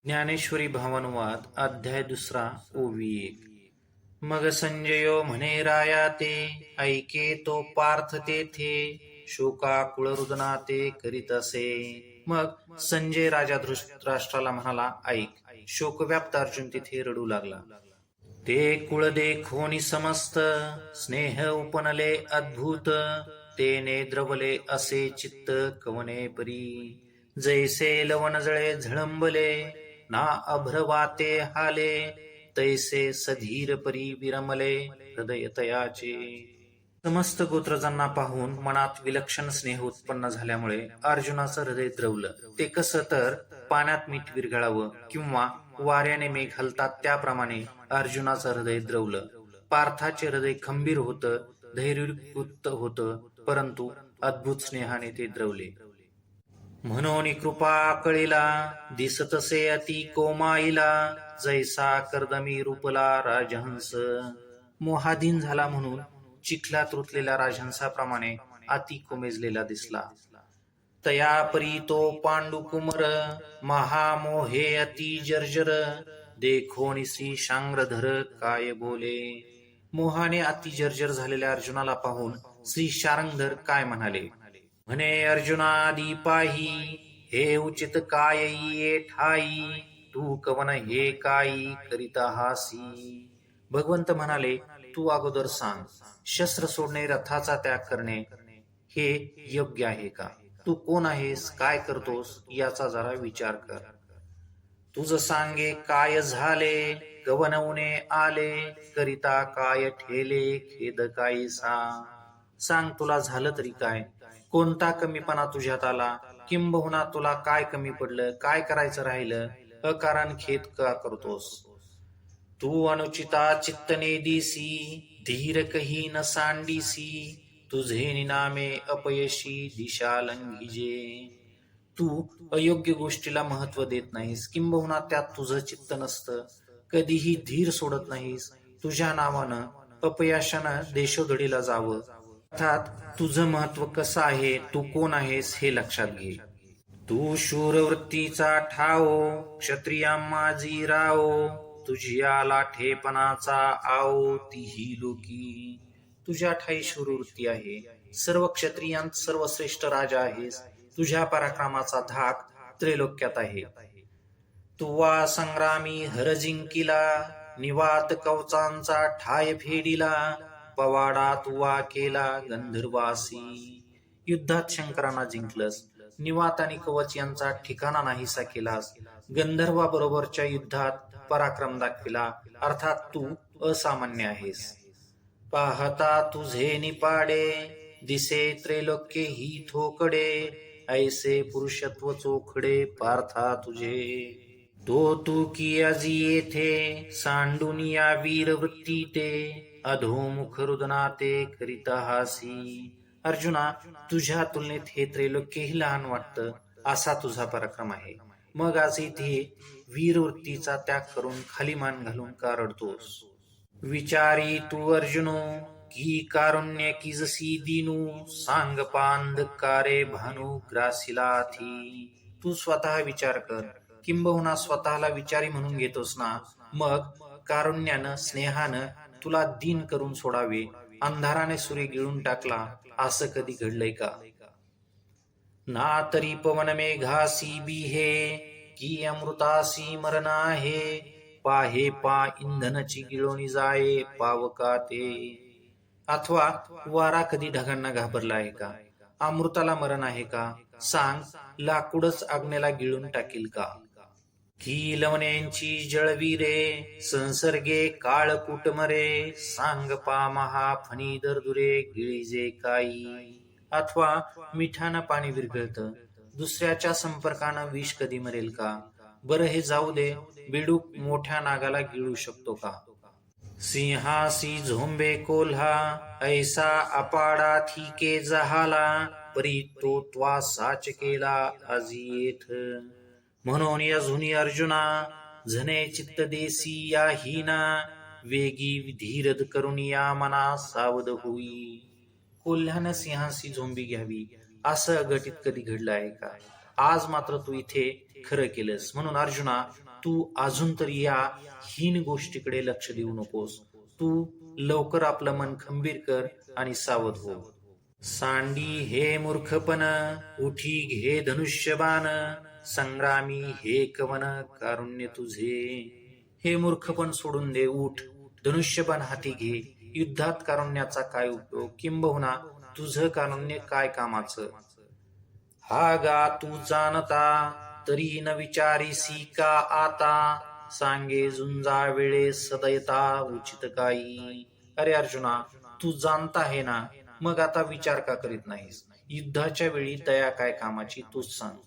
ज्ञानेश्वरी भावानुवाद अध्याय 2 ओवी 1. मग संजयो म्हणे राया ते, ऐके तो पार्थ तेथे, शोकाकुळ रुदना ते करीत असे. मग संजय राजा धृतराष्ट्राला म्हणाला, ऐक. शोकव्याप्त अर्जुन तिथे रडू लागला. ते कुळ देखोनी समस्त, स्नेह उपनले अद्भुत, तेने द्रवले असे चित्त कवने परी. जैसे लवण जळे झळंबले, ना अभ्रवाते हाले, तैसे सधीर परी विरमले हृदय तयाचे. समस्त गोत्रजांना पाहून मनात विलक्षण स्नेह उत्पन्न झाल्यामुळे अर्जुनाचं हृदय द्रवलं. ते कसं तर पाण्यात मीठ विरघळावं किंवा वाऱ्याने मेघ हलतात त्याप्रमाणे अर्जुनाचं हृदय द्रवलं. पार्थाचे हृदय खंबीर होतं, धैर्ययुक्त होतं, परंतु अद्भुत स्नेहाने ते द्रवले. म्हणून कृपा कळीला, दिसतसे अति कोमाईला, जैसा कर्दमी रूपला राजहंस. मोहाधीन झाला म्हणून चिखलात रुतलेल्या राजहंसाप्रमाणे अति कोमेजलेला दिसला. तया परी तो पांडुकुमर, महामोहे अति जर्जर, देखोनी श्री शांग्रधर काय बोले. मोहाने अति जर्जर झालेल्या अर्जुनाला पाहून श्री शार्ंगधर काय म्हणाले. म्हणे अर्जुनादी पाही, हे उचित काय ये ठाई, तू कवन हे काही करीता हासी. भगवंत म्हणाले, तू अगोदर सांग, शस्त्र सोडणे, रथाचा त्याग करणे हे योग्य आहे का? तू कोण आहेस, काय करतोस याचा जरा विचार कर. तुझ सांगे काय झाले, गवनवणे आले, करिता काय ठेले, खेद कायसा. सांग, तुला झालं तरी काय? कोणता कमीपणा तुझ्यात आला? किंबहुना तुला काय कमी पडलं? काय करायचं राहिलं? अकारण खेद का करतोस? तू अनुचिता चित्तने दिसी, धीर कही न सांडीसी, तुझे निनामे अपयशी दिशा लंघिजे. तू अयोग्य गोष्टीला महत्व देत नाहीस, किंबहुना त्यात तुझं चित्त नसतं, कधीही धीर सोडत नाहीस. तुझ्या नावानं अपयशानं देशोधडीला जावं. अर्थात तुझं महत्व कसं आहे, तू कोण आहेस हे लक्षात घे. तू शूरवृत्तीचा ठाओ, क्षत्रिया माझी राओ, तुझी आला ठेपणाचा आओ तीही लोकी. तुझ्या ठाई शूरवृत्ती आहे, सर्व क्षत्रियांत सर्वश्रेष्ठ राजा आहेस, तुझ्या पराक्रमाचा धाक त्रैलोक्यात आहे. तुवा संग्रामी हर जिंकिला, निवात कवचांचा ठाय फेडिला, पवाडा तुवा केला गंधर्वासी. युद्धात शंकरांना जिंकलंस, निवात आणि कवच यांचा ठिकाणा नाहीसा केलास, गंधर्वाबरोबरच्या युद्धात पराक्रम दाखविला. अर्थात तू असामान्य आहेस. पाहता तुझे निपाडे, दिसे त्रैलोक्य ही थोकडे, ऐसे पुरुषत्व चोखडे पार्था तुझे. तो तू की आजी येथे, सांडून या वीर वृत्ती ते, अधोमुख रुदना ते करिता हासी. अर्जुना, तुझ्या तुलनेत हे त्रैलोक्यही लहान वाटतं, असा तुझा पराक्रम आहे. मग आज इथे वीरवृत्तीचा त्याग करून खाली मान घालून का रडतोस? विचारी तू अर्जुनो, की कारुण्य की जसी दिनू, सांग पांधकारे भानू ग्रासिला थी. तू स्वतः विचार कर, किंबहुना स्वतःला विचारी म्हणून घेतोस ना. मग कारुण्यानं, स्नेहानं तुला दीन करून सोडावे, अंधाराने सूर्य गिळून टाकला, असं कधी घडलंय का? ना तरी पवन मेघासी बिहे, की अमृतासी मरण आहे, पाहे पा इंधनची गिळोनी जाये पावका ते. अथवा वारा कधी ढगांना घाबरला आहे का? अमृताला मरण आहे का? सांग, लाकूडच अग्नेला गिळून टाकील का? की लवण्यांची जळवीरे, संसर्गे काळ कुटमरे, सांग पा महाफणी दरदुरे गिळीजे काही. अथवा मिठानं पाणी विरघळतं, दुसऱ्याच्या संपर्कानं विष कधी मरेल का? बरं हे जाऊ दे, बेडूक मोठ्या नागाला गिळू शकतो का? सिंहासी झोंबे कोल्हा, ऐसा अपाडा थिके जहाला, परी तो त्वा साच केला आजी येथ. म्हणून अजूनी अर्जुना, झने चित्त देसी या हीना, वेगी धीरद करून या मना सावध होई. कोल्ह्यानं सिंहासी झोंबी घ्यावी असं अघटित कधी घडलं आहे का? आज मात्र तू इथे खरं केलंस. म्हणून अर्जुना, तू अजून तरी या हीन गोष्टीकडे लक्ष देऊ नकोस. तू लवकर आपलं मन खंबीर कर आणि सावध हो. सांडी हे मूर्खपण, उठी घे धनुष्यबाण, संग्रामी हे कवन कारुण्य तुझे. हे मूर्खपण सोडून दे, उठ, धनुष्यबाण हाती घे. युद्धात कारुण्याचा काय उपयोग, किंबहुना तुझं कारुण्य काय कामाचं. हा गा तू जाणता, तरी न विचारीसी का आता, सांगे झुंजा वेळे सदयता उचित काही. अरे अर्जुना, तू जाणता आहे ना, मग आता विचार का करीत नाहीस. युद्धाच्या वेळी दया काय कामाची, तूच सांग.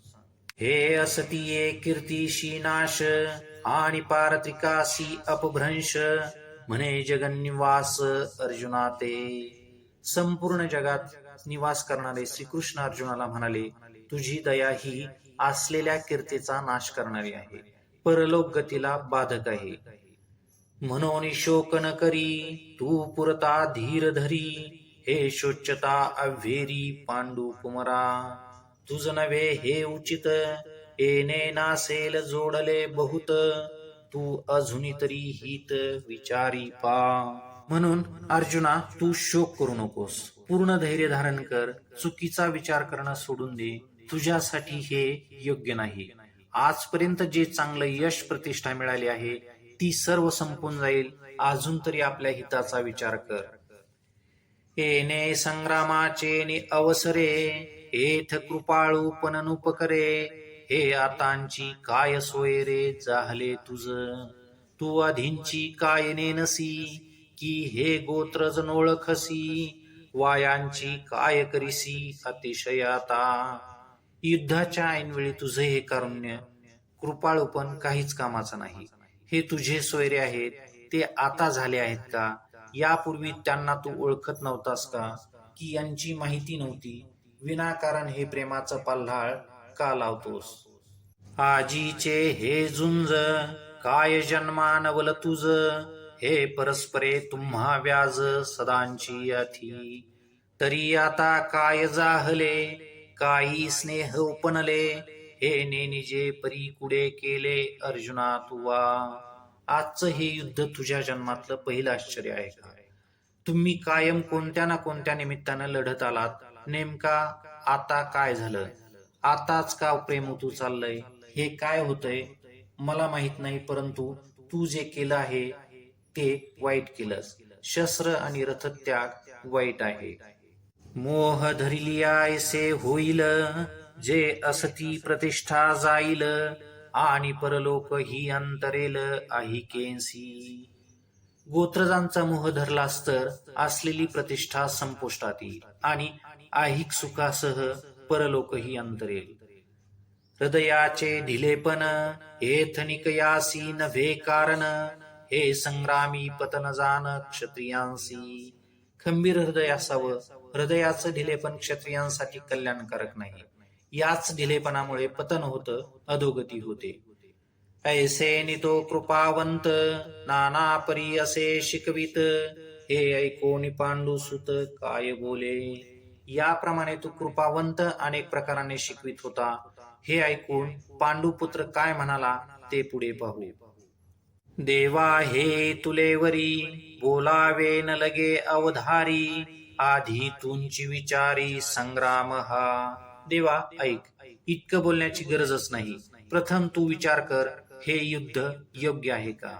हे असतीये कीर्तीशी नाश, आणि पारत्रिकासी अपभ्रंश, म्हणे जगन्निवास अर्जुना ते. संपूर्ण जगात निवास करणारे श्रीकृष्ण अर्जुनाला म्हणाले, तुझी दया ही असलेल्या कीर्तीचा नाश करणारी आहे, परलोक गतीला बाधक आहे. म्हणून शोक न करी तू पुरता धीर धरी, हे शोच्यता अव्हेरी पांडू कुमरा. तुझ नव्हे हे उचित, येणे नासेल जोडले बहुत, तू अजूनी तरी हित विचारी पा. म्हणून अर्जुना, तू शोक करू नकोस, पूर्ण धैर्य धारण कर. चुकीचा विचार करणं सोडून दे, तुझ्यासाठी हे योग्य नाही. आजपर्यंत जे चांगलं यश प्रतिष्ठा मिळाली आहे ती सर्व संपून जाईल. अजून तरी आपल्या हिताचा विचार कर. येणे संग्रामाचे नि अवसरे, एथ कृपाळू पण नुपकरे, हे आतांची काय सोय रे जाहले तुझ. तू आधींची काय नेनसी, की हे गोत्रज नोळखसी, वायांची काय करीसी अतिशयाता. युद्धाच्या ऐनवेळी तुझे हे कारुण्य कृपाळूपण काहीच कामाचं नाही. हे तुझे सोयरे आहेत, ते आता झाले आहेत का? यापूर्वी त्यांना तू ओळखत नव्हतास का? की यांची माहिती नव्हती? विनाकारण हे प्रेमाचं पल्हाळ का लावतोस? आजीचे हे झुंज, काय जन्मानवल तुझ, हे परस्परे तुम्हा व्याज सदांची अथी. तरी आता काय जाहले, काही स्नेह उपनले, हे नेनिजे परी कुडे केले अर्जुना तुवा. आजचं हे युद्ध तुझ्या जन्मातलं पहिलं आश्चर्य आहे का? तुम्ही कायम कोणत्या ना कोणत्या निमित्तानं लढत आलात, नेमका आता काय झालं? आताच का प्रेम तू चाललंय? हे काय होतंय मला माहित नाही, परंतु तू जे केलं आहे ते वाईट केलंस. शस्त्र आणि रथत्याग वाईट आहे. मोह धरिली ऐसे होईल, जे असती प्रतिष्ठा जाईल, आणि परलोक ही अंतरेल अहिकेंसी. गोत्रजांचा मोह धरलास तर असलेली प्रतिष्ठा संपुष्टात येईल आणि ऐहिक सुखासह परलोकही अंतरेल. हृदयाचे ढिलेपण, हेथ निकयासी नव्हे कारण, हे संग्रामी पतन जाण क्षत्रियांसी. खंबीर हृदय असावं. हृदयाचं ढिलेपण क्षत्रियांसाठी कल्याणकारक नाही. याच ढिलेपणामुळे पतन होतं, अधोगती होते. ऐसे नितो कृपावंत, नाना परी असे शिकवित, हे ऐकोनी पांडू सुत काय बोले. याप्रमाणे तू कृपावंत अनेक प्रकाराने शिकवित होता. हे ऐकून पांडुपुत्र काय म्हणाला ते पुढे पाहू. देवा हे तुलेवरी, बोलावे न लगे अवधारी, आधी तुमची विचारी संग्राम हा. देवा ऐक, इतकं बोलण्याची गरजच नाही. प्रथम तू विचार कर, हे युद्ध योग्य आहे का?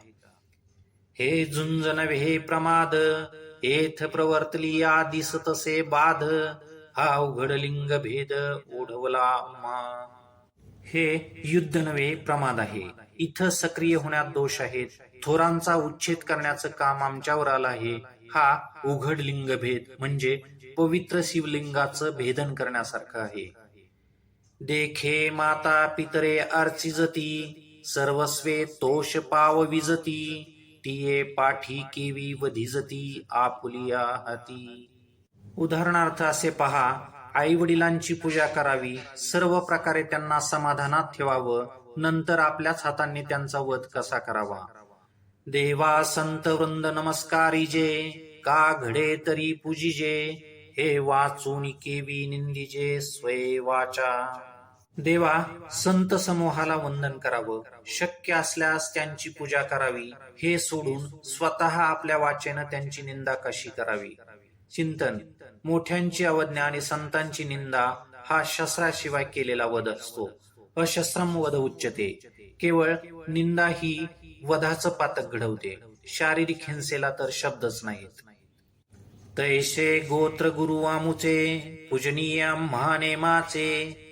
हे झुंज नव्हे प्रमाद, एथ प्रवर्तली या दिसतसे बाध, हा उघड लिंग भेद ओढवला उमा. हे युद्ध नव्हे प्रमाद आहे. इथं सक्रिय होण्यात दोष आहेत. थोरांचा उच्छेद करण्याचं काम आमच्यावर आलं आहे. हा उघड लिंगभेद म्हणजे पवित्र शिवलिंगाचं भेदन करण्यासारखं आहे. देखे माता पितरे अर्चिजती, सर्वस्वे तोष पाव विजती, तिये पाठी केवी वधिजती आपुलिया हाती. उदाहरणार्थ असे पहा, आई वडिलांची पूजा करावी, सर्व प्रकारे त्यांना समाधानात ठेवावं, नंतर आपल्याच हातांनी त्यांचा वध कसा करावा. देवा संत वृंद नमस्कारीजे, का घडे तरी पूजिजे, हे वाचून केवी निंदिजे स्वये वाचा. देवा, संत समूहाला वंदन करावं, शक्य असल्यास त्यांची पूजा करावी, हे सोडून स्वतः आपल्या वाचेनं त्यांची निंदा कशी करावी. चिंतन: मोठ्यांची अवज्ञा आणि संतांची निंदा हा शस्त्राशिवाय केलेला वध असतो. अशस्त्रम वध उच्यते. केवळ निंदा ही वधाचं पातक घडवते, शारीरिक हिंसेला तर शब्दच नाहीत. तैसे गोत्र गुरु आमुचे, पूजनीय महानेमाचे,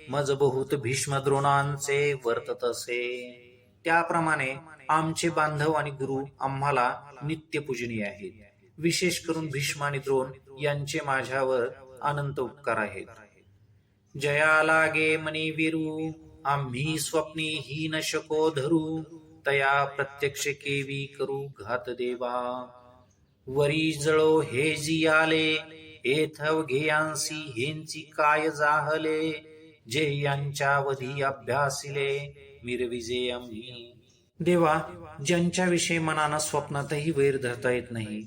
मज बहुत भीष्म द्रोणांचे वर्ततसे. त्याप्रमाणे आमचे बांधव आणि गुरु आम्हाला नित्य पूजनीय आहेत. विशेष करून भीष्म आणि द्रोण यांचे माझ्यावर अनंत उपकार आहेत. जया लागे मनी विरू, आम्ही स्वप्नी ही न शको धरू, तया प्रत्यक्ष केवी करू घात देवा. वरी जळो हे जी आले, एथव घेयांसी हेंची काय जाहले, जे यांच्या वधी अभ्यासिले, मिरविजे आम्ही. देवा, ज्यांच्याविषयी मनानं स्वप्नातही वैर धरता येत नाही,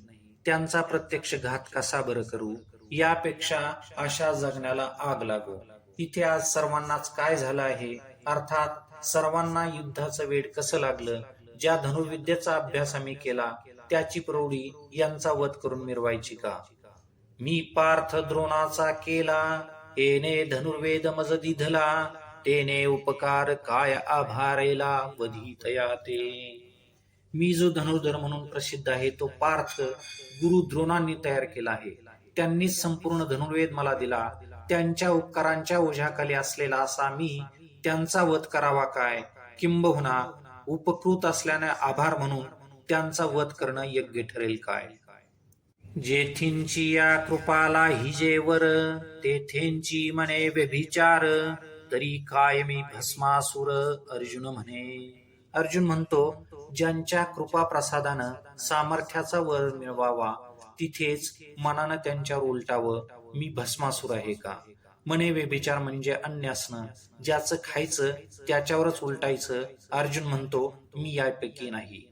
त्यांचा प्रत्यक्ष घात कसा बरं करू. यापेक्षा अशा जगण्याला आग लागो. इथे आज सर्वांनाच काय झालं आहे, अर्थात सर्वांना युद्धाचं वेड कसं लागलं. ज्या धनुर्विद्येचा अभ्यास आम्ही केला त्याची प्रौढी यांचा वध करून मिरवायची का. मी पार्थ द्रोणाचा केला, येणे धनुर्वेद मज दिधला, तेने उपकार काय आभारेला वधितया ते. मी जो धनुर्धर म्हणून प्रसिद्ध आहे तो पार्थ गुरु द्रोणांनी तयार केला आहे. त्यांनीच संपूर्ण धनुर्वेद मला दिला. त्यांच्या उपकारांच्या ओझ्याखाली असलेला असा मी त्यांचा वध करावा काय. किंबहुना उपकृत असल्याने आभार म्हणून त्यांचा वध करणं योग्य ठरेल काय. जेथींची या कृपाला हिजेवर, तेथेंची मने व्यभिचार, तरी काय मी भस्मासुर अर्जुन म्हणे. अर्जुन म्हणतो, ज्यांच्या कृपा प्रसादानं सामर्थ्याचा वर मिळवावा तिथेच मनानं त्यांच्यावर उलटावं, मी भस्मासुर आहे का. मने व्यभिचार म्हणजे अन्य असणं, ज्याचं खायचं त्याच्यावरच उलटायचं. अर्जुन म्हणतो, मी यापैकी नाही.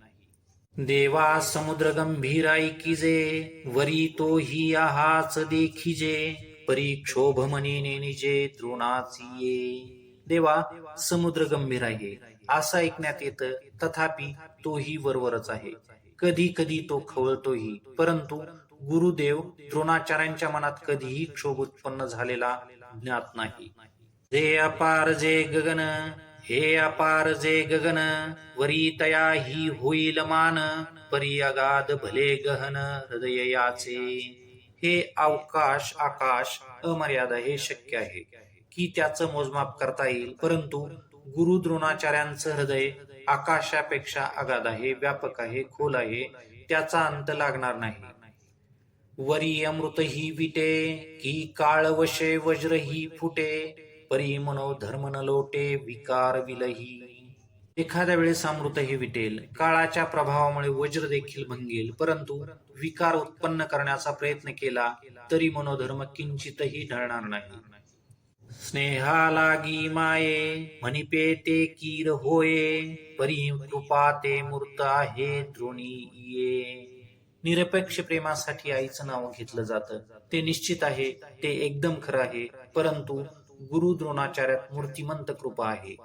देवा समुद्र गंभीर ऐकिजे, वरी तो ही आहाच देखिजे, परिक्षोभ मनी निजे द्रोणाची ये. देवा, समुद्र गंभीर आहे असं ऐकण्यात येतं, तथापि तोही वरवरच आहे. कधी कधी तो खवळतोही, परंतु गुरुदेव द्रोणाचार्यांच्या मनात कधीही क्षोभ उत्पन्न झालेला ज्ञात नाही. जे अपार जे गगन, हे अपार जे गगन, वरी तया ही होईल मान, परी अगाध भले गहन हृदय याचे. हे अवकाश आकाश अमर्यादा हे शक्य आहे की त्याचं मोजमाप करता येईल, परंतु गुरु द्रोणाचार्यांचं हृदय आकाशापेक्षा अगाध आहे, व्यापक आहे, खोल आहे, त्याचा अंत लागणार नाही. वरी अमृत ही विटे, की काळ वशे वज्र ही फुटे, परी मनो धर्म न लोटे विकार विलही. एखाद्या वेळेस अमृत हे विटेल, काळाच्या प्रभावामुळे वज्र देखील भंगेल, परंतु विकार उत्पन्न करण्याचा प्रयत्न केला तरी मनोधर्म किंचितही ढळणार नाही. स्नेहा लागी माये, म्हणिपे ते कीर होये, परी कृपा ते मूर्त आहे द्रोणी ये. निरपेक्ष प्रेमासाठी आईचं नाव घेतलं जातं, ते निश्चित आहे, ते एकदम खरं आहे, परंतु गुरु द्रोणाचार्यात मूर्तिमंत कृपा आहे.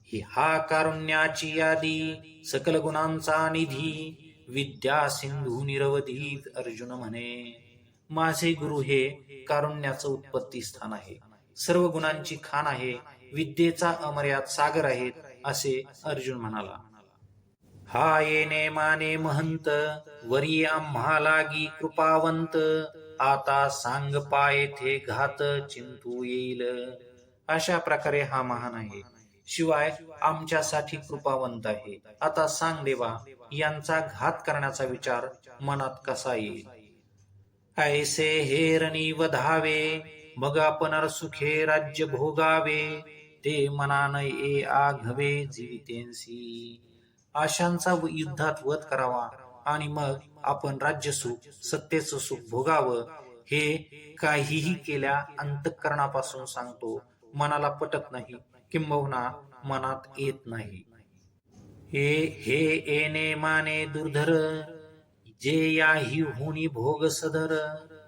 ही हा कारुण्याची यादी, सकल गुणांचा निधी, विद्या सिंधू निरवधी अर्जुन म्हणे. माझे गुरु हे कारुण्याचं उत्पत्ती स्थान आहे, सर्व गुणांची खाण आहे, विद्येचा अमर्याद सागर आहेत, असे अर्जुन म्हणाला. हा येणे माने महंत, वरी आम्हा लागी कृपावंत, आता सांग पाय थे घात चिंतू येईल. अशा प्रकारे हा महान आहे, शिवाय आमच्यासाठी कृपावंत आहे. आता सांग देवा, यांचा घात करण्याचा विचार मनात कसा येईल. ऐसे हेरणी वधावे, मग आपण सुखे राज्य भोगावे, ते मनान ये आघवे जीवितेंसी. आशांचा युद्धात वध करावा आणि मग आपण राज्य सुख सत्तेचं सुख भोगावं, हे काहीही केल्या अंतःकरणापासून सांगतो, मनाला पटत नाही, किंबहुना मनात येत नाही. हे येणे माने दुर्धर, जे याही होनी भोग सदर,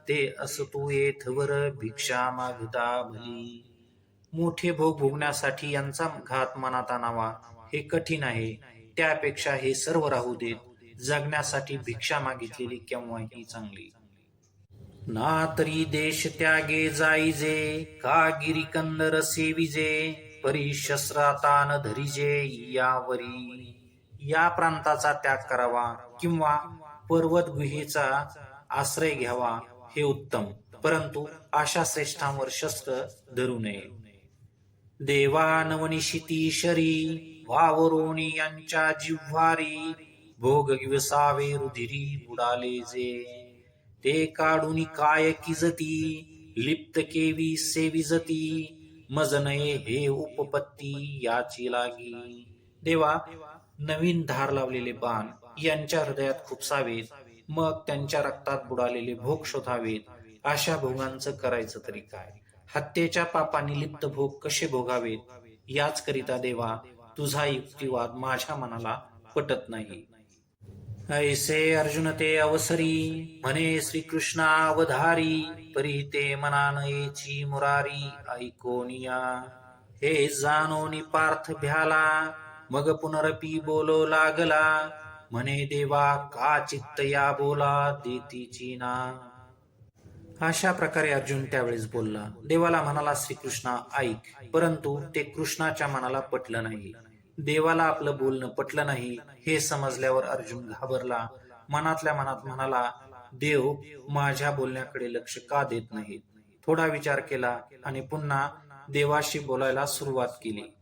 ते असतू येथवर भिक्षा मागता भली. मोठे भोग भोगण्यासाठी यांचा घात मनात आणावा हे कठीण आहे. त्यापेक्षा हे सर्व राहू देत. जगण्यासाठी भिक्षा मागितलेली केव्हाही चांगली. ना तरी देश त्यागे जाईजे, का गिरी कंदर सेविजे, परी शस्त्रातान धरिजे यावरी. या प्रांताचा त्याग करावा किंवा पर्वत गुहेचा आश्रय घ्यावा हे उत्तम, परंतु अशा श्रेष्ठांवर शस्त्र धरू नये. देवा नवनिशिती शरी, वावरोनी यांच्या जिव्हारी, भोग विसावे रुधिरी बुडाले जे, ते काढून काय किजती, लिप्त केवी सेविजती, मज नये हे उपपत्ती याची लागी. देवा, नवीन धार लावलेले बाण यांच्या हृदयात खुपसावेत, मग त्यांच्या रक्तात बुडालेले भोग शोधावेत. अशा भोगांचं करायचं तरी काय? हत्येच्या पापाने लिप्त भोग कसे भोगावेत? याच करिता देवा, तुझा युक्तिवाद माझ्या मनाला पटत नाही. ऐसे अर्जुन ते अवसरी, म्हणे श्रीकृष्णा अवधारी, परी ते मना नयेची मुरारी ऐकोनिया. हे जाणोनी पार्थ भ्याला, मग पुनरपी बोलो लागला, म्हणे देवा का चित्त या बोला देतीची ना. अशा प्रकारे अर्जुन त्यावेळेस बोलला. देवाला म्हणाला, श्रीकृष्णा ऐक, परंतु ते कृष्णाच्या मनाला पटलं नाही. देवाला आपलं बोलणं पटलं नाही हे समजल्यावर अर्जुन घाबरला. मनातल्या मनात म्हणाला, देव माझ्या बोलण्याकडे लक्ष का देत नाहीत. थोडा विचार केला आणि पुन्हा देवाशी बोलायला सुरुवात केली.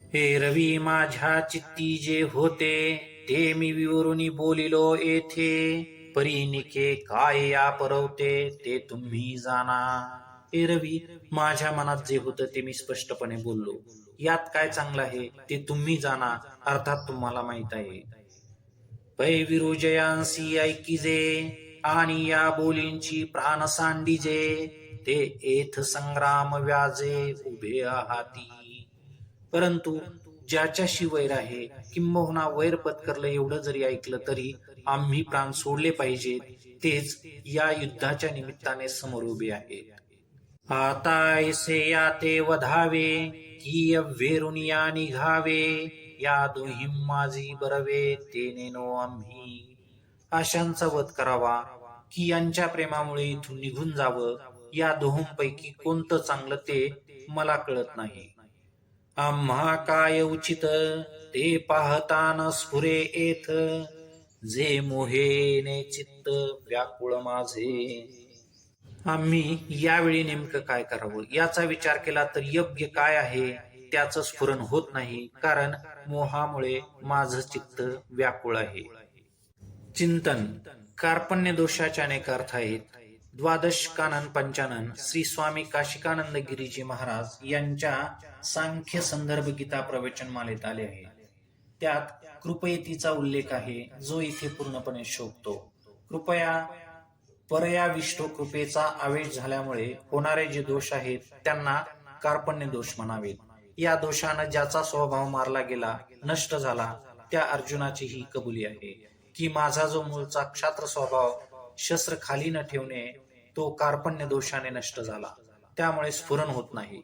हे रवी माझ्या चित्ती जे होते, ते मी विवरुनी बोलिलो येथे, परी निके काय या परवते ते तुम्ही जाणा. हे रवी, माझ्या मनात जे होतं ते मी स्पष्टपणे बोललो. यात काय चांगलं आहे ते तुम्ही जाणा, अर्थात तुम्हाला माहित आहे. पै विरुजयांसी ऐकिजे, आणि या बोलींची प्राण सांडिजे, ते एथ संग्राम व्याजे उभे आहाती. परंतु ज्याच्याशी वैर आहे, किंबहुना वैर पत्करलं एवढं जरी ऐकलं तरी आम्ही प्राण सोडले पाहिजेत. तेच या युद्धाच्या निमित्ताने समोर उभे आहेत. आता ऐसे या ते वधावे, की वेरुनिया निघावे, या दोहीम माझी बरवे ते नेनो आम्ही. अशांचा वध करावा की यांच्या प्रेमामुळे इथून निघून जावं, या दोहोंपैकी कोणतं चांगलं ते मला कळत नाही. आम्हा काय उचित ते पाहतान स्फुरे येथ, जे मोहेने चित्त व्याकुळ माझे. आम्ही यावेळी नेमकं काय करावं याचा विचार केला तर योग्य काय आहे त्याचं स्फुरण होत नाही, कारण मोहामुळे माझं चित्त व्याकुळ आहे. चिंतन. कार्पण्य दोषाचे अनेक अर्थ आहेत. द्वादश कानन पंचानन श्री स्वामी काशिकानंद गिरीजी महाराज यांच्या सांख्य संदर्भ गीता प्रवचन मालेत आले आहे. त्यात कृपयेतीचा उल्लेख आहे, जो इथे पूर्णपणे शोभतो. कृपया परयाविष्टो कृपेचा आवेश झाल्यामुळे होणारे जे दोष आहेत त्यांना कार्पण्य दोष म्हणावेत. या दोषानं ज्याचा स्वभाव मारला गेला, नष्ट झाला, त्या अर्जुनाची ही कबुली आहे की माझा जो मूळचा क्षात्र स्वभाव शस्त्र खाली न ठेवणे, तो कार्पण्य दोषाने नष्ट झाला. त्यामुळे स्फुरण होत नाही.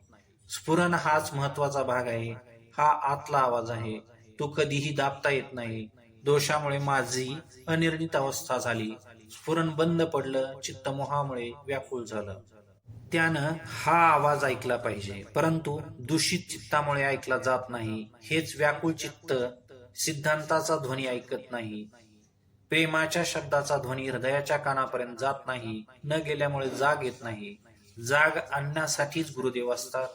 स्फुरण हाच महत्वाचा भाग आहे. हा आतला आवाज आहे, तो कधीही दाबता येत नाही. दोषामुळे माझी अनिर्णित अवस्था झाली. स्फुरण बंद पडलं, चित्त मोहामुळे व्याकुळ झालं. त्यानं हा आवाज ऐकला पाहिजे, परंतु दूषित चित्तामुळे ऐकला जात नाही. हेच व्याकुळ चित्त सिद्धांताचा ध्वनी ऐकत नाही. प्रेमाच्या शब्दाचा ध्वनी हृदयाच्या कानापर्यंत जात नाही. न गेल्यामुळे जाग येत नाही. जाग आणण्यासाठीच गुरुदेव असतात.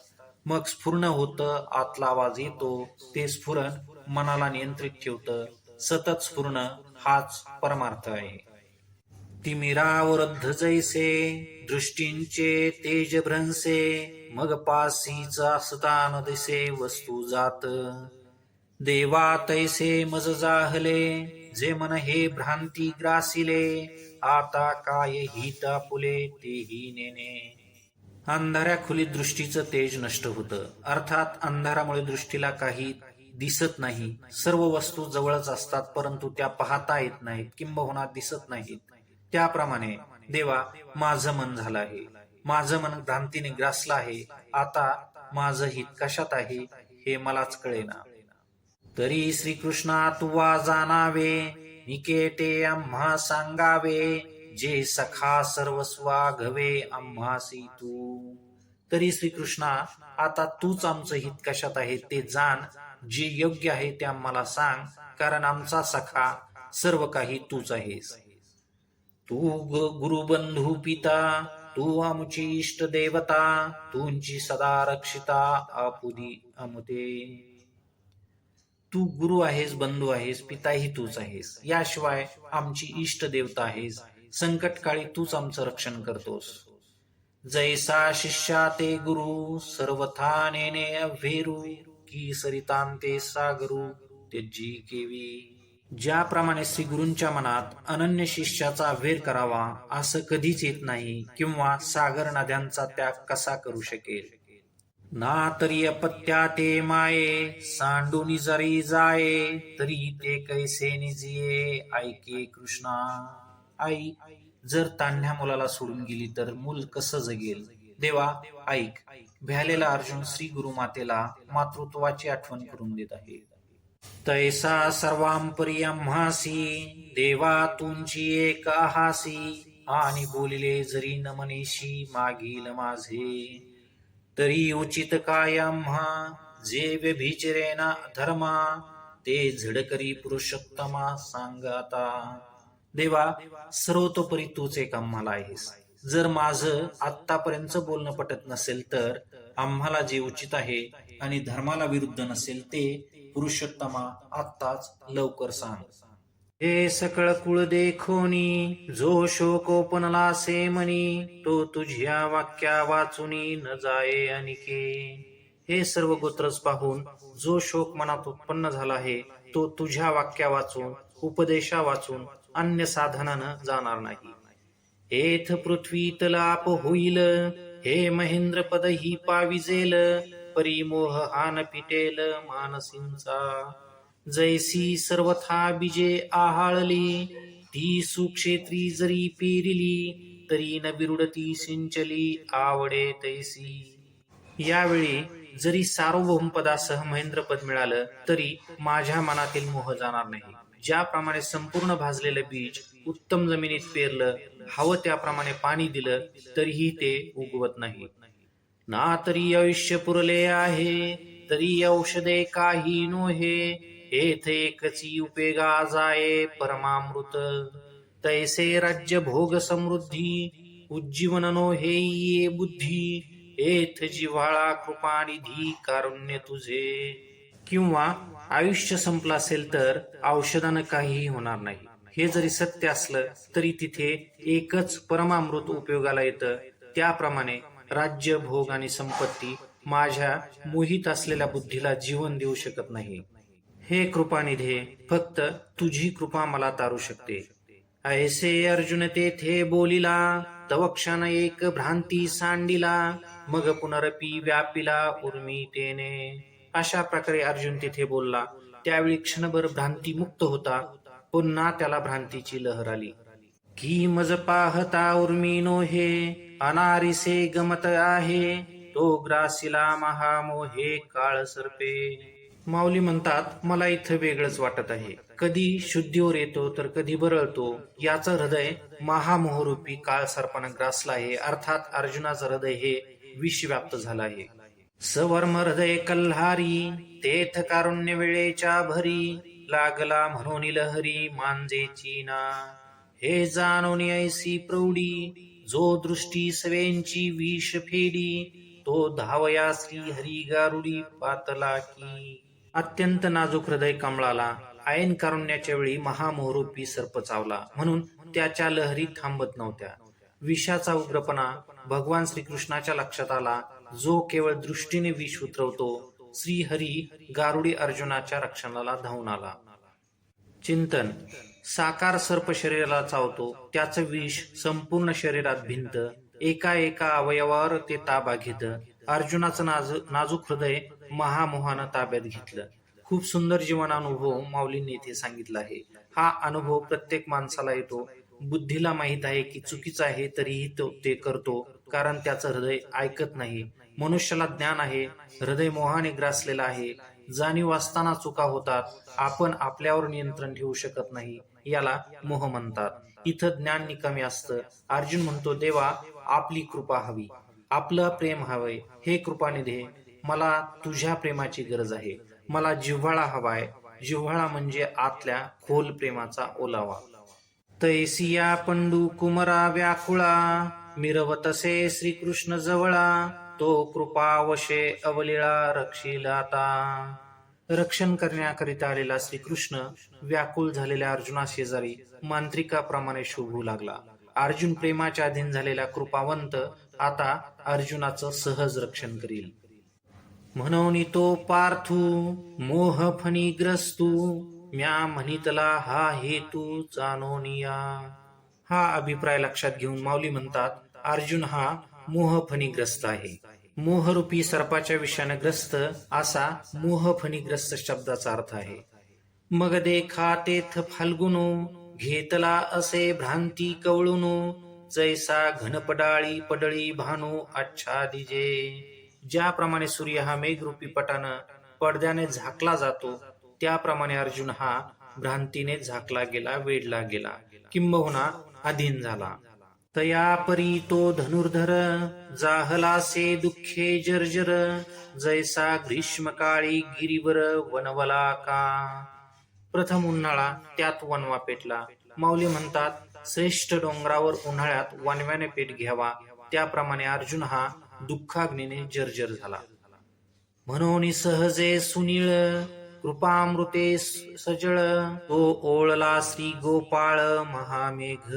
मग स्फुरण होतं, आतला आवाज येतो. ते स्फुरण मनाला नियंत्रित ठेवतं. सतत स्फुरण हाच परमार्थ आहे. तिमिरावरुद्ध जैसे दृष्टींचे तेज भ्रंसे, मग पासीचा सुतान दिसे वस्तू जात. देवा तैसे मज जाहले, जे मन हे भ्रांती ग्रासिले, आता काय हिता पुले तेही नेने. अंधाऱ्या खोलीत दृष्टीचं तेज नष्ट होतं. अर्थात अंधारामुळे दृष्टीला काही दिसत नाही. सर्व वस्तू जवळच असतात, परंतु त्या पाहता येत नाहीत, किंबहुना दिसत नाहीत. त्याप्रमाणे देवा, माझं मन झालं आहे. माझं मन भ्रांतीने ग्रासलं आहे. आता माझं हित कशात आहे हे मलाच कळेना. तरी श्रीकृष्णा तुवा जाणावे, निकेते आम्हा सांगावे, जे सखा सर्वस्वा घवे आम्हासी तू. तरी श्रीकृष्णा, आता तूच आमचं हित कशात आहे ते जाण, जे योग्य आहे ते आम्हाला सांग, कारण आमचा सखा सर्व काही तूच आहेस. तू गुरुबंधू पिता, तू आमची इष्ट देवता, तुमची सदा रक्षिता आपुदी अमते. तू गुरु आहेस, बंधू आहेस, पिताही तूच आहेस, याशिवाय आमची इष्ट देवता आहेस. संकटकाळी तूच आमचं रक्षण करतोस. जैसा शिष्या ते गुरु, सर्वथा नेने अव्हेरू, की सरितांते सागरू त्यजी केवी. ज्याप्रमाणे श्री गुरूंच्या मनात अनन्य शिष्याचा अव्हेर करावा असं कधीच येत नाही, किंवा सागर नद्यांचा त्याग कसा करू शकेल. ना तरी अपत्या ते माये, सांडूनी जरी जाये, तरी ते कैसे निजिये ऐके कृष्णा. आई, जर तान्ह्या मुलाला सोडून गेली तर मूल कसं जगेल. देवा ऐक. भ्यालेला अर्जुन श्री गुरुमातेला मातृत्वाची आठवण करून देत आहे. तैसा सर्वांपरी आम्हासी, देवा तुमची एक आहासी, आणि बोलिले जरी न मनीषी मागील माझे. तरी उचित काय आम्हा, जे व्यभिचरेना धर्मा, ते झडकरी पुरुषोत्तमा सांग आता. देवा, सर्वतोपरी तूच एक आम्हाला आहेस. जर माझं आतापर्यंत बोलणं पटत नसेल तर आम्हाला जे उचित आहे आणि धर्माला विरुद्ध नसेल ते पुरुषोत्तमा आत्ताच लवकर सांग. हे सकळ कुळ देखोनी, जो शोकोपनला से मनी, तो तुझ्या वाक्या वाचुनी न जाये अनिके. हे सर्व गोत्रच पाहून जो शोक मनात उत्पन्न झाला आहे तो तुझ्या वाक्या वाचून, उपदेशा वाचून अन्य साधनानं जाणार नाही. एथ पृथ्वी तलाप होईल, हे महेंद्र पद ही पाविजेल, परिमोह हान पिटेल मानसींचा. जैसी सर्वथा बीजे आहाळली, ती सुक्षेत्री जरी पेरिली, तरी न बिरुडती सिंचली आवडे तैसी. यावेळी जरी सार्वभौम पदासह महेंद्रपद मिळालं तरी माझ्या मनातील मोह जाणार नाही. ज्याप्रमाणे संपूर्ण भाजलेलं बीज उत्तम जमिनीत पेरलं, हवं त्याप्रमाणे पाणी दिलं, तरीही ते उगवत नाही. ना तरी आयुष्य पुरले आहे, तरी औषधे काही नोहे, येथे एकची उपेगा जाये परमामृत. तैसे राज्य भोग समृद्धी, उज्जीवन नोहे ये बुद्धी, एथ जिव्हाळा कृपानिधी कारुण्य तुझे. किंवा आयुष्य संपलं असेल तर औषधानं काहीही होणार नाही, हे जरी सत्य असलं तरी तिथे एकच परमामृत उपयोगाला येतं. त्याप्रमाणे राज्य, भोग आणि संपत्ती माझ्या मोहित असलेल्या बुद्धीला जीवन देऊ शकत नाही. हे कृपानिधे, फक्त तुझी कृपा मला तारू शकते. ऐसे अर्जुन तेथे बोलिला, तव क्षण एक भ्रांती सांडिला, मग पुनरपी व्यापिला उर्मी तेने. अशा प्रकारे अर्जुन तिथे बोलला. त्यावेळी क्षणभर भ्रांती मुक्त होता, पुन्हा त्याला भ्रांतीची लहर आली. की मज पाहता उर्मिनो हे, अनारिसे गमत आहे, तो ग्रासिला महामोहे काळ सर्पे. माऊली म्हणतात, मला इथं वेगळंच वाटत आहे. कधी शुद्धीवर येतो तर कधी बरळतो. याचं हृदय महामोहरूपी काळ सर्पानं ग्रासला आहे. अर्थात अर्जुनाचं हृदय हे विषव्याप्त झालं आहे. सवर्म हृदय कल्हारी, तेथ कारुण्य वेळेच्या भरी, लागला म्हणून लहरी मांजेची ना. हे जाणून ऐसी प्रौढी, जो दृष्टी सवेंची विष फेडी, तो धावया श्री हरी गारुडी पातला की. अत्यंत नाजूक हृदय कमळाला ऐन कारुण्याच्या वेळी महामोहरूपी सर्प चावला, म्हणून त्याच्या लहरी थांबत नव्हत्या. विषाचा उग्रपणा भगवान श्रीकृष्णाच्या लक्षात आला. जो केवळ दृष्टीने विष उतरवतो, श्रीहरी गारुडी अर्जुनाच्या रक्षणाला धावून आला. चिंतन. साकार सर्प शरीराला चावतो, त्याचं विष संपूर्ण शरीरात भिंत, एका एका अवयवावर ते ताबा घेत. अर्जुनाचं नाजूक हृदय महामोहानं ताब्यात घेतलं. खूप सुंदर जीवनानुभव माऊलींनी इथे सांगितला आहे. हा अनुभव प्रत्येक माणसाला येतो. बुद्धीला माहित आहे की चुकीचं आहे तरीही तो ते करतो, कारण त्याचं हृदय ऐकत नाही. मनुष्याला ज्ञान आहे, हृदय मोहाने ग्रासलेलं आहे. जाणीव असताना चुका होतात. आपण आपल्यावर नियंत्रण ठेवू शकत नाही. याला मोह म्हणतात. इथं ज्ञान निकामी असतं. अर्जुन म्हणतो, देवा, आपली कृपा हवी, आपलं प्रेम हवंय. हे कृपानिधी, मला तुझ्या प्रेमाची गरज आहे. मला जिव्हाळा हवाय. जिव्हाळा म्हणजे आतल्या खोल प्रेमाचा ओलावा. तैसिया पंडू कुमरा व्याकुळा, मिरवतसे श्रीकृष्ण जवळा, तो कृपावशे अवलिळा रक्षिलाता. रक्षण करण्याकरिता आलेला श्रीकृष्ण व्याकुळ झालेल्या अर्जुना शेजारी मांत्रिकाप्रमाणे शोभू लागला. अर्जुन प्रेमाच्या अधीन झालेला कृपावंत आता अर्जुनाचं सहज रक्षण करील. म्हणून तो पार्थू मोह फणीग्रस्तू, म्या म्हणितला हा हेतू जाणोनिया. हा अभिप्राय लक्षात घेऊन माऊली म्हणतात, अर्जुन हा मोहफणीग्रस्त आहे. मोहरूपी सर्पाच्या विषाने ग्रस्त असा मोहफणीग्रस्त शब्दाचा अर्थ आहे. मग देखा तेथ फाल्गुनो, घेतला असे भ्रांती कवळुनो, जैसा घनपडाळी पडळी भानू आच्छादिजे. ज्याप्रमाणे सूर्य हा मेघरूपी पटानं पडद्याने झाकला जातो, त्याप्रमाणे अर्जुन हा भ्रांतीने झाकला गेला, वेढला गेला, किंबहुना अधीन झाला. तया परी तो धनुर्धर, जाहलासे दुःखे जर्जर, जैसा ग्रीष्मकाळी गिरीवर वनवला का. प्रथम उन्हाळा, त्यात वनवा पेटला. माऊली म्हणतात, श्रेष्ठ डोंगरावर उन्हाळ्यात वनव्याने पेट घ्यावा, त्याप्रमाणे अर्जुन हा दुःखाग्नीने जर्जर झाला. म्हणून सहजे सुनीळ, कृपामृते सजळ, तो ओळला श्री गोपाळ महामेघ.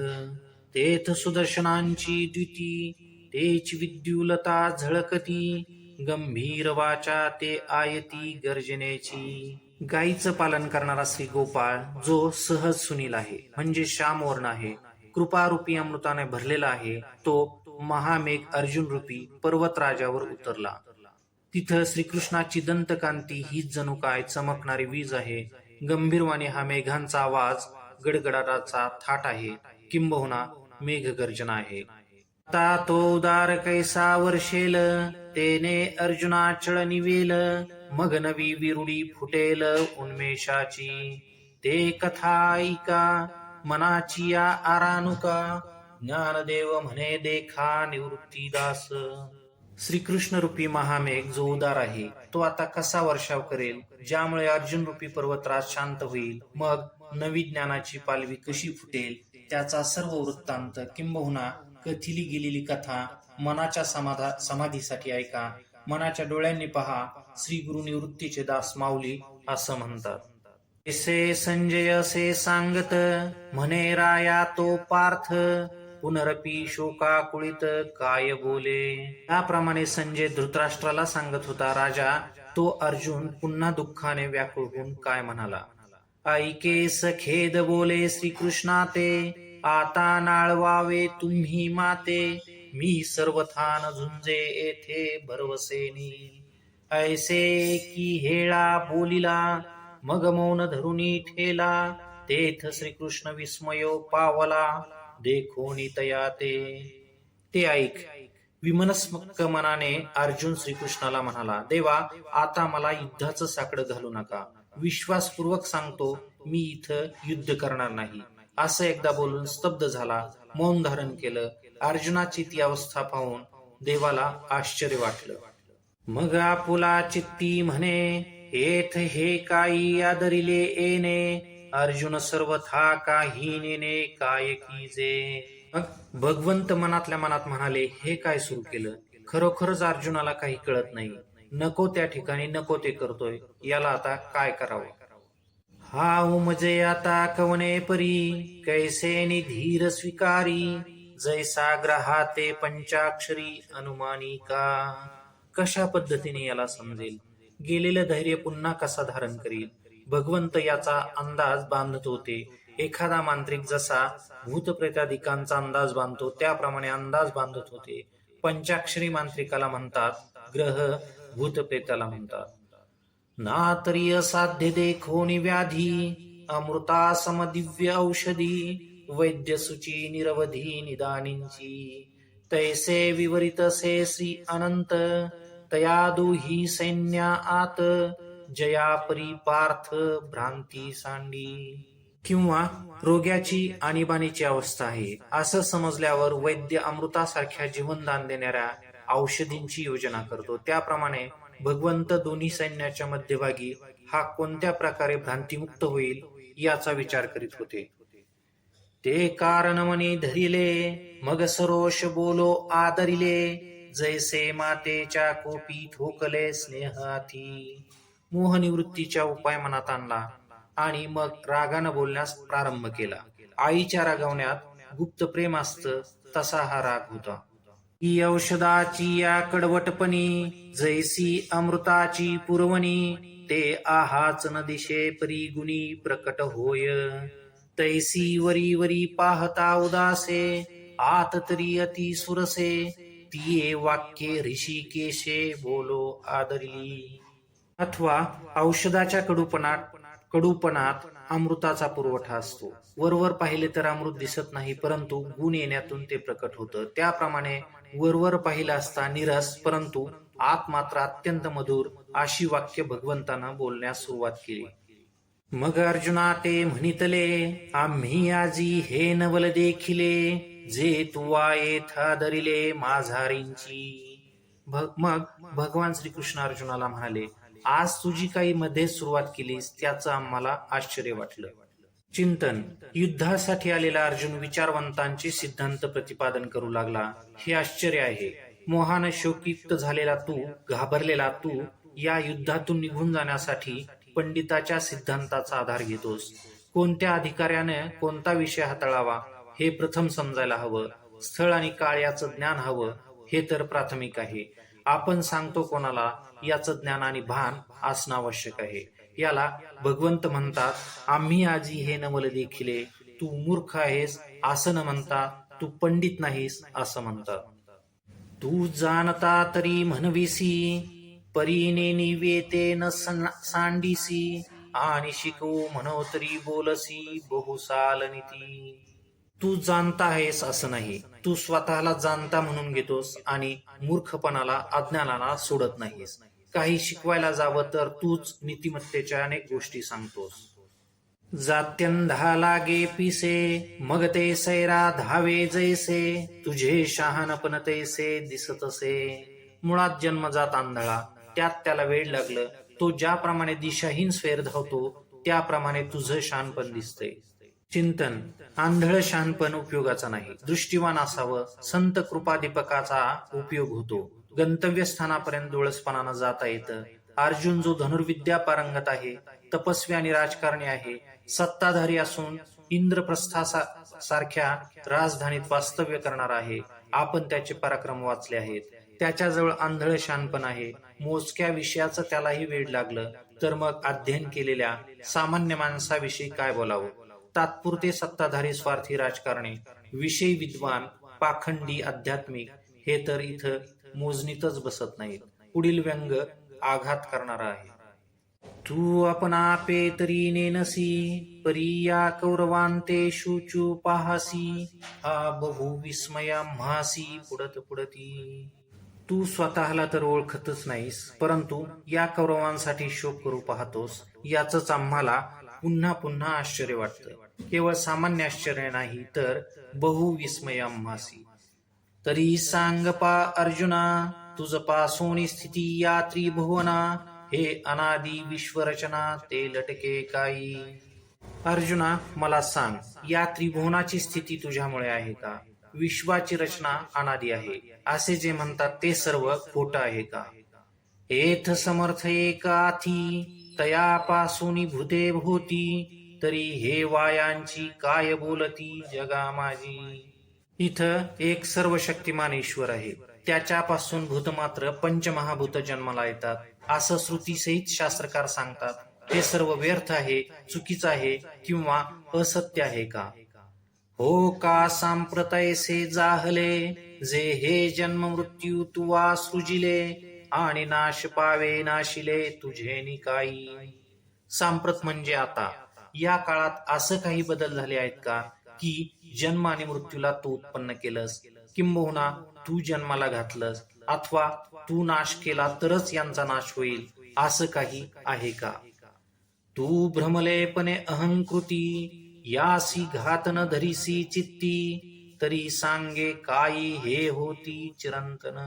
तेथ सुदर्शनांची द्विती, तेच विद्युलता झळकती, गंभीर वाचा ते आयती गर्जनेची. गायीचं पालन करणारा श्री गोपाळ जो सहज सुनील आहे, म्हणजे श्यामवर्ण आहे, कृपारूपी अमृताने भरलेला आहे, तो महामेघ अर्जुन रूपी पर्वतराजावर उतरला. तिथं श्रीकृष्णाची दंतकांती हीच जणू काय चमकणारी वीज आहे. गंभीरवाणी हा मेघांचा आवाज गडगडाटाचा थाट आहे, किंबहुना मेघगर्जना आहे. आता तो उदार कैसा वर्षेल, तेने अर्जुनाचळ निवेल, मग नवी विरुडी फुटेल उन्मेषाची. ते कथा ऐका मनाची या आरानुका, ज्ञानदेव म्हणे देखा निवृत्तीदास. श्रीकृष्ण रूपी महामेघ जो उदार आहे, तो आता कसा वर्षाव करेल, ज्यामुळे अर्जुन रूपी पर्वतराज शांत होईल. मग नवी ज्ञानाची पालवी कशी फुटेल, त्याचा सर्व वृत्तांत किंबहुना कथिली गेलेली कथा मनाच्या समाधीसाठी ऐका. मनाच्या डोळ्यांनी पहा. श्री गुरु निवृत्तीचे दास माऊली असं म्हणतात. ऐसे संजय असे सांगत, म्हणे राया तो पार्थ, पुनरपी शोकाकुळित काय बोले. त्याप्रमाणे संजय धृतराष्ट्राला सांगत होता, राजा, तो अर्जुन पुन्हा दुःखाने व्याकुळ होऊन काय म्हणाला. ऐकेस खेद बोले श्रीकृष्णा ते, आता नाळवावे तुम्ही माते, मी सर्वथान झुंजे येथे भरवसेनी. ऐसे की हेळा बोलिला, मग मौन धरुनी ठेला, तेथ श्रीकृष्ण विस्मयो पावला, देखोनी तया ते ऐक. विमनस्मक मनाने अर्जुन श्रीकृष्णाला म्हणाला, देवा, आता मला युद्धाचं साकडं घालू नका. विश्वासपूर्वक सांगतो, मी इथं युद्ध करणार नाही. असं एकदा बोलून स्तब्ध झाला, मौन धारण केलं. अर्जुनाची ती अवस्था पाहून देवाला आश्चर्य वाटलं. मग आपुला चित्ती म्हणे, येथ हे काही आदरिले येणे, अर्जुन सर्वथा काही नेने काय कीजे. मग भगवंत मनातल्या मनात म्हणाले, हे काय सुरू केलं. खरोखरच अर्जुनाला काही कळत नाही. नको त्या ठिकाणी नको ते करतोय, याला आता काय करावं. हा उमजे आता कवने परी, कैसे निधीर स्वीकारी, जैसा ग्रहाते पंचाक्षरी अनुमानी का. कशा पद्धतीने याला समजेल, गेलेलं धैर्य पुन्हा कसा धारण करील. भगवंत याचा अंदाज बांधत होते. एखादा मांत्रिक जसा भूतप्रेतादिकांचा अंदाज बांधतो, त्याप्रमाणे अंदाज बांधत होते. पंचाक्षरी मांत्रिकाला म्हणतात, ग्रह भूतप्रेताला म्हणतात. ना तरी असाध्य देखोनी व्याधी, अमृता समदिव्य औषधी, वैद्यसुची निरवधी निदानींची तैसे विवरितसे श्री अनंत तया दुही सैन्या आत जया परी पार्थ भ्रांती सांडी. किंवा रोग्याची आणीबाणीची अवस्था आहे असं समजल्यावर वैद्य अमृतासारख्या जीवनदान देणाऱ्या औषधींची योजना करतो. त्याप्रमाणे भगवंत दोन्ही सैन्याच्या मध्यभागी हा कोणत्या प्रकारे भ्रांतिमुक्त होईल याचा विचार करीत होते. ते कारण मनी धरिले मग सरोष बोलो आदरिले जैसे मातेच्या कोपी ठोकले स्नेहाती. मोहनिवृत्तीचा उपाय मनात आणला आणि मग रागानं बोलण्यास प्रारंभ केला. आईच्या रागवण्यात गुप्त प्रेम असतं तसा हा राग होता. ही औषधाची या कडवटपणी जैसी अमृताची पुरवणी ते आहाच न दिशे परी गुणी प्रकट होय. तैसी वरी वरी पाहता उदासे आत तरी अति सुरसे तिये वाक्ये ऋषिकेशे बोलो आदरली. अथवा औषधाच्या कडूपणात अमृताचा पुरवठा असतो. वरवर पाहिले तर अमृत दिसत नाही परंतु गुण येण्यातून ते प्रकट होतं. त्याप्रमाणे वरवर पाहिलं असता निरस परंतु आत मात्र अत्यंत मधुर अशी वाक्य भगवंतानं बोलण्यास सुरुवात केली. मग अर्जुना ते म्हणितले आम्ही आजी हे नवल देखिले जे तुवा येथा दरिले माझारींची. मग भगवान श्रीकृष्ण अर्जुनाला म्हणाले आज तुझी काही मध्ये सुरुवात केलीस त्याचं आम्हाला आश्चर्य वाटलं. चिंतन. युद्धासाठी आलेला अर्जुन विचारवंतांचे सिद्धांत प्रतिपादन करू लागला हे आश्चर्य आहे. मोहानं शोकयुक्त झालेला तू, घाबरलेला तू या युद्धातून निघून जाण्यासाठी पंडिताच्या सिद्धांताचा आधार घेतोस. कोणत्या अधिकाऱ्याने कोणता विषय हाताळावा हे प्रथम समजायला हवं. स्थळ आणि काळ याचं ज्ञान हवं हे तर प्राथमिक आहे. आपण सांगतो कोणाला याचं ज्ञान आणि भान असणं आवश्यक आहे. याला भगवंत म्हणतात आम्ही आजी हे नवल देखिले. तू मूर्ख आहेस असं न म्हणता तू पंडित नाहीस असं म्हणतात. तू जाणता तरी म्हणविसी परीने निवेते न सांडीसी आणि शिकवू म्हणो तरी बोलसी बहुसाल नीती. तू जाणता आहेस असं नाही, तू स्वतःला जाणता म्हणून घेतोस आणि मूर्खपणाला अज्ञानाला सोडत नाहीस. काही शिकवायला जावं तर तूच नीतिमत्तेच्या अनेक गोष्टी सांगतोस. जात्यंधा लागे पिसे मग ते सैरा धावे जैसे तुझे शहाणपण तैसे दिसतसे. मुळात जन्मजात आंधळा त्यात त्याला वेळ लागलं. तो ज्याप्रमाणे दिशाहीन स्वेर धावतो त्याप्रमाणे तुझं शहाणपण दिसतंय. चिंतन. आंधळ शहाणपण उपयोगाचा नाही. दृष्टीवान असावं. संत कृपादीपकाचा उपयोग होतो. गंतव्यस्थानापर्यंत डोळसपणानं जाता येतं. अर्जुन जो धनुर्विद्या पारंगत आहे, तपस्वी आणि राजकारणी आहे, सत्ताधारी असून इंद्रप्रस्थासारख्या राजधानीत वास्तव्य करणार आहे. आपण त्याचे पराक्रम वाचले आहेत. त्याच्याजवळ आंधळ शहाणपण आहे. मोजक्या विषयाचं त्यालाही वेळ लागलं तर मग अध्ययन केलेल्या सामान्य माणसाविषयी काय बोलावं. तात्पुरते सत्ताधारी स्वार्थी राजकारणी, विषयी विद्वान, पाखंडी आध्यात्मिक हे तर इथं मोजणीतच बसत नाहीत. पुढील व्यंग आघात करणारा आहे. तू आपण आपे तरी नेनसी परी या कौरवांते शुचू पाहासी हा बहु विस्मया म्हासी पुढत पुढती. तू स्वतःला तर ओळखतच नाहीस परंतु या कौरवांसाठी शोक करू पाहतोस याच आम्हाला पुन्हा पुन्हा आश्चर्य वाटतं. केवळ सामान्य आश्चर्य नाही तर बहुविस्मयाम्हासी. तरी सांग पा अर्जुना तुझ पासोनी स्थिती या त्रिभुवना हे अनादी विश्वरचना ते लटके काही. अर्जुना मला सांग या त्रिभुवनाची स्थिती तुझ्यामुळे आहे का? विश्वाची रचना अनादी आहे असे जे म्हणतात ते सर्व खोटं आहे का? एथ समर्थ एकाथी तयापासून भूते भूती तरी हे वायांची काय बोलती जगा माझी. इथं एक सर्व शक्तिमान ईश्वर आहे. त्याच्यापासून भूत मात्र पंचमहाभूत जन्माला येतात असं श्रुतीसहित शास्त्रकार सांगतात. हे सर्व व्यर्थ आहे, चुकीचं आहे किंवा असत्य आहे का? हो का सांप्रतैसे जाहले जे हे जन्म मृत्यू तुवा सृजिले आणि नाश पावे नाशिले तुझे निकाई. सांप्रत म्हणजे आता. या काळात असं काही बदल झाले आहेत का की जन्म आणि मृत्यूला तू उत्पन्न केलंस, किंबहुना तू जन्माला घातलंस, अथवा तू नाश केला तरच यांचा नाश होईल, असं काही आहे का? तू भ्रमलेपणे अहंकृती, यासी घात न धरिसी चित्ती, तरी सांगे काही हे होती चिरंतन.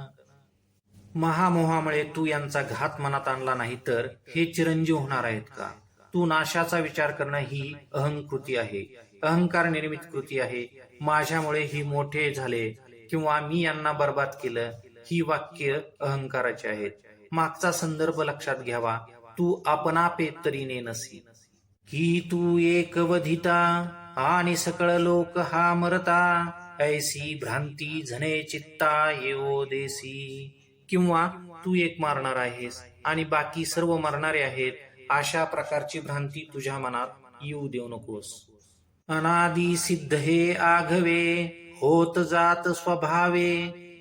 महामोहामुळे तू यांचा घात मनात आणला नाही तर हे चिरंजीव होणार आहेत का? तू नाशाचा विचार करणं ही अहंकृती आहे, अहंकार निर्मित कृती आहे. माझ्यामुळे ही मोठे झाले किंवा मी यांना बर्बाद केलं, ही वाक्य अहंकाराची आहेत. मागचा संदर्भ लक्षात घ्यावा. तू आपणापे तरी नसी, की तू एकवधिता आणि सकळ लोक हा मरता, ऐसी भ्रांती झने चित्ता येओ देसी. किंवा तू एक मारणार आहेस आणि बाकी सर्व मरणारे आहेत, अशा प्रकारची भ्रांती तुझ्या मनात येऊ देऊ नकोस. अनादि सिद्ध हे आघवे, होत जात स्वभावे,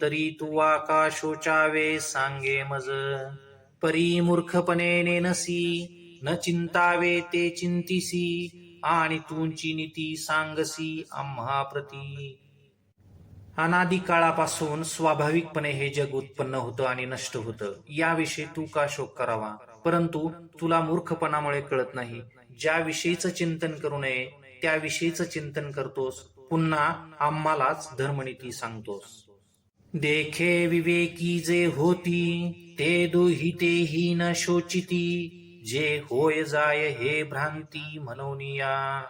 तरी तू आकाशोचावे सांगे मज. परी मूर्खपणे नेनसी, न चिंतावे ते चिंतिसी, आणि तुंची नीती सांगसी आम्हा प्रती. अनादी काळापासून स्वाभाविकपणे हे जग उत्पन्न होतं आणि नष्ट होतं, याविषयी तू का शोक करावा? परंतु तुला मूर्खपणामुळे कळत नाही. ज्याविषयीचं चिंतन करू नये त्याविषयीचं चिंतन करतोस, पुन्हा आम्हालाच धर्मनीती सांगतोस. देखे विवेकी जे होती, ते दुहितेही न शोचिती, जे होय जाय हे भ्रांती म्हणूनिया.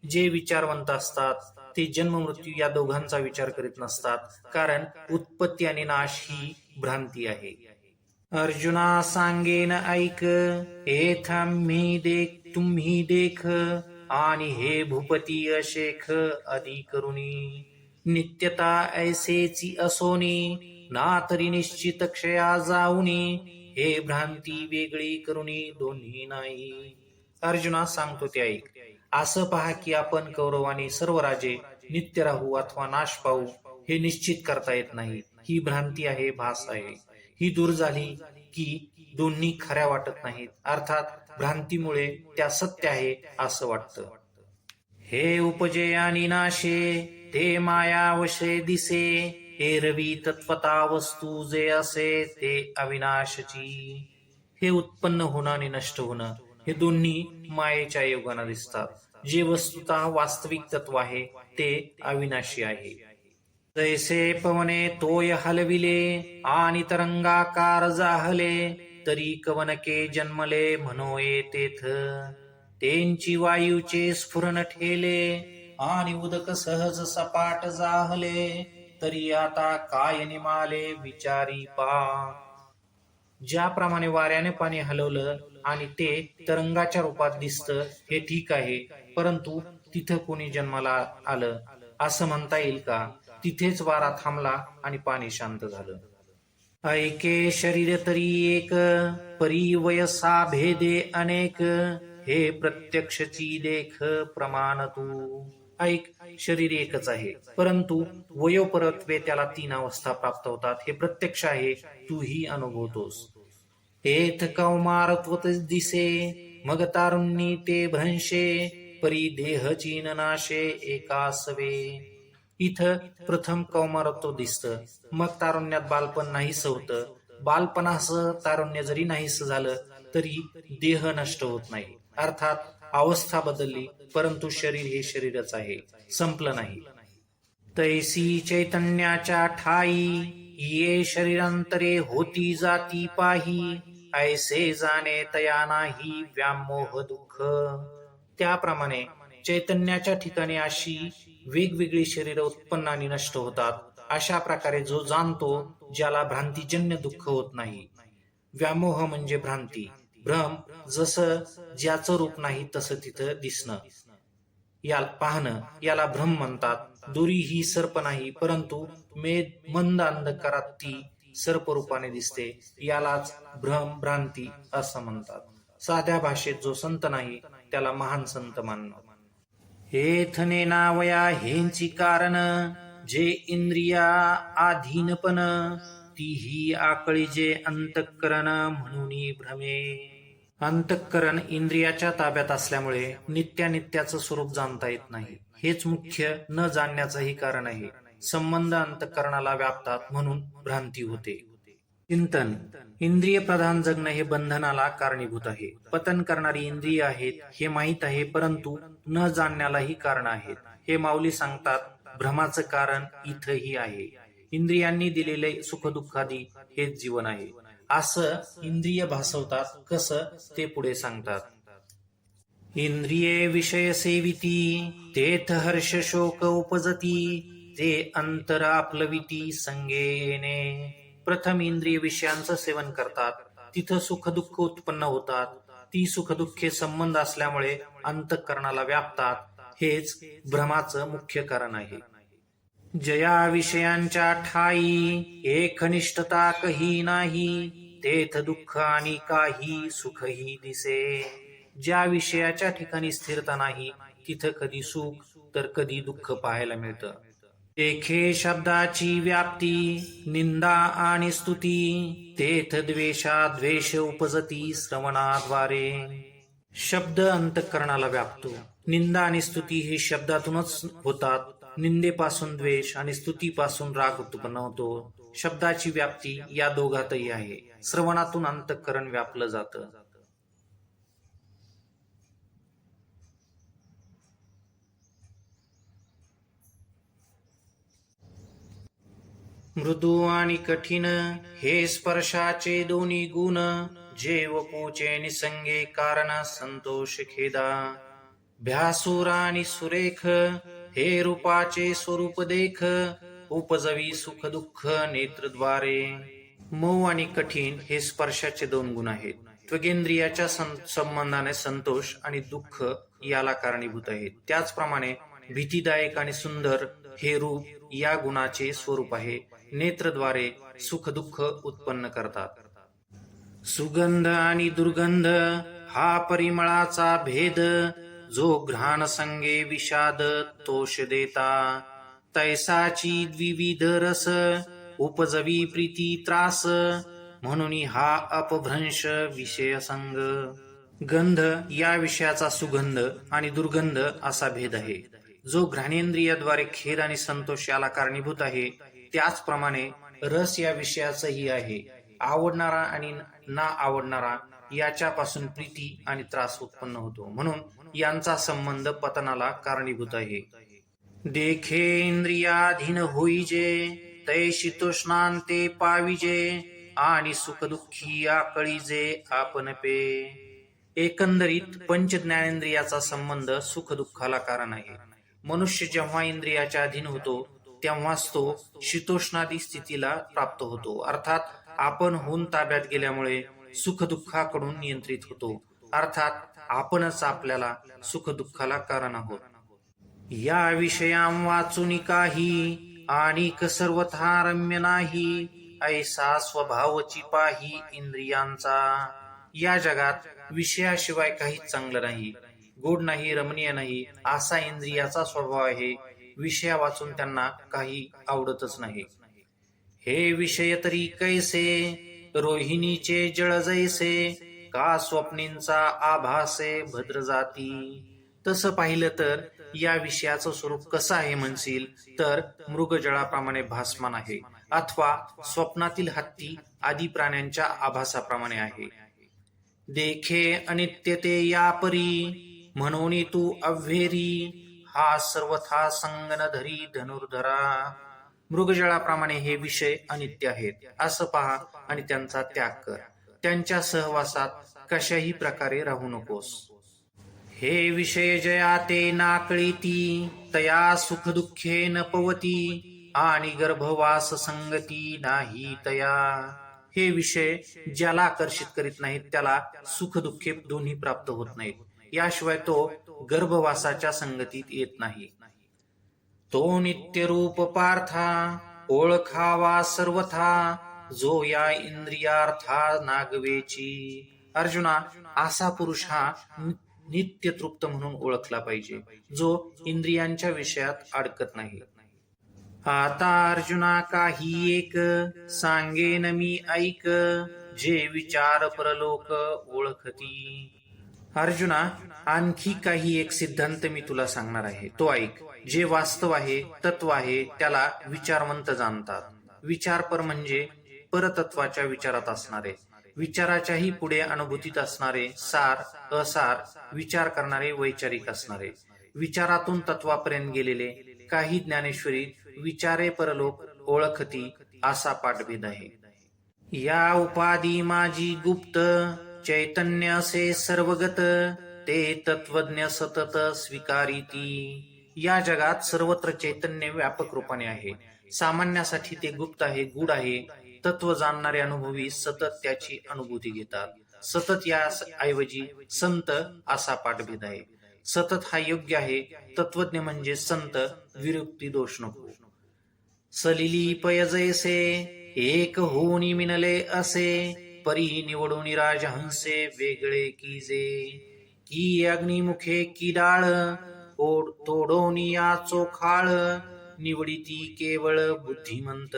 जे विचारवंत असतात ते जन्म मृत्यू या दोघांचा विचार करीत नसतात, कारण उत्पत्ती आणि नाश ही भ्रांती आहे. अर्जुना सांगेन ऐक, एथाम्ही देख तुम्ही देख, आणि हे भूपती अशेख आदी करुणी. नित्यता ऐसेची असोनी, ना तरी निश्चित क्षया जाऊनी, हे भ्रांती वेगळी करुणी दोन्ही नाही. अर्जुना सांगतो ते ऐक. असं पहा की आपण कौरव आणि सर्व राजे नित्य राहू अथवा नाश पाहू हे निश्चित करता येत नाही. ही भ्रांती आहे, भास आहे. ही दूर झाली की दोन्ही खऱ्या वाटत नाहीत, अर्थात भ्रांतीमुळे त्या सत्य आहे असं वाटतं. हे उपजे आणि नाशे, ते मायावशे दिसे, एरवी तत्वता वस्तू जे असे ते अविनाशची. हे उत्पन्न होणं आणि नष्ट होणं हे दोन्ही मायेच्या योगाने दिसतात. जे वस्तुतः वास्तविक तत्व आहे ते अविनाशी आहे. जैसे पवने तोय हलविले, आणि तरंगाकार जाहले, तरी कवनके जन्मले म्हणोये तेथ. तेंची वायूचे स्फुरण ठेले, आणि उदक सहज सपाट जाहले, तरी आता काय निमाले विचारी पा. ज्याप्रमाणे वाऱ्याने पाणी हलवलं आणि ते तरंगाच्या रूपात दिसतं हे ठीक आहे, परंतु तिथं कोणी जन्माला आलं असं म्हणता येईल का? तिथेच वारा थांबला आणि पाणी शांत झालं. ऐके शरीर तरी एक, परी वयसा भेदे अनेक, हे प्रत्यक्षची देख प्रमाण तू. ऐक, शरीर एकच आहे, परंतु वयोपरत्वे त्याला 3 अवस्था प्राप्त होतात. हे प्रत्यक्ष आहे, तूही अनुभवतोस. एथ कौमारत्वत दिसे, मग तारुण्य ते भ्रंशे, परी देह चीन नाशे एकासवे. इथं प्रथम कौमारत्व दिसतं, मग तारुण्यात बालपण नाहीसं होतं. बालपणासह तारुण्य जरी नाहीसं झालं तरी देह नष्ट होत नाही, अर्थात अवस्था बदलली, परंतु शरीर हे शरीरच आहे, संपलं नाही. तैसी चैतन्याच्या ठाई, ये शरीरांतरे होती जाती पाही, ऐसे जाणे तया नाही व्यामोह दुःख. त्याप्रमाणे चैतन्याच्या ठिकाणी अशी वेगवेगळी शरीर उत्पन्न आणि नष्ट होतात. अशा प्रकारे जो जाणतो, ज्याला भ्रांतीजन्य दुःख होत नाही. व्यामोह म्हणजे भ्रांती, भ्रम, जसं ज्याचं रूप नाही तसं तिथं दिसणं, याला पाहणं, याला भ्रम म्हणतात. दोरी ही सर्प नाही, परंतु मंद अंधकारात ती सर्परूपाने दिसते, यालाच भ्रम भ्रांती असं म्हणतात. साध्या भाषेत जो संत नाही त्याला महान संत मानणं. हेथने नावया हेंची कारण, जे इंद्रिया आधीनपण, तीही आकळी जे अंतःकरण म्हणून भ्रमे. अंतःकरण इंद्रियाच्या ताब्यात असल्यामुळे नित्यानित्याचं स्वरूप जाणता येत नाही. हेच मुख्य न जाणण्याचंही कारण आहे. संबंध अंतःकरणाला व्यापतात म्हणून भ्रांती होते. चिंतन. इंद्रिय प्रधान जगणं हे बंधनाला कारणीभूत आहे. पतन करणारी इंद्रिय आहेत हे माहीत आहे, परंतु न जाणण्यालाही कारण आहेत. हे माऊली सांगतात, भ्रमाचं कारण इथंही आहे. इंद्रियांनी दिलेले सुखदुःखादी हेच जीवन आहे असं इंद्रिय भासवतात. कसं ते पुढे सांगतात. इंद्रिये विषय सेविती तेथ हर्ष शोक उपजती ते अंतर आपलविती संगेने. प्रथम इंद्रिय विषयांचं सेवन करतात, तिथं सुख दुःख उत्पन्न होतात. ती सुखदुःखे संबंध असल्यामुळे अंतःकरणाला व्यापतात. हेच भ्रमाचं मुख्य कारण आहे. जया विषयांच्या ठाई एकनिष्ठता कही नाही तेथ दुःख आणि काही सुखही दिसे. ज्या विषयाच्या ठिकाणी स्थिरता नाही तिथं कधी सुख तर कधी दुःख पाहायला मिळतं. देखे शब्दाची व्याप्ती निंदा आणि स्तुती तेथ द्वेष उपजती श्रवणाद्वारे. शब्द अंतःकरणाला व्यापतो. निंदा आणि स्तुती ही शब्दातूनच होतात. निंदेपासून द्वेष आणि स्तुतीपासून राग उत्पन्न होतो. शब्दाची व्याप्ती या दोघातही आहे. श्रवणातून अंतःकरण व्यापलं जातं. मृदू आणि कठीण हे स्पर्शाचे दोन्ही गुण जे वपूचे निसंगे कारण संतोष खेदा. भ्यासूर आणि सुरेख हे रूपाचे स्वरूप देख उपजवी सुख दुःख नेत्रद्वारे. मऊ आणि कठीण हे स्पर्शाचे दोन गुण आहेत. त्वगेंद्रियाच्या संबंधाने संतोष आणि दुःख याला कारणीभूत आहेत. त्याचप्रमाणे भीतीदायक आणि सुंदर हे रूप या गुणाचे स्वरूप आहे. नेत्रद्वारे सुख दुःख उत्पन्न करतात. सुगंध आणि दुर्गंध हा परिमळाचा भेद जो घ्राण संगे विषाद तोष देता. तैसाची द्विविध रस उपजवी प्रीती त्रास म्हणून हा अपभ्रंश विषय संग. गंध या विषयाचा सुगंध आणि दुर्गंध असा भेद आहे जो घ्राणेंद्रियाद्वारे खेद आणि संतोष याला कारणीभूत आहे. त्याचप्रमाणे रस या विषयाचंही आहे. आवडणारा आणि ना आवडणारा याच्यापासून प्रीती आणि त्रास उत्पन्न होतो, म्हणून यांचा संबंध पतनाला कारणीभूत आहे. देखे इंद्रियाधीन होईजे तै शीतोष्णांते पाविजे आणि सुखदुःखी आकळीजे आपण पे. एकंदरीत पंच ज्ञानेंद्रियाचा संबंध सुख दुःखाला कारण आहे. मनुष्य जेव्हा इंद्रियाच्या अधीन होतो तेव्हाच तो शीतोष्णादी स्थितीला प्राप्त होतो. अर्थात आपण होऊन ताब्यात गेल्यामुळे सुख दुःखाकडून नियंत्रित होतो. अर्थात आपणच आपल्याला सुख दुःखाला कारण आहोत. या विषयां वाचून काही आणि सर्वथा रम्य नाही ऐसा स्वभावची पाही इंद्रियांचा. या जगात विषयाशिवाय काहीच चांगलं नाही, गोड नाही, रमणीय नाही असा इंद्रियाचा स्वभाव आहे. विषया वाचून त्यांना काही आवडतच नाही. हे विषय तरी कैसे रोहिणीचे जळ जैसे का स्वप्नींचा आभासे भद्र जाती. तसं पाहिलं तर या विषयाचं स्वरूप कसं आहे म्हणशील तर मृगजळाप्रमाणे भासमान आहे अथवा स्वप्नातील हत्ती आदी प्राण्यांच्या आभासाप्रमाणे आहे. देखे अनित्यते या परी म्हणून तू अव्हेरी हा सर्वथा संगन धरी धनुर्धरा. मृगजळाप्रमाणे हे विषय अनित्य आहेत असं पहा आणि त्यांचा त्याग कर. त्यांच्या सहवासात कशाही प्रकारे राहू नकोस. हे विषय जया ते नाकळीती तया सुख दुःखे न पवती आणि गर्भवास संगती नाही तया. हे विषय ज्याला आकर्षित करीत नाहीत त्याला सुख दुःखे दोन्ही प्राप्त होत नाहीत. याशिवाय तो गर्भवासाच्या संगतीत येत नाही. तो नित्य रूप पार्था ओळखावा सर्वथा जो या इंद्रियार्था नागवेची. अर्जुना, असा पुरुष हा नित्य तृप्त म्हणून ओळखला पाहिजे जो इंद्रियांच्या विषयात अडकत नाही. आता अर्जुना काही एक सांगेन मी ऐक जे विचार परलोक ओळखती. अर्जुना, आणखी काही एक सिद्धांत मी तुला सांगणार आहे, तो ऐक. जे वास्तव आहे, तत्व आहे, त्याला विचारवंत जाणतात. विचारपर म्हणजे परतत्वाच्या विचारात असणारे, विचाराच्याही पुढे अनुभूतीत असणारे, सार असार विचार करणारे, वैचारिक असणारे. विचारातून तत्वापर्यंत गेलेले काही ज्ञानेश्वरी विचारे परलोक ओळखती असा पाठभेद आहे. या उपाधी माझी गुप्त चैतन्य असे सर्वगत, ते तत्वज्ञ सतत स्वीकारिती. या जगात सर्वत्र चैतन्य व्यापक रूपाने आहे. सामान्यासाठी ते गुप्त आहे, गूढ आहे. तत्व जाणणारे अनुभवी सतत त्याची अनुभूती घेतात. सतत या ऐवजी संत असा पाठभेद आहे. सतत हा योग्य आहे. तत्वज्ञ म्हणजे संत, विरुक्ती दोष नको. सलिली पय जैसे एक होऊनी मिनले असे, परी निवडून राजहंसे वेगळे कीजे. की अग्निमुखे की डाळ तोडोनी या चोखाळ, निवडिती केवळ बुद्धिमंत.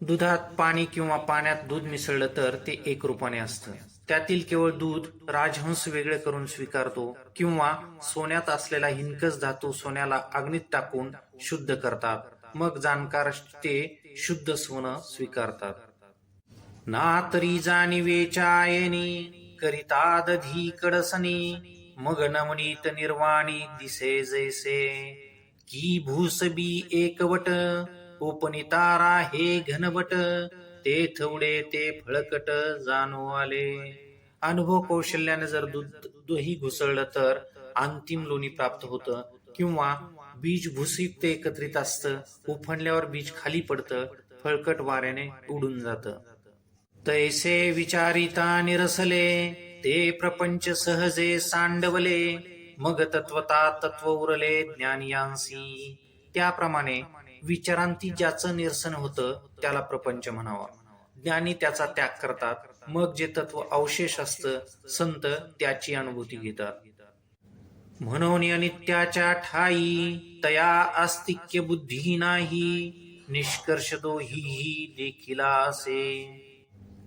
दुधात पाणी किंवा पाण्यात दूध मिसळलं तर ते एक रूपाने असतं. त्यातील केवळ दूध राजहंस वेगळे करून स्वीकारतो, किंवा सोन्यात असलेला हिनकस धातू सोन्याला अग्नीत टाकून शुद्ध करतात. मग जाणकार ते शुद्ध सोनं स्वीकारतात. ना तरी जाणीवेचायनी करिता दधी कडसनी, मग नमनीत निर्वाणी दिसे जैसे. की भूसबी एकवट उपनितारा हे घनवट, ते थवडे ते फळकट जाणू आले. अनुभव कौशल्याने जर दही घुसळलं तर अंतिम लोणी प्राप्त होतं, किंवा बीज भूसयुक्त एकत्रित असतं, उफणल्यावर बीज खाली पडतं, फळकट वाऱ्याने उडून जातं. तैसे विचारिता निरसले, ते प्रपंच सहजे सांडवले, मग तत्वता तत्व उरले ज्ञानियांसी. त्याप्रमाणे विचारांती ज्याचं निरसन होतं त्याला प्रपंच म्हणावा. ज्ञानी त्याचा त्याग करतात, मग जे तत्व अवशेष असतं संत त्याची अनुभूती घेतात. म्हणून अनित्याच्या ठाई तया आस्तिक्य बुद्धी नाही, निष्कर्ष दोही देखिला असे.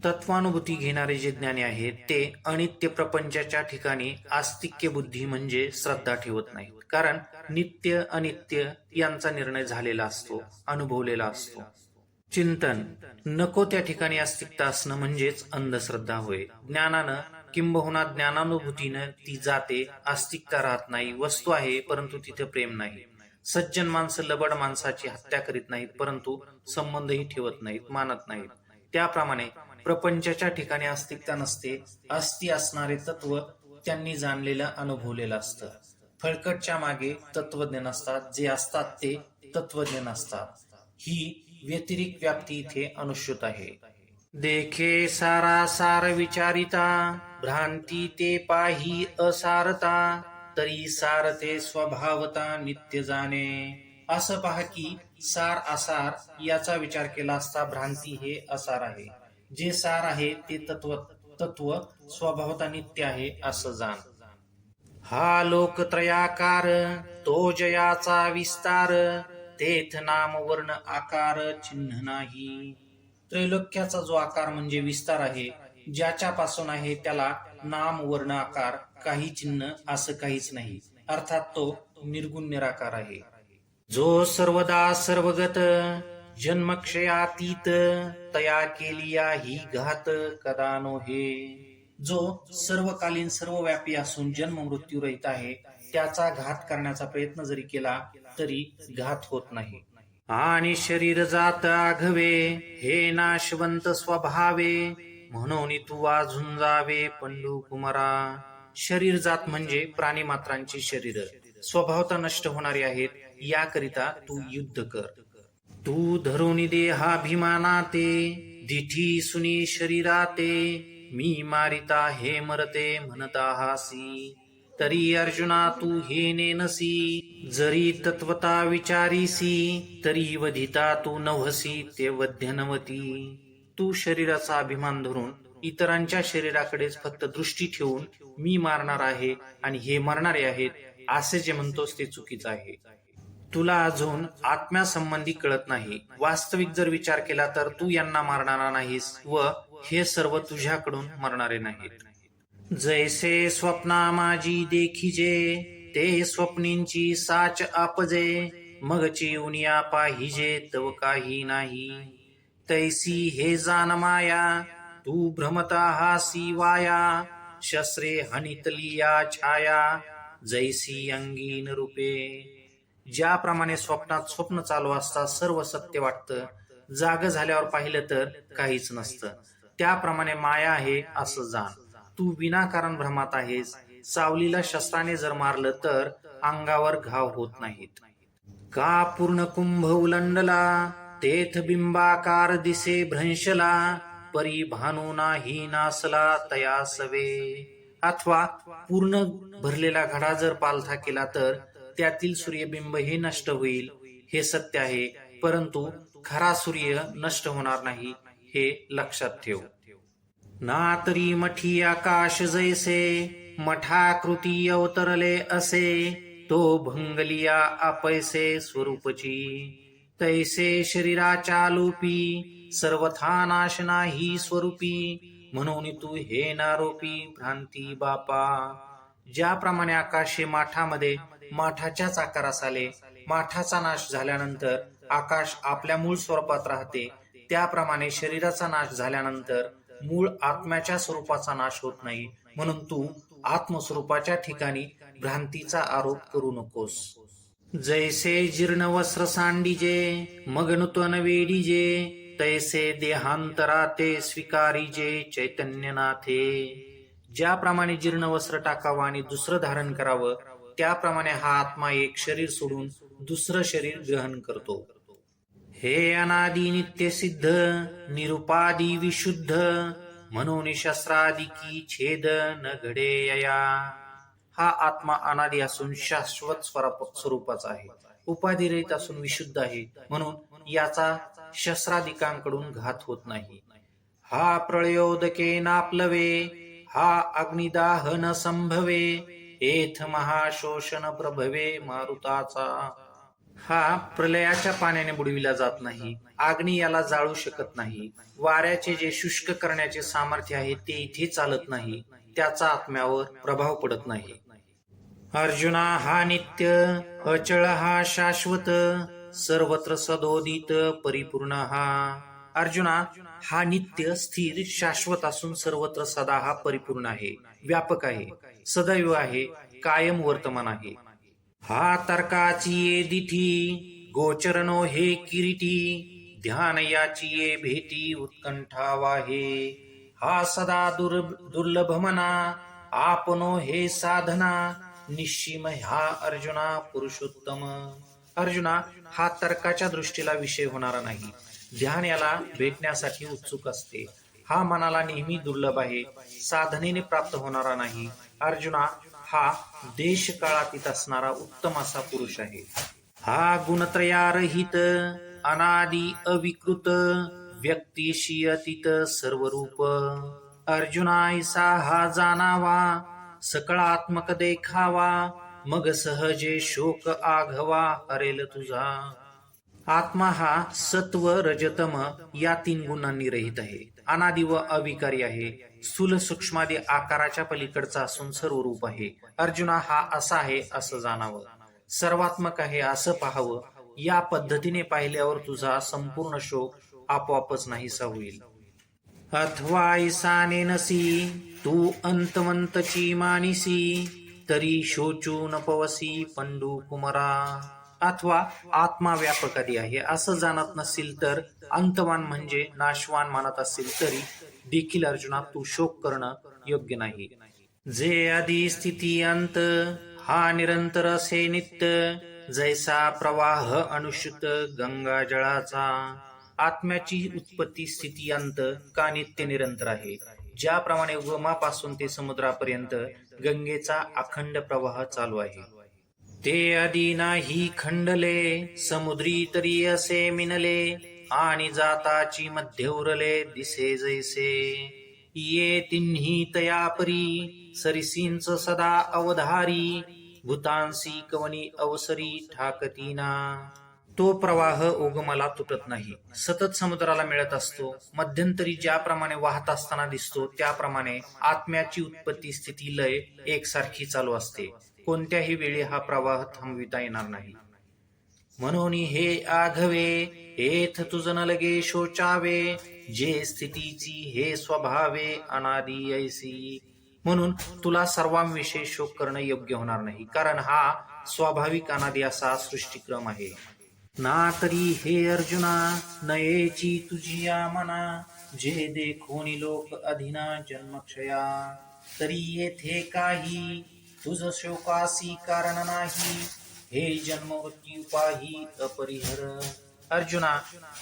तत्वानुभूती घेणारे जे ज्ञानी आहेत ते अनित्य प्रपंचाच्या ठिकाणी आस्तिक्य बुद्धी म्हणजे श्रद्धा ठेवत नाहीत, कारण नित्य अनित्य यांचा निर्णय झालेला असतो, अनुभवलेला असतो. चिंतन नको त्या ठिकाणी आस्तिकता असणं म्हणजेच अंधश्रद्धा होय. ज्ञानानं किंबहुना ज्ञानानुभूतीनं ती जाते, आस्तिकता राहत नाही. वस्तू आहे परंतु तिथे प्रेम नाही. सज्जन माणसं लबड माणसाची हत्या करीत नाहीत, परंतु संबंधही ठेवत नाहीत, मानत नाहीत. त्याप्रमाणे प्रपंचाच्या ठिकाणी आस्तिकता नसते. अस्ति असणारे तत्व त्यांनी जाणलेलं अनुभवलेलं असतं. फळकटच्या मागे तत्वज्ञ नसतात, जे असतात ते तत्वज्ञ नसतात. ही व्यतिरिक व्याप्ती इथे अनुश्रुत आहे. देखे सारा सार विचारिता, भ्रांती ते पाही असारता, तरी सारते स्वभावता नित्य जाणे. असं पहा की सार असार याचा विचार केला असता भ्रांती हे असार आहे. जे सार आहे ते तत्व स्वभावता नित्य आहे असं जाण. हा लोकत्रयाकार तो जयाचा विस्तार, तेथ नाम वर्ण आकार चिन्ह नाही. त्रैलोक्याचा जो आकार म्हणजे विस्तार आहे, ज्याच्यापासून आहे त्याला नाम वर्ण आकार काही चिन्ह असं काहीच नाही. अर्थात तो निर्गुण निराकार आहे. जो सर्वदा सर्वगत जन्मक्षयातीत, तया केलिया ही घात कदा नो हे. जो सर्वकालीन सर्वव्यापी असून जन्म मृत्यू रहित आहे, त्याचा घात करण्याचा प्रयत्न जरी केला तरी घात होत नाही. आणि शरीर जात आघवे हे नाशवंत स्वभावे, म्हणून तू वाजून जावे पंडू कुमारा. शरीर जात म्हणजे प्राणी मात्रांची शरीर स्वभावता नष्ट होणारी आहेत, याकरिता तू युद्ध कर. तू धरुनी देहाभिमानाते, दिठी सुनी शरीराते, मी मारिता हे मरते म्हणता हासी. तरी अर्जुना तू हे नेनसी, जरी तत्वता विचारीसी, तरी वधिता तू नवसी ते वध्यनवती. तू शरीराचा अभिमान धरून इतरांच्या शरीराकडेच फक्त दृष्टी ठेवून मी मारणार आहे आणि हे मरणारे आहेत असे जे म्हणतोस ते चुकीचं आहे. तुला अजून आत्म्यासंबंधी कळत नाही. वास्तविक जर विचार केला तर तू यांना मारणारा नाहीस व हे सर्व तुझ्याकडून मरणारे नाहीत. जैसे स्वप्ना माझी देखिजे, ते स्वप्नींची साच आपजे. मगची उनिया पाहिजे तव काही नाही. तैसी हे जान माया, तू भ्रमता हासी वाया. शस्त्रे हनितलिया छाया, जैसी अंगीन रूपे. ज्याप्रमाणे स्वप्नात स्वप्न चालू असता सर्व सत्य वाटतं, जाग झाल्यावर पाहिलं तर काहीच नसतं, त्याप्रमाणे माया आहे असं जाण. तू विनाकारण भ्रमात आहेस. सावलीला शस्त्राने जर मारलं तर अंगावर घाव होत नाहीत. का पूर्ण कुंभ उलंडला, तेथ बिंबाकार दिसे भ्रंशला. परी भानू नाही नासला तया सवे. अथवा पूर्ण भरलेला घडा जर पालथा केला तर त्यातील सूर्यबिंब हे नष्ट होईल, हे सत्य आहे. परंतु खरा सूर्य नष्ट होणार नाही, हे लक्षात ठेव. ना तरी मठी आकाश जैसे, मठाकृती अवतरले असे. तो भंगलिया अपैसे स्वरूपची, तैसे शरीराच्या लोपी. सर्वथा नाश नाही स्वरूपी, म्हणून तू हे नारोपी भ्रांती बापा. ज्याप्रमाणे आकाश हे माठामध्ये माठाच्याच आकारास आले, माठाचा नाश झाल्यानंतर आकाश आपल्या मूळ स्वरूपात राहते, त्याप्रमाणे शरीराचा नाश झाल्यानंतर मूळ आत्म्याच्या स्वरूपाचा नाश होत नाही. म्हणून तू आत्मस्वरूपाच्या ठिकाणी भ्रांतीचा आरोप करू नकोस. जैसे जीर्ण वस्त्र सांडीजे, मग नूतन वेडीजे. तैसे देहांतराते स्वीकारीजे चैतन्यनाथे. ज्याप्रमाणे जीर्ण वस्त्र टाकावं आणि दुसरं धारण करावं, त्याप्रमाणे हा आत्मा एक शरीर सोडून दुसरं शरीर ग्रहण करतो. हे अनादि नित्य सिद्ध, निरुपादी विशुद्ध. म्हणून शस्त्रादिकी छेद न घडे यया. हा आत्मा अनादि असून शाश्वत स्वरूपाचा आहे, उपाधिरहित असून विशुद्ध आहे, म्हणून याचा शस्त्रादिकांकडून घात होत नाही. हा प्रळयोदके नाप्लवे, हा अग्निदाह न संभवे. एथ महाशोषण प्रभवे मारुताचा. हा प्रलयाच्या पाण्याने बुडविला जात नाही, अग्नी याला जाळू शकत नाही. वाऱ्याचे जे शुष्क करण्याचे सामर्थ्य आहे ते इथे चालत नाही, त्याचा आत्म्यावर प्रभाव पडत नाही. अर्जुना हा नित्य, अचळ हा शाश्वत. सर्वत्र सदोदित परिपूर्ण हा. अर्जुना हा नित्य, स्थिर, शाश्वत असून सर्वत्र सदा हा परिपूर्ण आहे, व्यापक आहे, सदैव आहे, कायम वर्तमान आहे. हा तर्काची ये दिठी, गोचरनो हे किरीटी. ध्यान याची ये भेटी, उत्कंठा वाहे. हा सदा दुर्लभ मना, आपनो हे साधना. निश्चिम हा अर्जुना पुरुषोत्तम. अर्जुना हा तर्काच्या दृष्टीला विषय होणारा नाही, ध्यान याला भेटण्यासाठी उत्सुक असते. हा मनाला नेहमी दुर्लभ आहे, साधनेने प्राप्त होणारा नाही. अर्जुना हा देश काळातीत असणारा उत्तम असा पुरुष आहे. हा गुणत्रयारहित, अनादि अविकृत. व्यक्तिशी अतीत सर्व रूप. अर्जुना ऐसा हा जाणावा, सकळात्मक देखावा. मग सहजे शोक आघवा हरेल तुझा. आत्मा हा सत्व रजतम या 3 गुणांनी रहित आहे, अनादि व अविकारी आहे, स्थूल सूक्ष्मादी आकाराच्या पलीकडचा असून सर्व रूप आहे. अर्जुना हा असा आहे असं जाणावं, सर्वात्मक आहे असं पाहावं. या पद्धतीने पाहिल्यावर तुझा संपूर्ण शोक आपोआपच नाहीसा होईल. अथवा ईसाने नसी, तू अंतवंतची मानिसी. तरी शोचू न पवसी पंडू कुमरा. अथवा आत्मा व्यापक आदी आहे असं जाणत नसेल तर, अंतवान म्हणजे नाशवान मानत असेल तरी देखील अर्जुना तू शोक करणं योग्य नाही. जे आदी स्थिती अंत, हा निरंतर असे नित्य. जैसा प्रवाह अनुष्युत गंगा जळाचा. आत्म्याची उत्पत्ती स्थिती अंत का नित्य निरंतर आहे. ज्याप्रमाणे उगमापासून ते समुद्रापर्यंत गंगेचा अखंड प्रवाह चालू आहे. ते आधी नाही खंडले, समुद्री तरी असे मिनले. आणि जाताची मध्य उरले दिसे जैसे. ये तिन्ही तया परी, सरिसींच सदा अवधारी. भूतांसी कवनी अवसरी ठाकतीना. तो प्रवाह उगमाला तुटत नाही, सतत समुद्राला मिळत असतो. मध्यंतरी ज्याप्रमाणे वाहत असताना दिसतो त्याप्रमाणे आत्म्याची उत्पत्ती स्थिती लय एकसारखी चालू असते. कोणत्याही वेळी हा प्रवाह थांबविता येणार नाही. म्हणून हे आघवे एथ तुझ न लगे शोचावे, जे स्थितीची हे स्वभावे अनादी ऐसी. म्हणून तुला सर्वांविषयी शोक करणं योग्य होणार नाही, कारण हा स्वाभाविक अनादी असा सृष्टीक्रम आहे. ना तरी हे अर्जुना नयेची तुझी या मना, जे देखोनी लोक अधिना जन्मक्षया. तरी येथे काही तुझ शोकासी कारण नाही, हे जन्म मृत्यू पाही अपरिहर. अर्जुना,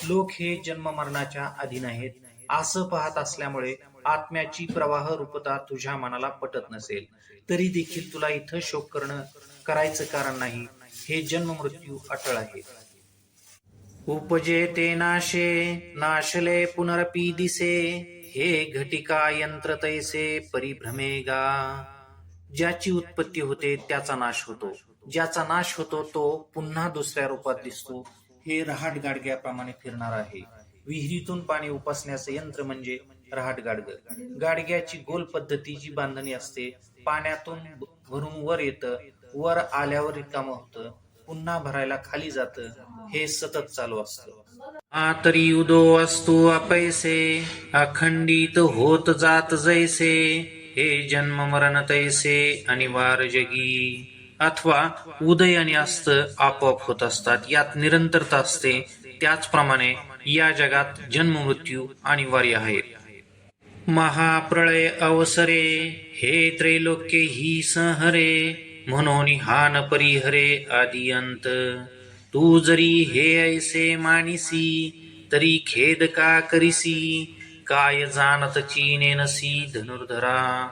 लोक हे जन्म मरणाच्या अधीन आहेत असं पाहत असल्यामुळे आत्म्याची प्रवाह रूपता तुझ्या मनाला पटत नसेल तरी देखील तुला इथं शोक करायचं कारण नाही. हे जन्म मृत्यू अटळ आहे. उपजे ते नाशे नाशले पुनरपी दिसे, हे घटिका यंत्र तैसे परिभ्रमेगा. ज्याची उत्पत्ती होते त्याचा नाश होतो, ज्याचा नाश होतो तो पुन्हा दुसऱ्या रूपात दिसतो. हे रहाट गाडग्याप्रमाणे फिरणार आहे. विहिरीतून पाणी उपसण्याचं यंत्र म्हणजे रहाट गाडगं. गाडग्याची गोल पद्धतीची बांधणी असते. पाण्यातून भरून वर येतं, वर आल्यावर रिकामं होतं, पुन्हा भरायला खाली जातं. हे सतत चालू असतं. तरी उदो असतो अपैसे, अखंडित होत जात जैसे, हे जन्म मरण तैसे अनिवार्य जगी. अथवा उदय आणि अस्त आपोआप होत असतात, यात निरंतरता असते. त्याचप्रमाणे या जगात जन्म मृत्यू अनिवार्य आहे. महाप्रळय अवसरे हे त्रैलोक्य ही संहरे, म्हणून हा न परिहरे आदि अंत. तू जरी हे ऐसे मानिसी, तरी खेद का करिसी, काय जाणत चीने नसी धनुर्धरा.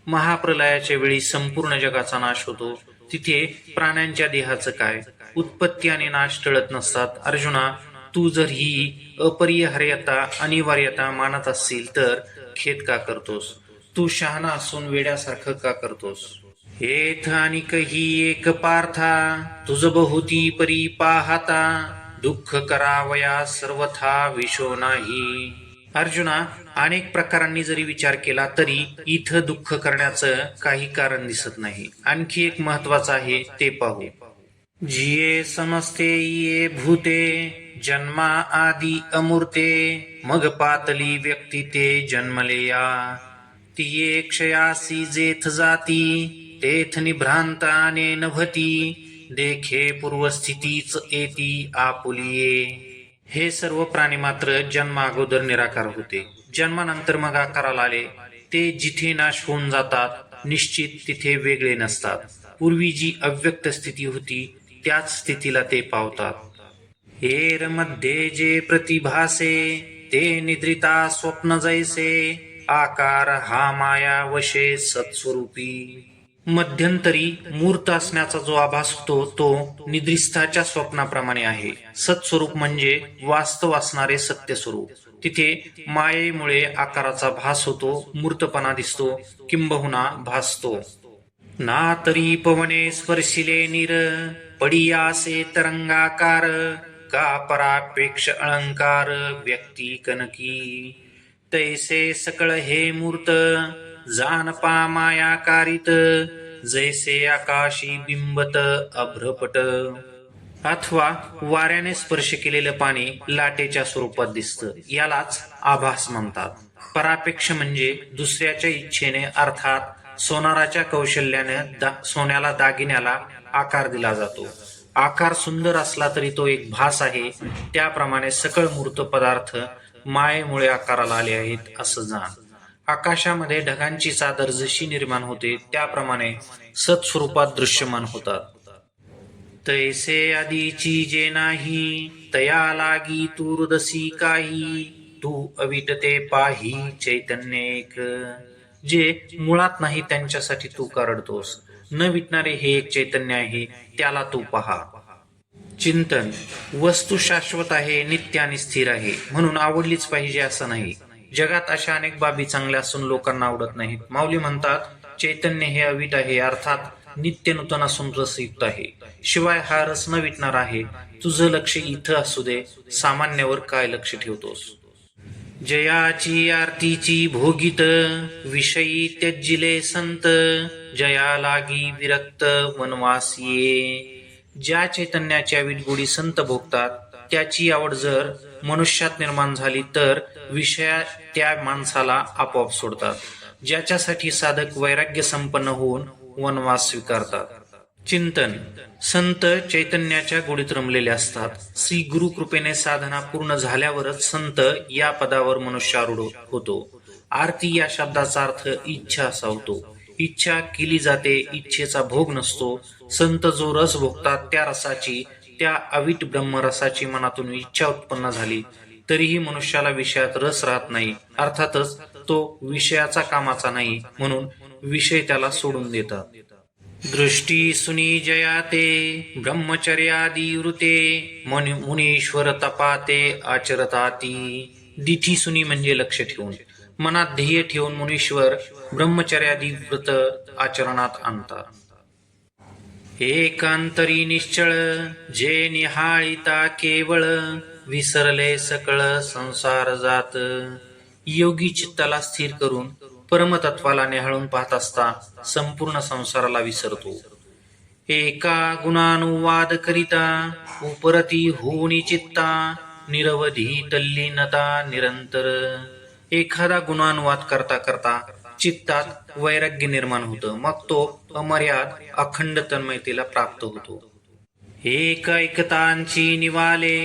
महाप्रलयाच्या वेळी संपूर्ण जगाचा नाश होतो. तिथे प्राण्यांच्या देहाचं काय, उत्पत्ती आणि नाश टळत नसतात. अर्जुना, तू जर ही अपरिहार्यता अनिवार्यता मानत असशील तर खेद का करतोस? तू शहाणा असून वेड्यासारखं का करतोस? हेथ आणि कही एक पार्था, तुझ बहुती परी पाहता, दुःख करावया सर्वथा विशो नाही. अर्जुना, अनेक प्रकारांनी जरी विचार केला तरी इथं दुःख करण्याचं काही कारण दिसत नाही. आणखी एक महत्वाचं आहे ते पाहू. जिये समजते ये भूते, जन्मा आदी अमूर्ते, मग पातली व्यक्ती ते जन्मलेया. तिये क्षयासी जेथ जाती, तेथ निभ्रांताने नभती, देखे पूर्वस्थितीच येती आपुलिये. हे सर्व प्राणी मात्र जन्माअगोदर निराकार होते, जन्मानंतर मग आकाराला आले. ते जिथे नाश होऊन जातात निश्चित तिथे वेगळे नसतात. पूर्वी जी अव्यक्त स्थिती होती त्याच स्थितीला ते पावतात. हेर मध्ये जे प्रतिभासे, ते निद्रिता स्वप्न जैसे, आकार हा माया वशे सत्स्वरूपी. मध्यंतरी मूर्त असण्याचा जो आभास होतो तो निद्रिस्थाच्या स्वप्नाप्रमाणे आहे. सत्स्वरूप म्हणजे वास्तव असणारे सत्य स्वरूप. तिथे मायेमुळे आकाराचा भास होतो, मूर्तपणा दिसतो, किंबहुना भासतो. ना तरी पवने स्पर्शिले नीर, पडियासे तरंगाकार, का परापेक्ष अलंकार व्यक्ती कनकी. तैसे सकळ हे मूर्त, जान पा मायाकारित, जैसे आकाशी बिंबत अभ्रपट. अथवा वाऱ्याने स्पर्श केलेलं पाणी लाटेच्या स्वरूपात दिसतं, यालाच आभास म्हणतात. परापेक्ष म्हणजे दुसऱ्याच्या इच्छेने, अर्थात सोनाराच्या कौशल्याने सोन्याला दागिन्याला आकार दिला जातो. आकार सुंदर असला तरी तो एक भास आहे. त्याप्रमाणे सकळ मूर्त पदार्थ मायेमुळे आकाराला आले आहेत असं जाण. आकाशामध्ये ढगांची चादर जशी निर्माण होते त्याप्रमाणे सत्स्वरूपात दृश्यमान होतात. तैसे आधीची जे नाही, तया लागी तू हृदसी काही, तू अविटते पाही चैतन्य एक. जे मुळात नाही त्यांच्यासाठी तू करडतोस. न विटणारे हे एक चैतन्य आहे, त्याला तू पहा. चिंतन. वस्तू शाश्वत आहे, नित्य आणि स्थिर आहे, म्हणून आवडलीच पाहिजे असं नाही. जगात अशा अनेक बाबी चांगल्या असून लोकांना आवडत नाहीत. माऊली म्हणतात, चैतन्य हे अविट आहे, अर्थात नित्य नूतन असून रसयुक्त आहे. शिवाय हा रस न विटणार आहे. तुझं लक्ष इथं असू दे, सामान्यावर काय लक्ष ठेवतोस? जयाची आरतीची भोगीत विषयी त्यजिले संत, जया लागी विरक्त वनवासिये. ज्या चैतन्याच्या विटगोडी संत भोगतात, त्याची आवड जर मनुष्यात निर्माण झाली तर विषया त्या माणसाला आपोआप सोडतात. ज्याच्यासाठी साधक वैराग्य संपन्न होऊन वनवास स्वीकारतात. चिंतन. संत चैतन्याच्या गोडीत रमलेले असतात. श्री गुरु कृपेने साधना पूर्ण झाल्यावरच संत या पदावर मनुष्यारूढ होतो. आरती या शब्दाचा अर्थ इच्छा असा होतो. इच्छा केली जाते, इच्छेचा भोग नसतो. संत जो रस भोगतात त्या रसाची, त्या अविट ब्रह्मरसाची मनातून इच्छा उत्पन्न झाली तरीही मनुष्याला विषयात रस राहत नाही. अर्थातच तो विषयाचा कामाचा नाही, म्हणून विषय त्याला सोडून देतात. दृष्टी सुनी जयाते ब्रह्मचर्यादी वृते, मुनीश्वर तपाते आचरताती. दिठी सुनी म्हणजे लक्ष ठेवून, मनात ध्येय ठेवून मुनीश्वर ब्रह्मचर्यादी व्रत आचरणात आणतात. एकांतरी निश्चळ जे निहाळिता केवळ, विसरले सकळ संसार जात. योगी चित्ताला स्थिर करून परमतत्वाला निहाळून पाहत असता संपूर्ण संसाराला विसरतो. एका गुणानुवाद करिता उपरती होऊनी चित्ता, निरवधी तल्लीनता निरंतर. एखादा गुणानुवाद करता करता चित्तात वैराग्य निर्माण होतं, मग तो अमर्याद अखंड तन्मयतेला प्राप्त होतो. एक ऐकतांची निवाले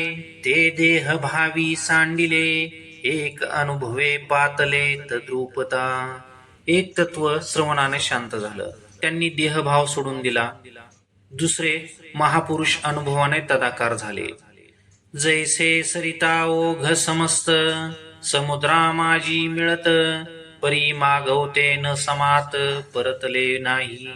ते देह भावी सांडिले, एक अनुभवे पातले तद्रूपता. एक तत्व श्रवणाने शांत झालं, त्यांनी देहभाव सोडून दिला. दुसरे महापुरुष अनुभवाने तदाकार झाले. जैसे सरिता ओघ समस्त, समुद्रा माझी मिळत, परी मागवते न समात परतले नाही.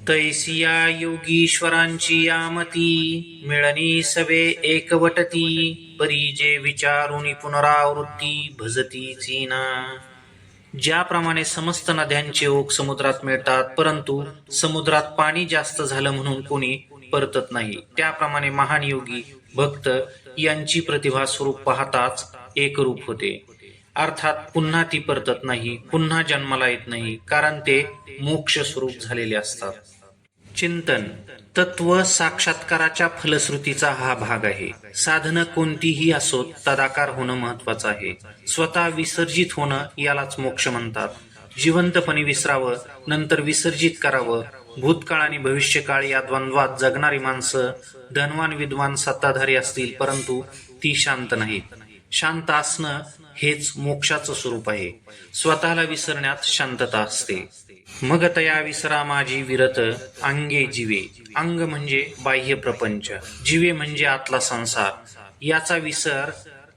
तैसिया योगीश्वरांची यामती, मिळणी सवे एकवटती, परी जे विचारुनी पुनरावृत्ती भजती ना. ज्याप्रमाणे समस्त नद्यांचे ओघ समुद्रात मिळतात, परंतु समुद्रात पाणी जास्त झालं म्हणून कोणी परतत नाही, त्याप्रमाणे महान योगी भक्त यांची प्रतिभा स्वरूप पाहताच एकरूप होते. अर्थात पुन्हा ती परतत नाही, पुन्हा जन्माला येत नाही, कारण ते मोक्ष स्वरूप झालेले असतात. चिंतन. तत्व साक्षात्काराच्या फलश्रुतीचा हा भाग आहे. साधनं कोणतीही असोत, तदाकार होणं महत्वाचं आहे. स्वतः विसर्जित होणं यालाच मोक्ष म्हणतात. जिवंतपणे विसरावं, नंतर विसर्जित करावं. भूतकाळ आणि भविष्यकाळ या द्वंद्वात जगणारी माणसं धनवान विद्वान सत्ताधारी असतील, परंतु ती शांत नाहीत. शांत असणं हेच मोक्षाचं स्वरूप आहे. स्वतःला विसरण्यात शांतता असते. मग तया विसरा माझी विरत, अंगे जीवे. अंग म्हणजे बाह्य प्रपंच, जीवे म्हणजे आतला संसार. याचा विसर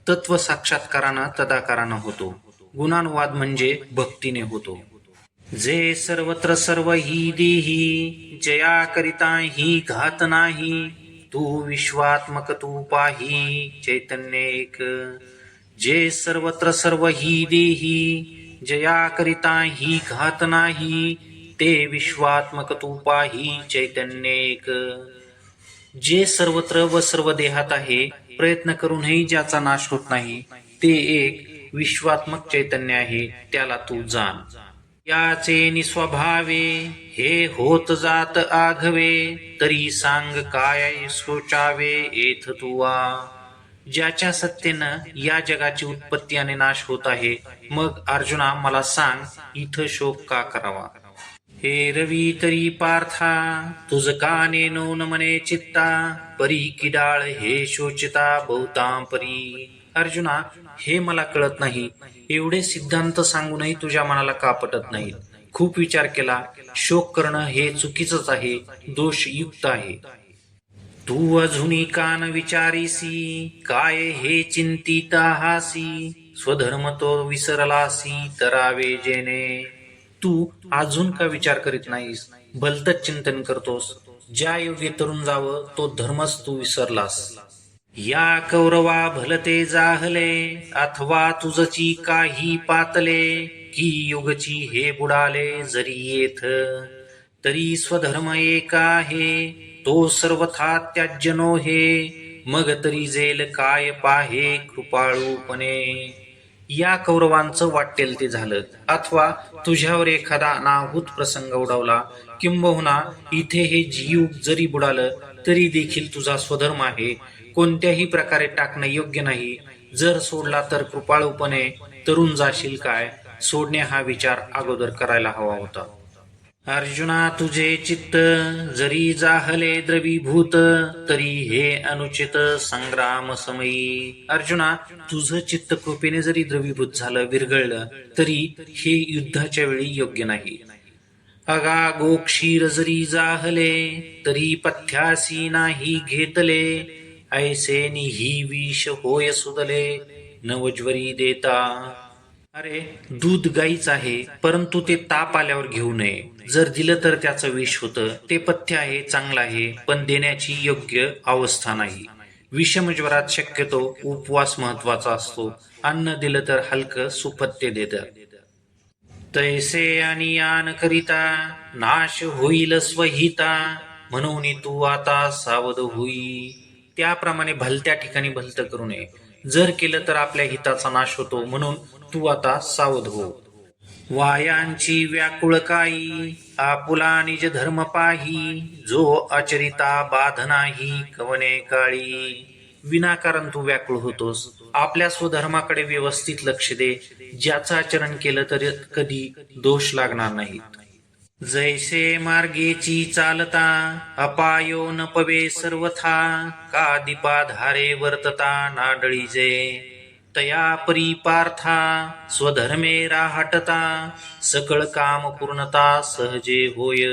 तत्व साक्षात्कारानं तदाकारानं होतो. गुणानुवाद म्हणजे भक्तीने होतो. जे सर्वत्र सर्व ही देही, जया करिता ही घात नाही, तू विश्वात्मक तू पाही चैतन्य एक. जे सर्वत्र सर्व ही देही, जया करिता ही घात नाही, ते विश्वात्मक तू पाही चैतन्य एक. जे सर्वत्र व सर्व देहात आहे, प्रयत्न करूनही ज्याचा नाश होत नाही, ते एक विश्वात्मक चैतन्य आहे, त्याला तू जाण. याचे निस्वभावे हे होत जात आघवे, तरी सांग काय सोचावे एथ तुवा. ज्याच्या सत्तेनं या जगाची उत्पत्ती आणि नाश होत आहे, मग अर्जुना मला सांग इथं शोक का करावा. हे रवी तरी पार्था तुझ काने नो न मने चित्ता, परी किडाळ हे शोचिता बहुतां परी. अर्जुना, हे मला कळत नाही, एवढे सिद्धांत सांगूनही तुझ्या मनाला का पटत नाही. खूप विचार केला, शोक करणं हे चुकीचंच आहे, दोषयुक्त आहे. तू अजूनी कान विचारीसी, काय हे चिंतिता हासी, स्वधर्म तो विसरलासी तरावे जेने. तू अजून का विचार करीत नाहीस, भलतच चिंतन करतोस. ज्या योगे तरुण जावं तो धर्मच तू विसरलास. या कौरवा भलते जाहले, अथवा तुझची काही पातले, की युगची हे बुडाले जरी येथ. तरी स्वधर्म एक आहे, तो सर्वथा त्याज्य नोहे. मग तरी जेल काय पाहे कृपाळूपणे. या कौरवांचं वाटेल ते झालं, अथवा तुझ्यावर एखादा अनाहूत प्रसंग उडवला, किंबहुना इथे हे जीव जरी बुडालं तरी देखील तुझा स्वधर्म आहे, कोणत्याही प्रकारे टाकणं योग्य नाही. जर सोडला तर कृपाळूपणे तरुण जाशील काय. सोडणे हा विचार अगोदर करायला हवा होता. अर्जुना तुझे चित्त जरी जाहले द्रवीभूत, तरी हे अनुचित संग्राम समयी. अर्जुना तुझं चित्त कृपेने जरी द्रवीभूत झालं, विरघळलं, तरी हे युद्धाच्या वेळी योग्य नाही. अगा गोक्षीर जरी जाहले, तरी पथ्यासी नाही घेतले, ऐसे निही विष होय सुदले, नवज्वरी देता. अरे दूध गाईच आहे, परंतु ते ताप आल्यावर घेऊ नये. जर दिलं तर त्याचं विष होतं. ते पथ्य आहे, चांगलं आहे, पण देण्याची योग्य अवस्था नाही. विषमज्वरात शक्यतो उपवास महत्वाचा असतो. अन्न दिलं तर हलकं सुपथ्य देतं. तैसे आणि यान करिता नाश होईल स्वहिता, म्हणून तू आता सावध होई. त्याप्रमाणे भलत्या ठिकाणी भलत करू नये. जर केलं तर आपल्या हिताचा नाश होतो, म्हणून तू आता सावध हो. वायांची व्याकुळ काई, आपुला निज धर्म पाही, जो आचरिता बाध नाही कवने काळी. विनाकारण तू व्याकुळ होतोस. आपल्या स्वधर्माकडे व्यवस्थित लक्ष दे. ज्याचं आचरण केलं तर कधी दोष लागणार नाही. जैसे मार्गेची चालता, अपायो न पवे सर्वथा, का दीपाधारे वर्तता नाडळीजे, तया परी पार्था स्वधर्मे राहटता, सकळ काम पूर्णता सहजे होय.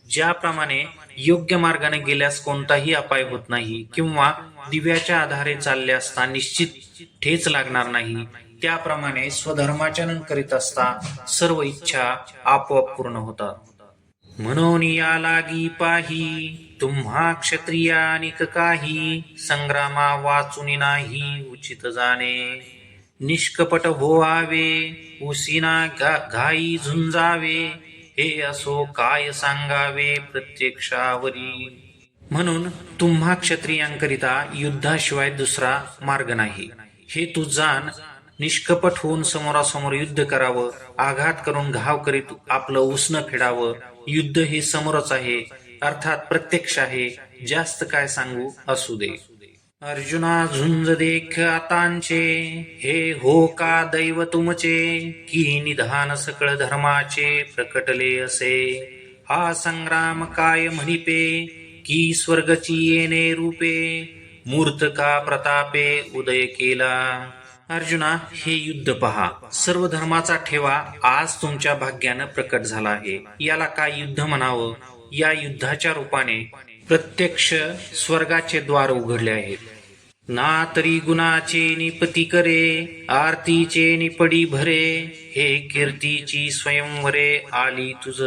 ज्याप्रमाणे योग्य मार्गाने गेल्यास कोणताही अपाय होत नाही, किंवा दिव्याच्या आधारे चालले असता निश्चित ठेच लागणार नाही, त्याप्रमाणे स्वधर्माचरण करीत असता सर्व इच्छा आपोआप पूर्ण होतात. म्हणून या लागी पाही तुम्हा क्षत्रियानिक काही, संग्रामा वाचुनी नाही उचित जाणे, निष्कपट होवावे उसिना घाई झुंजावे, हे असो काय सांगावे प्रत्यक्षावरी. म्हणून तुम्हा क्षत्रियांकरिता युद्धाशिवाय दुसरा मार्ग नाही, हे तू जाण. निष्कपट होऊन समोरासमोर युद्ध करावं, आघात करून घाव करीत आपलं उसणं फेडावं. युद्ध हे समोरच आहे, अर्थात प्रत्यक्ष आहे. जास्त काय सांगू असू दे. अर्जुना झुंज देख आतांचे, हे हो का दैव तुमचे, की निधान सकळ धर्माचे प्रकटले असे. हा संग्राम काय म्हणिपे, की स्वर्गची येणे रूपे, मूर्त का प्रतापे उदय केला. अर्जुना हे युद्ध पहा, सर्व धर्माचा ठेवा आज तुमच्या भाग्यानं प्रकट झाला आहे. याला काय युद्ध म्हणावं. या युद्धाच्या रूपाने प्रत्यक्ष स्वर्गाचे द्वार उघडले आहेत. ना तरी गुणाचे निपती करे, आरतीचे निपडी भरे, हे कीर्तीची स्वयंवरे आली तुझ.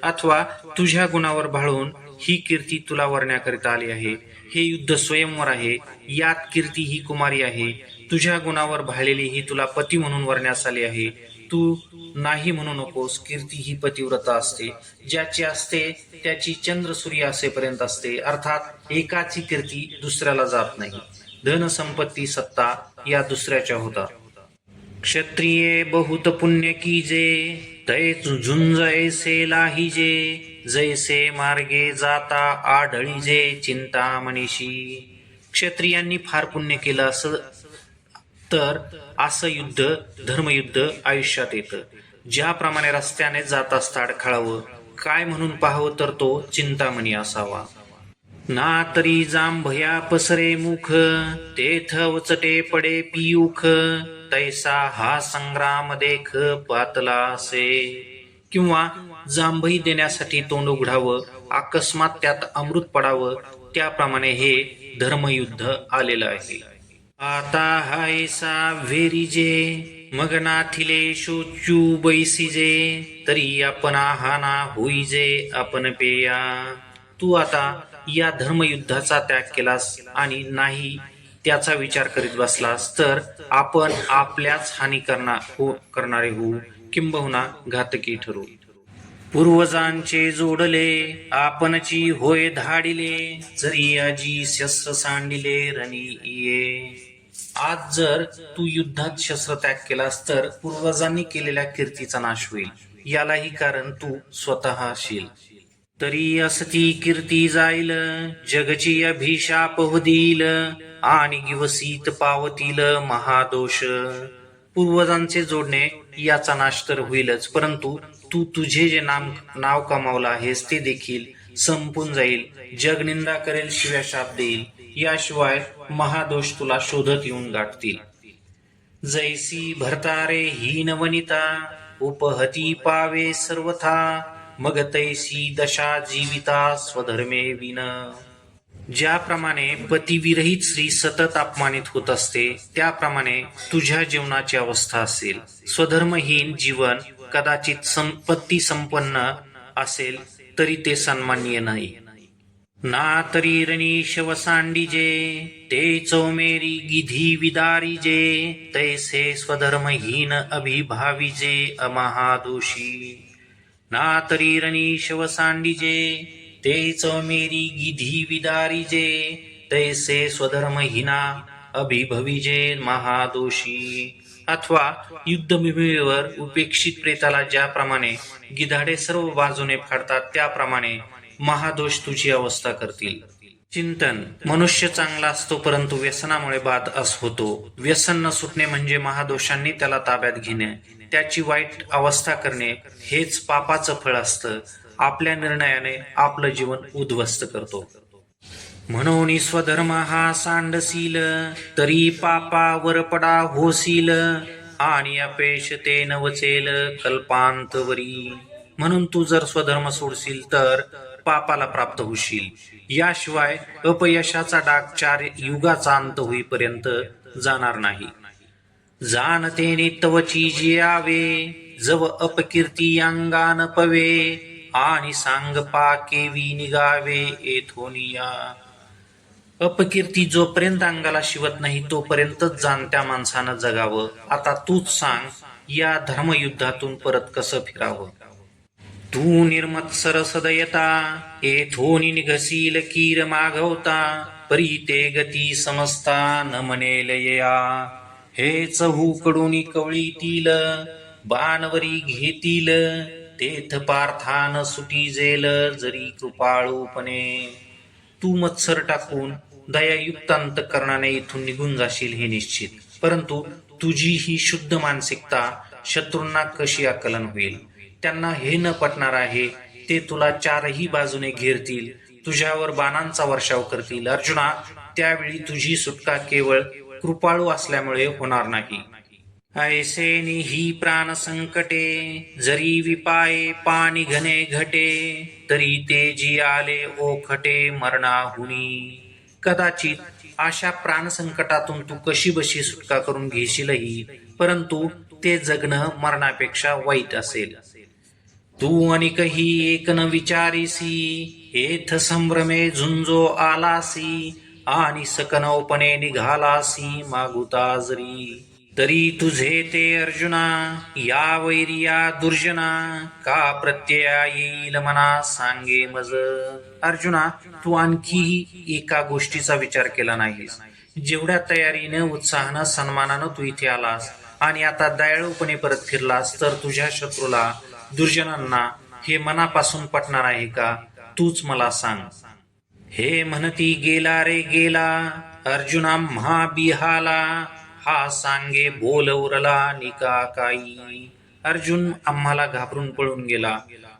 अथवा तुझ्या गुणावर भाळून ही कीर्ती तुला वरण्याकरिता आली आहे. हे युद्ध स्वयंवर आहे, यात कीर्ती ही कुमारी आहे. तुझ्या गुणावर भाळलेली ही तुला पती म्हणून वरण्यास आली आहे. तू नाही म्हणू नकोस. कीर्ती ही पतिव्रता असते. ज्याची असते त्याची चंद्र सूर्य असेपर्यंत असते. अर्थात एकाची कीर्ती दुसऱ्याला जात नाही. धन संपत्ती सत्ता या दुसऱ्याच्या होता. क्षत्रिये बहुत पुण्य कीजे, तै झुंज ऐसे लाहिजे, जैसे मार्गे जाता आढळीजे चिंता मनीषी. क्षत्रियांनी फार पुण्य केलं असं तर असं युद्ध धर्मयुद्ध आयुष्यात येतं. ज्याप्रमाणे रस्त्याने जात असता अडखळावं, काय म्हणून पाहावं तर तो चिंतामणी असावा. ना तरी जांभया पसरे मुख, तेथ वचटे पडे पियुख, तैसा हा संग्राम देख पातला असे. किंवा जांभई देण्यासाठी तोंड उघडावं, अकस्मात त्यात अमृत पडावं, त्याप्रमाणे हे धर्मयुद्ध आलेलं आहे. आता हायसा व्हेरिजे, मग नाथिले शोचू बैसिजे, तरी आपण हाना होईजे आपण पेया. तू आता या धर्मयुद्धाचा त्याग केलास आणि नाही त्याचा विचार करीत बसलास तर आपण आपल्याच हानी करणारे होऊ, किंबहुना घातकी ठरू. पूर्वजांचे जोडले आपणची होय धाडिले, जरी आजी शस्त्र सांडिले रणी ये. आज जर तू युद्धात शस्त्रत्याग केलास तर पूर्वजांनी केलेल्या कीर्तीचा नाश होईल. यालाही कारण तू स्वतः असेल. तरी असती कीर्ती जाईल, जगची अभिशाप होतील, आणि गिवसीत पावतील महादोष. पूर्वजांचे जोडणे याचा नाश तर होईलच, परंतु तू तुझे जे नाव कमावलं आहेस ते देखील संपून जाईल. जग निंदा करेल, शिव्या शाप देईल. याशिवाय महादोष तुला शोधत येऊन गाठतील. जैसी भरतारे हीन वनिता, उपहती पावे सर्वथा, मग तैसी दशा जीविता स्वधर्मे विन. ज्याप्रमाणे पतिविरहित स्त्री सतत अपमानित होत असते, त्याप्रमाणे तुझ्या जीवनाची अवस्था असेल. स्वधर्महीन जीवन कदाचित संपत्ती संपन्न असेल तरी ते सन्माननीय नाही. ना तरी रणी शवसांडीजे, ते चौमेरी गिधी विदारीजे, तैसे स्वधर्महीन अभिभावीजे अमहादोषी. ना तरी रणी शवसांडीजे, ते चौमेरी गिधी विदारीजे, तैसे स्वधर्महीना अभिभविजे महादोषी. अथवा युद्धभूमीवर उपेक्षित प्रेताला ज्याप्रमाणे गिधाडे सर्व बाजूने फाडतात, त्याप्रमाणे महादोष तुझी अवस्था करतील. चिंतन. मनुष्य चांगला असतो परंतु व्यसनामुळे बाद होतो. व्यसन न सुटणे म्हणजे महादोषांनी त्याला ताब्यात घेणे, त्याची वाईट अवस्था करणे हेच पापाचं फळ असतं. आपल्या निर्णयाने आपलं जीवन उद्ध्वस्त करतो. म्हणून स्वधर्म हा सांडसील, तरी पापावर पडा होसील, आणि अपयश ते नवचेल कल्पांतवरी. म्हणून तू जर स्वधर्म सोडशील तर पापाला प्राप्त होशील. याशिवाय अपयशाचा डाग 4 युगाचा अंत होईपर्यंत जाणार नाही. जाणते नित्वची जे आवे, जव अपकीर्ती अंगान पवे, आणि सांग पाकेवी निगावे एथोनिया. अपकीर्ती जोपर्यंत अंगाला शिवत नाही तोपर्यंतच जाणत्या माणसानं जगावं. आता तूच सांग, या धर्मयुद्धातून परत कसं फिरावं. तू निर्मत्सर सदयता, एथोनी निघसील कीर मागवता, परी ते गती समजता न म्हणेल या. हे चहूकडून कवळीतील, बाणवरी घेतील, तेथ पार्थान सुटी जेल जरी कृपाळूपणे. तू मत्सर टाकून दयायुक्त अंतःकरणाने इथून निघून जाशील हे निश्चित, परंतु तुझी ही शुद्ध मानसिकता शत्रूंना कशी आकलन होईल. त्यांना हे न पटणार आहे ते तुला 4ही बाजूने घेरतील, तुझ्यावर बाणांचा वर्षाव करतील. अर्जुना, त्यावेळी तुझी सुटका केवळ कृपाळू असल्यामुळे होणार नाही. ऐसेनी ही प्राण संकटे, जरी विपाये पाणी घने घटे, तरी ते जी आले ओखटे मरणाहुनी. कदाचित अशा प्राण संकटातून तू कशी बशी सुटका करून घेशीलही, परंतु ते जगणं मरणापेक्षा वाईट असेल. तू अनिकही एक न विचारीसी, एथ संभ्रमे झुंजो आलासी, आणि सकनौपणे निघालासी मागुता जरी. तरी तुझे ते अर्जुना, या वैरिया दुर्जना, का प्रत्यया येईल मना सांगे मज. अर्जुना, तू आणखी एका गोष्टीचा विचार केला नाहीस. जेवढ्या तयारीने, उत्साहानं, सन्मानानं तू इथे आलास आणि आता दयाळूपणे परत फिरलास, तर तुझ्या शत्रूला, दुर्जनांना हे मनापासून पटणार आहे का? तूच मला सांग. हे म्हणती गेला रे गेला, अर्जुना महाबिहाला, हा सांगे बोल उरला निका काही. अर्जुन आम्हाला घाबरून पळून गेला,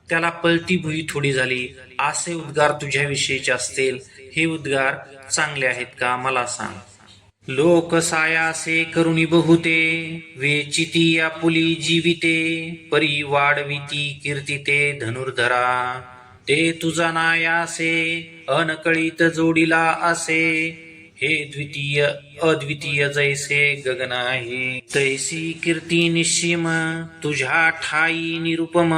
त्याला पळती भुई थोडी झाली, असे उद्गार तुझ्याविषयीचे असतील. हे उद्गार चांगले आहेत का मला सांग. लोक सायासे करुणी बहुते, वेचिती आपुली जीविते, परी वाढविती कीर्तिते धनुर्धरा. ते तुझा नायासे अनकळीत जोडीला असे, हे द्वितीय अद्वितीय जैसे गगन आहे. तैसी कीर्ती निश्चिम, तुझ्या ठाई निरुपम,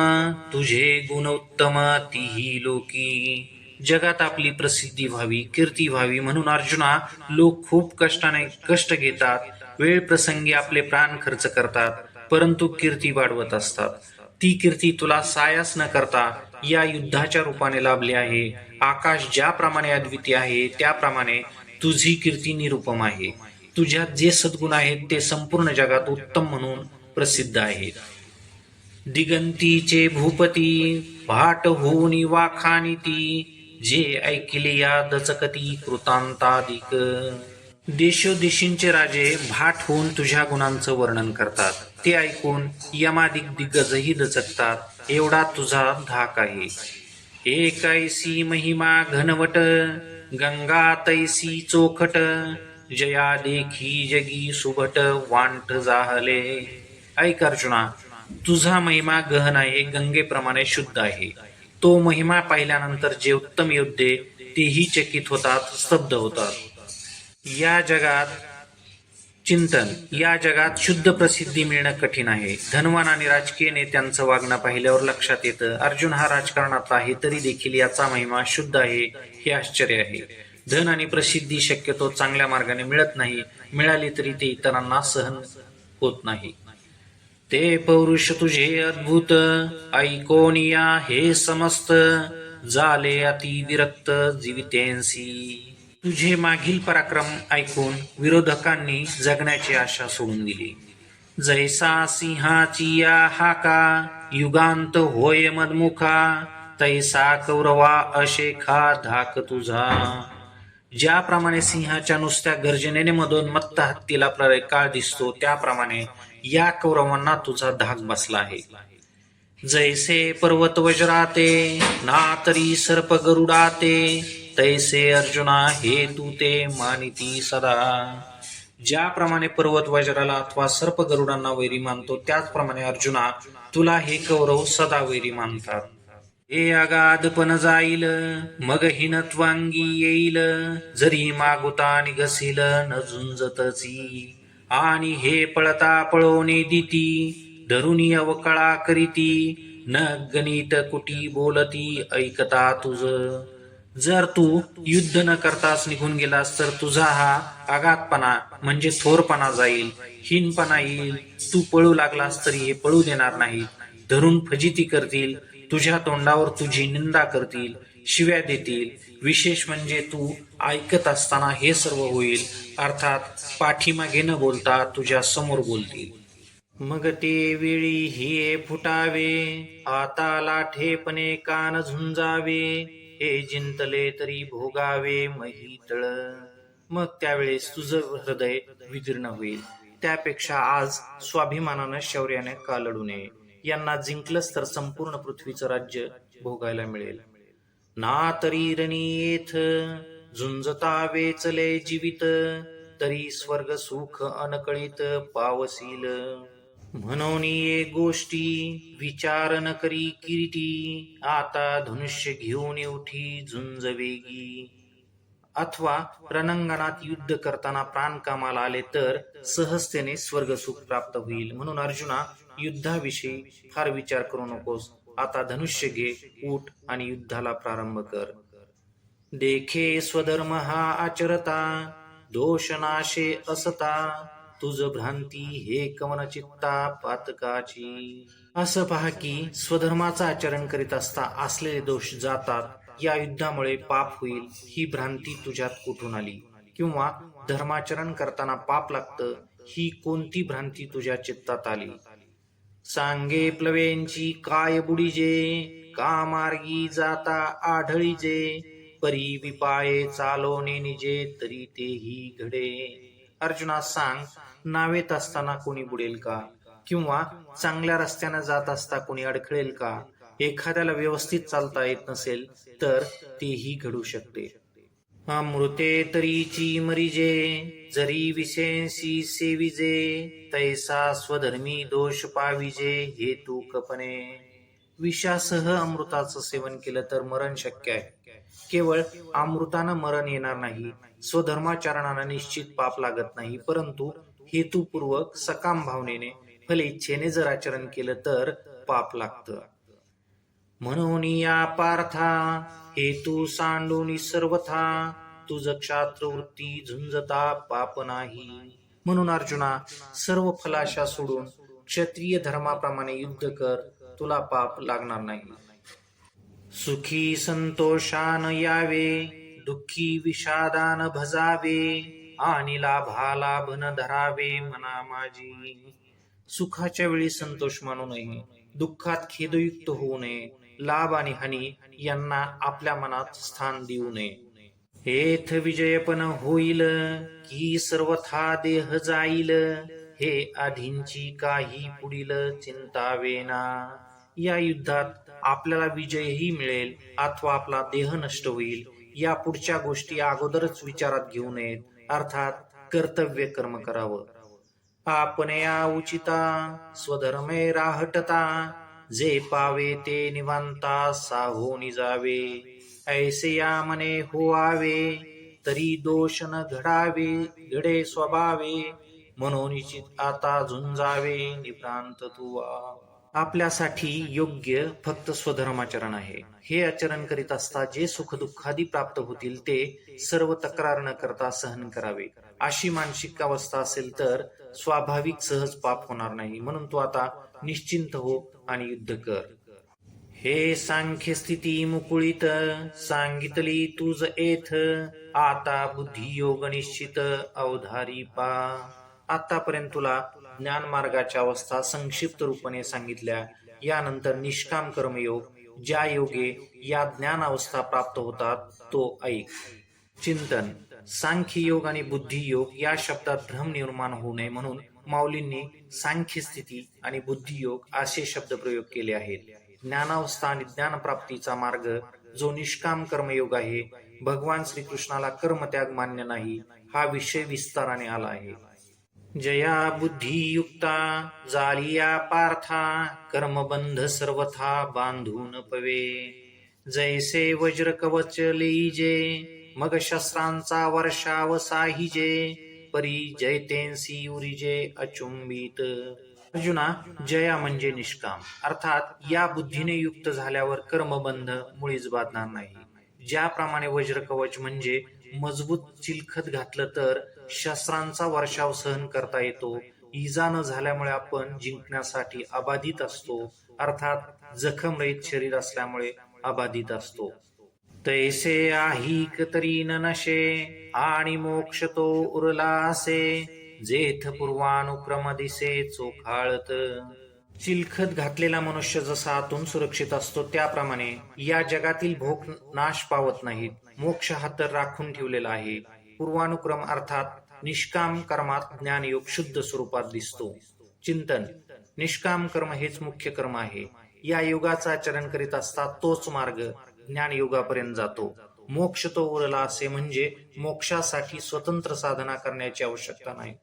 तुझे गुण उत्तम तीही लोकी. जगात आपली प्रसिद्धी व्हावी, कीर्ती व्हावी म्हणून अर्जुना, लोक खूप कष्ट घेतात, वेळ प्रसंगी आपले प्राण खर्च करतात, परंतु कीर्ती वाढवत असतात. ती कीर्ती तुला सायास न करता या युद्धाच्या रूपाने लाभली आहे. आकाश ज्याप्रमाणे अद्वितीय आहे त्याप्रमाणे तुझी कीर्ती निरुपम आहे. तुझ्यात जे सद्गुण आहेत ते संपूर्ण जगात उत्तम म्हणून प्रसिद्ध आहेत. दिगंतीचे भूपती भाट होऊन वाखानिती, जे ऐकिले या दचकती कृतांताधिक. देशोदेशींचे राजे भाट होऊन तुझ्या गुणांचं वर्णन करतात. ते ऐकून यमादिक दिग्गजही दचकतात, एवढा तुझा धाक आहे. एकायसी महिमा घनवट, गंगा तैसी चोखट, जया देखी जगी सुभट वांट जाहले. ऐक अर्जुना, तुझा महिमा गहन आहे, गंगेप्रमाणे शुद्ध आहे. तो महिमा पाहिल्यानंतर जे उत्तम योद्धे तेही चकित होतात, स्तब्ध होतात. या जगात शुद्ध प्रसिद्धी मिळणं कठीण आहे. धनवान आणि राजकीय नेत्यांचं वागणं पाहिल्यावर लक्षात येतं, अर्जुन हा राजकारणात आहे तरी देखील याचा महिमा शुद्ध आहे, हे आश्चर्य आहे. धन आणि प्रसिद्धी शक्यतो चांगल्या मार्गाने मिळत नाही, मिळाली तरी ते इतरांना सहन होत नाही. ते पौरुष तुझे अद्भुत, ऐकोनिया हे समस्त, झाले अति विरक्त जीवितेंसी. तुझे मागील पराक्रम ऐकून विरोधकांनी जगण्याची आशा सोडून दिली. जैसा सिंहाची या हाका, युगांत होय मदमुखा, तैसा कौरवा अशेखा धाक तुझा. ज्याप्रमाणे सिंहाच्या नुसत्या गर्जनेने मधोन्मत्त हत्तीला प्रलय काळ दिसतो, त्याप्रमाणे या कौरवांना तुझा धाक बसला आहे. जैसे पर्वत वज्राते, ना तरी सर्प गरुडाते, तैसे अर्जुना हे तू ते मानिती सदा. ज्याप्रमाणे पर्वत वज्राला अथवा सर्प गरुडांना वैरी मानतो, त्याचप्रमाणे अर्जुना तुला हे कौरव सदा वैरी मानतात. हे अगाधपण जाईल, मग हीनत्वांगी येईल, जरी मागुता निघसील न झुंजतची. आणि हे पळता पळवणे दिती, धरुणी अवकळा करीती, न गणित कुटी बोलती ऐकता तुझ. जर तू युद्ध न करताच निघून गेलास तर तुझा हा आघातपणा म्हणजे थोरपणा जाईल, हीनपणा येईल. तू पळू लागलास तरी हे पळू देणार नाही, धरून फजिती करतील, तुझ्या तोंडावर तुझी निंदा करतील, शिव्या देतील. विशेष म्हणजे तू ऐकत असताना हे सर्व होईल, अर्थात पाठीमागे न बोलता तुझ्या समोर बोलतील. मग ते वेळी हिये फुटावे, आता लाठेपणे कान झुंजावे, हे जिंतले तरी भोगावे महितळ. मग त्यावेळेस तुझं हृदय विदीर्ण होईल. त्यापेक्षा आज स्वाभिमानानं शौर्याने का लढू नये. यांना जिंकलंच तर संपूर्ण पृथ्वीचं राज्य भोगायला मिळेल. ना तरी रणी येथ, झुंजता वेचले जीवित, तरी स्वर्ग सुख अनकळीत पावसील. म्हणून ये गोष्टी विचार न करी किरीटी, आता धनुष्य घेऊन उठी झुंज वेगी. अथवा रणंगणात युद्ध करताना प्राण कामाला आले तर सहजतेने स्वर्ग सुख प्राप्त होईल. म्हणून अर्जुना, युद्धाविषयी फार विचार करू नकोस. आता धनुष्य घे, उठ आणि युद्धाला प्रारंभ कर. देखे स्वधर्म हा आचरता, दोष नाशे असता, तुझ भ्रांती हे कवन चित्ता पातकाची. असं पहा की स्वधर्माचं आचरण करीत असता असलेले दोष जातात. या युद्धामुळे पाप होईल ही भ्रांती तुझ्यात कुठून आली? किंवा धर्माचरण करताना पाप लागतं ही कोणती भ्रांती तुझ्या चित्तात आली? सांगे प्लवेंची काय बुडीजे, का मार्गी जाता आढळीजे, परी विपाये चालोने निजे, तरी तेही घडे. अर्जुना सांग, नावेत असताना कोणी बुडेल का? किंवा चांगल्या रस्त्याने जात असता कोणी अडखळेल का? एखाद्याला व्यवस्थित चालता येत नसेल तर तेही घडू शकते. अमृते तरीची मरिजे, जरी विशेषी सेविजे, तैसा स्वधर्मी दोष पाविजे, हे तू कपणे. विषासह अमृताचं सेवन केलं तर मरण शक्य आहे. केवळ अमृतानं मरण येणार नाही, स्वधर्माचरणानं निश्चित पाप लागत नाही, परंतु हेतुपूर्वक सकाम भावनेने फलेच्छेने जर आचरण केलं तर पाप लागतं. म्हणून या पार्था, हेतू सांडून सर्वथा, तुझ क्षात्रवृत्ती झुंजता पाप नाही. म्हणून अर्जुना, सर्व फलाशा सोडून क्षत्रिय धर्माप्रमाणे युद्ध कर. तुला पाप लागणार नाही. सुखी संतोषान यावे, दुःखी विषादान भजावे, आणि लाभा लाभ न धरावे मना माझी. सुखाच्या वेळी संतोष मानू नये, दुःखात खेदयुक्त होऊ नये, लाभ आणि हानी यांना आपल्या मनात स्थान देऊ नये. हेथ विजयपण होईल, की सर्वथा देह जाईल, हे आधींची काही पुढील चिंतावेना. या युद्धात आपल्याला विजयही मिळेल अथवा आपला देह नष्ट होईल, या पुढच्या गोष्टी अगोदरच विचारात घेऊ नयेत. अर्थात कर्तव्य कर्म करावं. आपणया उचिता स्वधर्मे राहटता, जे पावे ते निवांता साहोनी जावे. ऐसे या मने होवावे, तरी दोष न घडावे, घडे स्वभावे, मनोनिचित आता झुंजावे, निभ्रांत तुवा. आपल्यासाठी योग्य फक्त स्वधर्माचरण आहे. हे आचरण करीत असता जे सुख दुःखादी प्राप्त होतील ते सर्व तक्रार न करता सहन करावे. अशी मानसिक अवस्था असेल तर स्वाभाविक सहज पाप होणार नाही. म्हणून तू आता निश्चिंत हो आणि युद्ध कर. हे सांख्य स्थिती मुकुळीत, सांगितली तुझ एथ, आता बुद्धी योग निश्चित अवधारी पा. आतापर्यंत तुला ज्ञान मार्गाच्या अवस्था संक्षिप्त रूपाने सांगितल्या. यानंतर निष्काम कर्मयोग, ज्या योगे या ज्ञान अवस्था प्राप्त होतात तो ऐक. चिंतन. सांख्य योग आणि बुद्धी योग या शब्दात भ्रम निर्माण होऊ नये म्हणून माऊलींनी सांख्य स्थिती आणि बुद्धी योग असे शब्द प्रयोग केले आहेत. ज्ञानावस्था आणि ज्ञानप्राप्तीचा मार्ग जो निष्काम कर्मयोग आहे, भगवान श्रीकृष्णाला कर्मत्याग मान्य नाही, हा विषय विस्ताराने आला आहे. जया बुद्धियुक्ता जालिया पार्था, कर्मबंध सर्वथा बांधून पवे. जैसे वज्र कवच लेईजे, मग शस्त्रांचा वर्षाव साहिजे, परी जैतेंसी उरिजे अचुंबित. अर्जुना, जया म्हणजे निष्काम, अर्थात या बुद्धीने युक्त झाल्यावर कर्मबंध मुळीच बाधणार नाही. ज्याप्रमाणे वज्रकवच म्हणजे मजबूत चिलखत घातलं तर शस्त्रांचा वर्षाव सहन करता येतो, इजा न झाल्यामुळे आपण जिंकण्यासाठी अबाधित असतो, अर्थात जखमरहित शरीर असल्यामुळे अबाधित असतो. तैसे आहिक तरी न नशे, आणि मोक्ष तो उरला असे, जेथ पूर्वानुक्रम दिसे चोखाळत. चिलखत घातलेला मनुष्य जसा आतून सुरक्षित असतो त्याप्रमाणे या जगातील भोग नाश पावत नाहीत. मोक्ष हा तर राखून ठेवलेला आहे. पूर्वानुक्रम अर्थात निष्काम कर्मात ज्ञानयोग शुद्ध स्वरूपात दिसतो. चिंतन. निष्काम कर्म हेच मुख्य कर्म आहे. या योगाचा आचरण करीत असता तोच मार्ग ज्ञान योगापर्यंत जातो. मोक्ष तो उरला असे म्हणजे मोक्षासाठी स्वतंत्र साधना करण्याची आवश्यकता नाही.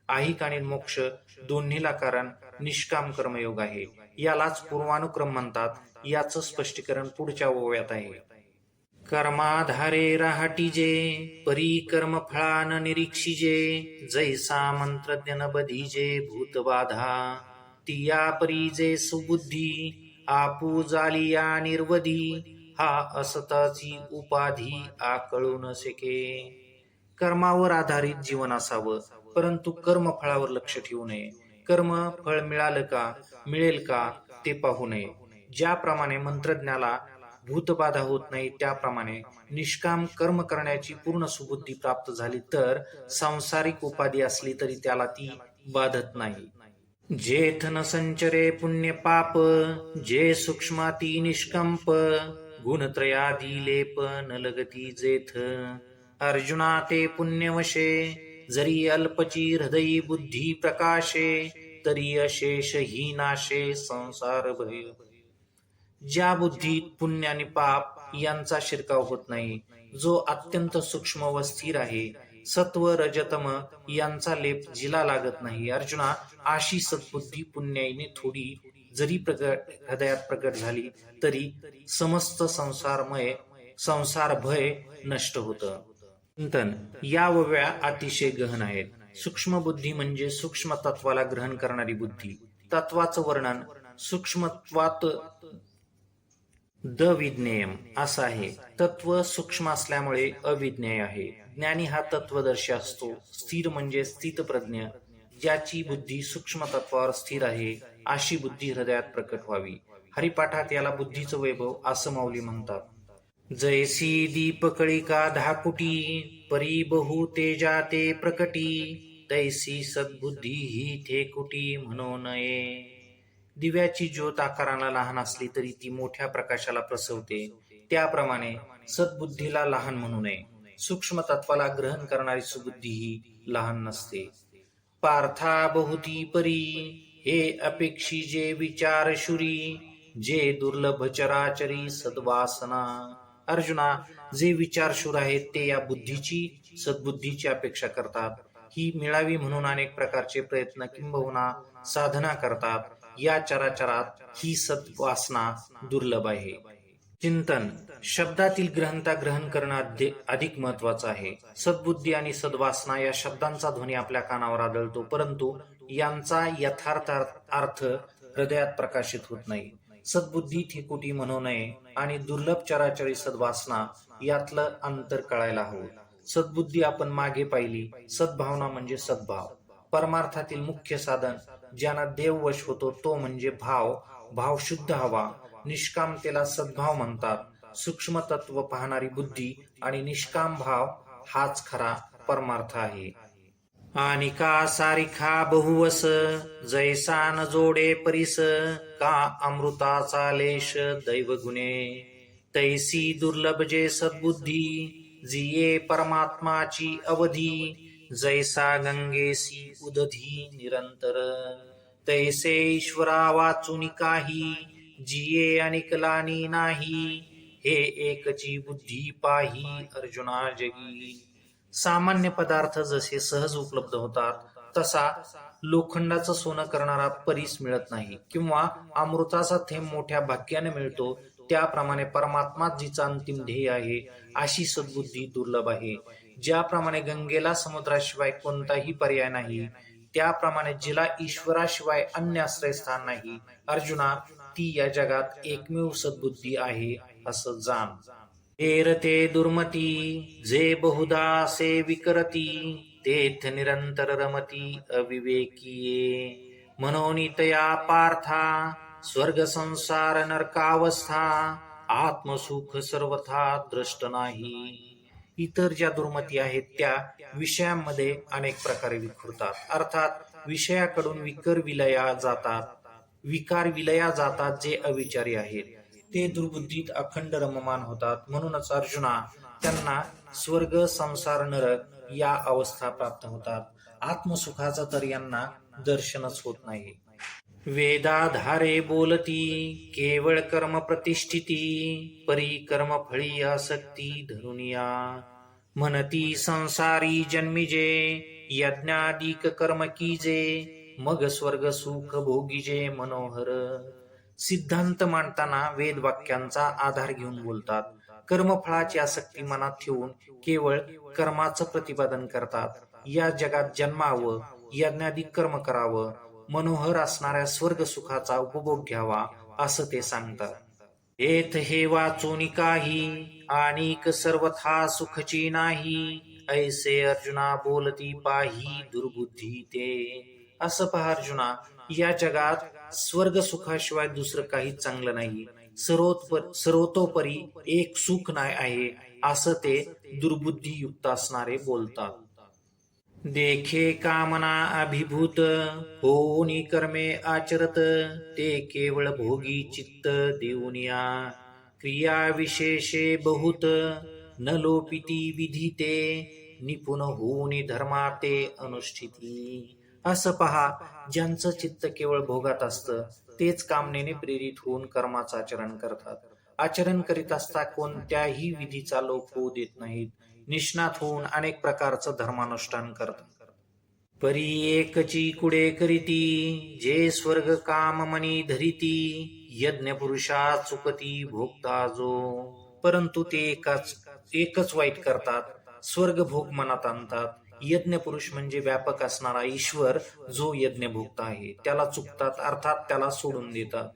ऐहिक आणि मोक्ष दोन्हीला कारण निष्काम कर्मयोग आहे. यालाच पूर्वानुक्रम म्हणतात. याचं स्पष्टीकरण पुढच्या ओव्यात आहे. कर्माधारे राहटीजे, परी कर्म फळान निरीक्षिजे, जैसा मंत्रज्ञ न बधीजे भूतबाधा. तिया परी जे सुबुद्धी, आपू जालिया निर्वधी, हा असताची उपाधी आकळू न शके. कर्मावर आधारित जीवन असावं, परंतु कर्मफळावर लक्ष ठेवू नये. कर्म फळ मिळेल का ते पाहू नये. ज्याप्रमाणे मंत्रज्ञाला भूतबाधा होत नाही, त्याप्रमाणे निष्काम कर्म करण्याची पूर्ण सुबुद्धी प्राप्त झाली तर सांसारिक उपाधी असली तरी त्याला ती बाधत नाही. जेथ न संचरे पुण्य पाप, जे सूक्ष्माती निष्कंप, गुणत्रयादी लेप न लगती जेथ. अर्जुना ते पुण्यवशे, जरी अल्पची हृदयी बुद्धी प्रकाशे, तरी अशेष ही नाशे संसार भय. ज्या बुद्धीत पुण्य आणि पाप यांचा शिरकाव होत नाही, जो अत्यंत सूक्ष्म व स्थिर आहे, सत्व रजतम यांचा लेप जिला लागत नाही. अर्जुना, अशी सद्बुद्धी पुण्याईने थोडी जरी हृदयात प्रकट झाली तरी समस्त संसार भय नष्ट होतं. चिंतन. या ओव्या अतिशय गहन आहेत. सूक्ष्म बुद्धी म्हणजे सूक्ष्म तत्वाला ग्रहण करणारी बुद्धी. तत्वाचं वर्णन सूक्ष्मत्वात द विज्ञेयम असं आहे. तत्व सूक्ष्म असल्यामुळे अविज्ञेय आहे. ज्ञानी हा तत्वदर्शी असतो. स्थिर म्हणजे स्थितप्रज्ञ. ज्याची बुद्धी सूक्ष्म तत्वावर स्थिर आहे, अशी बुद्धी हृदयात प्रकट व्हावी. हरिपाठात याला बुद्धीचं वैभव असं माऊली म्हणतात. जैसी दीपकळिका धाकुटी परी बहु तेजा ते प्रकटी तैसी सद्बुद्धी ही थेकुटी म्हणू नये. दिव्याची ज्योत आकाराला लहान असली तरी ती मोठ्या प्रकाशाला प्रसवते, त्याप्रमाणे सद्बुद्धीला लहान म्हणू नये. सूक्ष्म तत्वाला ग्रहण करणारी सुबुद्धी ही लहान नसते. पार्था बहुती परी हे अपेक्षी जे विचार शुरी जे दुर्लभ चराचरी सद्वासना. अर्जुना, जे विचारशूर आहेत ते या बुद्धीची सद्बुद्धीची अपेक्षा करतात. ही मिळावी म्हणून अनेक प्रकारचे प्रयत्न किंबहुना साधना करतात. या चराचरात ही सद्वासना दुर्लभ आहे. चिंतन. शब्दातील ग्रहणता ग्रहण करणं अधिक महत्वाचं आहे. सद्बुद्धी आणि सद्वासना या शब्दांचा ध्वनी आपल्या कानावर आदळतो, परंतु यांचा यथार्थ अर्थ हृदयात प्रकाशित होत नाही. सद्बुद्धी ठेकुटी म्हणू नये आणि दुर्लभ चराचरी सद्वासना यातलं अंतर कळायला हवं. सद्बुद्धी आपण मागे पाहिली. सद्भावना म्हणजे सद्भाव. परमार्थातील मुख्य साधन ज्यांना देववश होतो तो म्हणजे भाव. भाव शुद्ध हवा. निष्कामतेला सद्भाव म्हणतात. सूक्ष्म तत्व पाहणारी बुद्धी आणि निष्काम भाव हाच खरा परमार्थ आहे. आणि का सारिखा बहुवस जैसा न जोडे परिस का अमृताचा लेश दैवगुणे तैसी दुर्लभ जे सद्बुद्धी जिये परमात्माची अवधी जैसा गंगेसी उदधी निरंतर तैसे ईश्वरा वाचुनी काही जिये अनिकलानी नाही हे एकची बुद्धी पाही अर्जुना जगी. सामान्य पदार्थ जसे सहज उपलब्ध होतात तसा लोखंडाचं सोनं करणारा परीस मिळत नाही किंवा अमृताचा थेंब मोठ्या भाग्याने मिळतो, त्याप्रमाणे परमात्माच जिचा अंतिम ध्येय आहे अशी सद्बुद्धी दुर्लभ आहे. ज्याप्रमाणे गंगेला समुद्राशिवाय कोणताही पर्याय नाही, त्याप्रमाणे जिला ईश्वराशिवाय अन्य आश्रयस्थान नाही, अर्जुना ती या जगात एकमेव सद्बुद्धी आहे असं जाण. एरते दुर्मती जे बहुधा से विकरती तेथ निरंतर रमती अविवेकीये म्हणून तया पार्था स्वर्ग संसार नरकावस्था आत्मसुख सर्वथा दृष्ट नाही. इतर ज्या दुर्मती आहेत त्या विषयांमध्ये अनेक प्रकारे विखुरतात, अर्थात विषयाकडून विकार विलया जातात. जे अविचारी आहेत ते दुर्बुद्धीत अखंड रममान होतात. म्हणूनच अर्जुना त्यांना स्वर्ग संसार नरक या अवस्था प्राप्त होतात. आत्मसुखाचा तर यांना दर्शनच होत नाही. वेदाधारे बोलती केवळ कर्म प्रतिष्ठिती परी कर्म फळी आसक्ती धरुनिया म्हणती संसारी जन्मिजे यज्ञादिक कर्म कीजे मग स्वर्ग सुख भोगीजे मनोहर. सिद्धांत मांडताना वेद वाक्यांचा आधार घेऊन बोलतात. कर्मफळाची आसक्ती मनात ठेवून केवळ कर्माचं प्रतिपादन करतात. या जगात जन्मावं, यज्ञाधिक कर्म करावं, मनोहर असणाऱ्या स्वर्ग सुखाचा उपभोग घ्यावा असं ते सांगतात. एथ हे वाचून काही आणिक सर्वथा सुखची नाही ऐसे अर्जुना बोलती पाही दुर्बुद्धी ते. असं पहा अर्जुना, या जगात स्वर्ग सुखाशिवाय दुसरं काही चांगलं नाही, सर्वतोपरी एक सुख नाही आहे असं ते दुर्बुद्धी युक्त असणारे बोलतात. देखे कामना अभिभूत होऊनी कर्मे आचरत ते केवळ भोगी चित्त देऊनिया क्रिया विशेषे बहुत न लोपिती विधिते निपुण होऊनी धर्माते अनुष्ठिती. असं पहा, ज्यांचं चित्त केवळ भोगात असतं तेच कामनेने प्रेरित होऊन कर्माचं आचरण करतात. आचरण करीत असता कोणत्याही विधीचा लोप होऊ देत नाहीत. निष्णात होऊन अनेक प्रकारचं धर्मानुष्ठान करतात. परी एकची कुडे करीती जे स्वर्ग काम मनी धरिती यज्ञ पुरुषा चुकती भोगता जो. परंतु ते एकच वाईट करतात, स्वर्ग भोग मनात आणतात. यज्ञ पुरुष म्हणजे व्यापक असणारा ईश्वर जो यज्ञ भोगता आहे त्याला चुकतात, अर्थात त्याला सोडून देतात.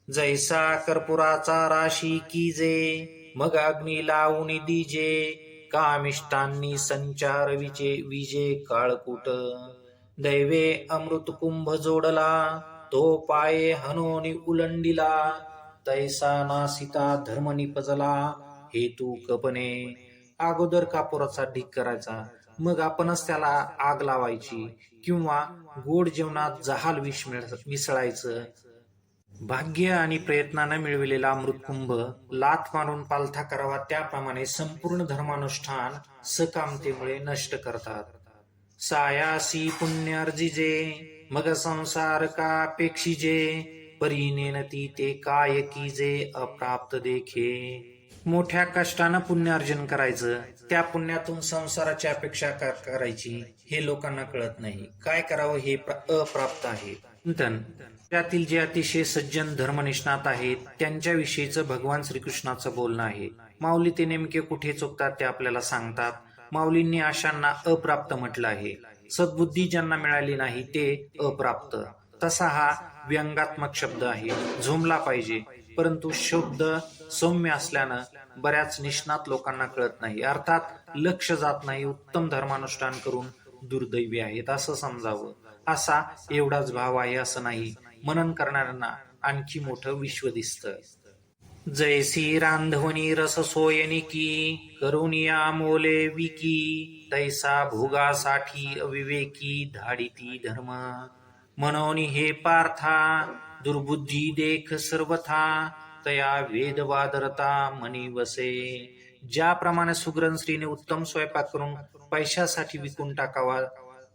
जैसा कर्पुराचा राशी कीजे मग अग्नी लावून दिजे कामिष्टांनी संचार विजे काळकूट दैवे अमृत कुंभ जोडला तो पाये हनोनी उलंडिला, तैसा नासिता धर्म निपजला, हेतू कपने. अगोदर कापुराचा ढीग करायचा, मग आपणच त्याला आग लावायची, किंवा गोड जेवणात जहाल विष मिसळायचं. भाग्य आणि प्रयत्नानं मिळविलेला अमृतकुंभ लाथ मारून पालथा करावा, त्याप्रमाणे संपूर्ण धर्मानुष्ठान सकामतेमुळे नष्ट करतात. सायासी पुण्यार्जिजे, मग संसार का पेक्षिजे, परी नेनती ते काय कीजे, अप्राप्त देखे. मोठ्या कष्टानं पुण्यार्जन करायचं, त्या पुण्यातून संसाराची अपेक्षा करायची, हे लोकांना कळत नाही. काय करावं हे अप्राप्त आहे. त्यातील जे अतिशय सज्जन धर्मनिष्णात आहेत त्यांच्याविषयीचं भगवान श्रीकृष्णाचं बोलणं आहे. माऊली ते नेमके कुठे चुकतात ते आपल्याला सांगतात. माऊलींनी अशांना अप्राप्त म्हटलं आहे. सद्बुद्धी ज्यांना मिळाली नाही ते अप्राप्त. तसा हा व्यंगात्मक शब्द आहे, झोंबला पाहिजे, परंतु शब्द सौम्य असल्यानं बऱ्याच निष्णात लोकांना कळत नाही. अर्थात लक्ष जात नाही. उत्तम धर्मानुष्ठान करून दुर्दैवी आहेत असं समजावं. असा एवढाच भाव आहे असं नाही. मनन करणाऱ्यांना आणखी मोठं विश्व दिसतं. जैसी रांधवणी रस सोयनिकी, करुनिया मोले विकी, तैसा भोगासाठी अविवेकी, धाडिती धर्म. म्हणून हे पार्था, दुर्बुद्धी देख सर्वथा, तया वेदवादरता मनी वसे. ज्याप्रमाणे सुग्रण स्त्रीने उत्तम स्वयंपाक करून पैशासाठी विकून टाकावा,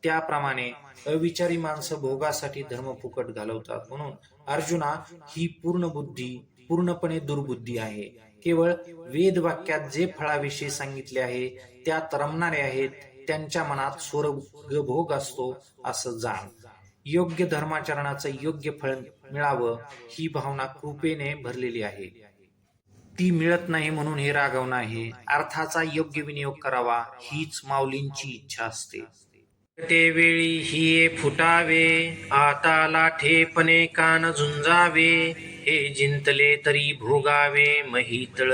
त्याप्रमाणे अविचारी माणसं भोगासाठी धर्म फुकट घालवतात. म्हणून अर्जुना, ही पूर्ण बुद्धी पूर्णपणे दुर्बुद्धी आहे. केवळ वेद वाक्यात जे फळाविषयी सांगितले आहे त्यात रमणारे आहेत, त्यांच्या मनात स्वर्ग भोग असतो असं जाण. योग्य धर्माचरणाचं योग्य फळ मिळावं ही भावना कृपेने भरलेली आहे. ती मिळत नाही म्हणून हे रागवणं आहे. अर्थाचा योग्य विनियोग करावा हीच माऊलींची इच्छा असते. ते वेळी हिये फुटावे, आता लाठेपणे कान झुंजावे, हे जिंतले तरी भोगावे महितळ.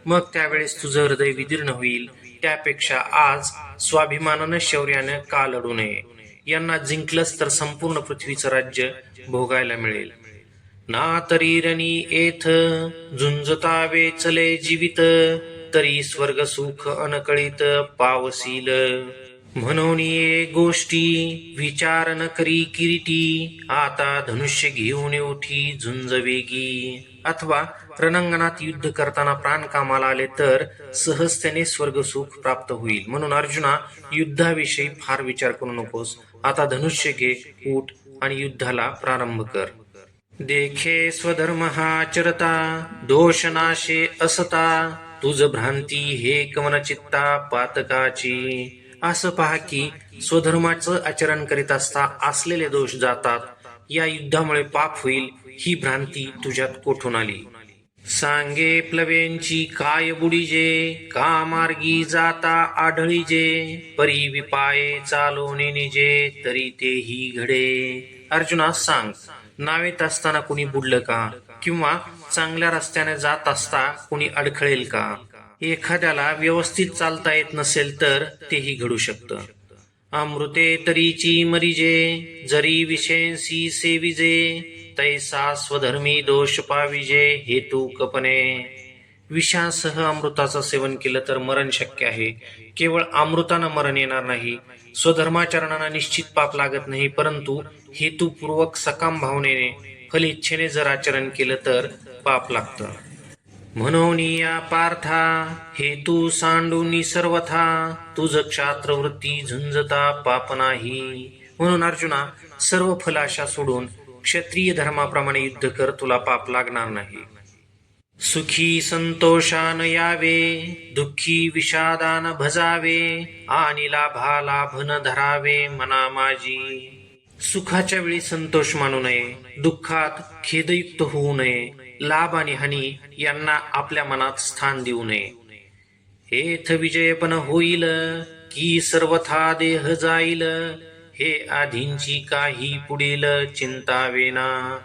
मग त्यावेळेस तुझं हृदय विदीर्ण होईल. त्यापेक्षा आज स्वाभिमानानं शौर्यानं का लढू नये. यांना जिंकलंच तर संपूर्ण पृथ्वीचं राज्य भोगायला मिळेल. ना तरी रणी येथ झुंजता वेचले जीवित, तरी स्वर्ग सुख अनकळीत पावसील. म्हणून ये गोष्टी विचार न करी किरीटी, आता धनुष्य घेऊन उठी झुंज वेगी. अथवा रणांगणात युद्ध करताना प्राण कामाला आले तर सहजतेने स्वर्ग सुख प्राप्त होईल. म्हणून अर्जुना, युद्धाविषयी फार विचार करू नकोस. आता धनुष्य घे, उठ आणि युद्धाला प्रारंभ कर. देखे स्वधर्म हा आचरता, दोष नाशे असता, तुझ भ्रांती हे कवन चित्ता पातकाची. असं पहा की स्वधर्माचं आचरण करीत असता असलेले दोष जातात. या युद्धामुळे पाप होईल ही भ्रांती तुझ्यात कोठून आली. सांगे प्लवेंची काय बुडीजे, का मार्गी जाता आढळीजे, परी विपाये चालोने निजे, तरी तेही घडे. अर्जुना सांग, नावेत असताना कुणी बुडलं का, किंवा चांगल्या रस्त्याने जात असता कुणी अडखळेल का. एखाद्याला व्यवस्थित चालता येत नसेल तर तेही घडू शकतं. अमृते तरीची मरिजे, जरी विषयसी सेविजे, तैसा स्वधर्मी दोष पाविजे, हेतू कपने. विषासह अमृताचं सेवन केलं तर मरण शक्य आहे. केवळ अमृतानं मरण येणार नाही. स्वधर्माचरणानं निश्चित पाप लागत नाही, परंतु हेतुपूर्वक सकाम भावनेने फलिच्छेने जर आचरण केलं तर पाप लागतं. म्हणून या पार्था, हेतू सांडूनी सर्वथा, तुझ क्षात्रवृत्ती झुंजता पाप नाही. म्हणून अर्जुना, सर्व फलाशा सोडून क्षत्रिय धर्माप्रमाणे युद्ध कर, तुला पाप लागणार नाही. सुखी संतोषान यावे, दुःखी विषादान भजावे, आणि लाभा लाभ न धरावे मना माझी. सुखाच्या वेळी संतोष मानू नये, दुःखात खेदयुक्त होऊ नये, लाभ आणि हानी यांना आपल्या मनात स्थान देऊ नये. हेथ विजयपण होईल, की सर्वथा देह जाईल, हे आधींची काही पुढील चिंता वेना.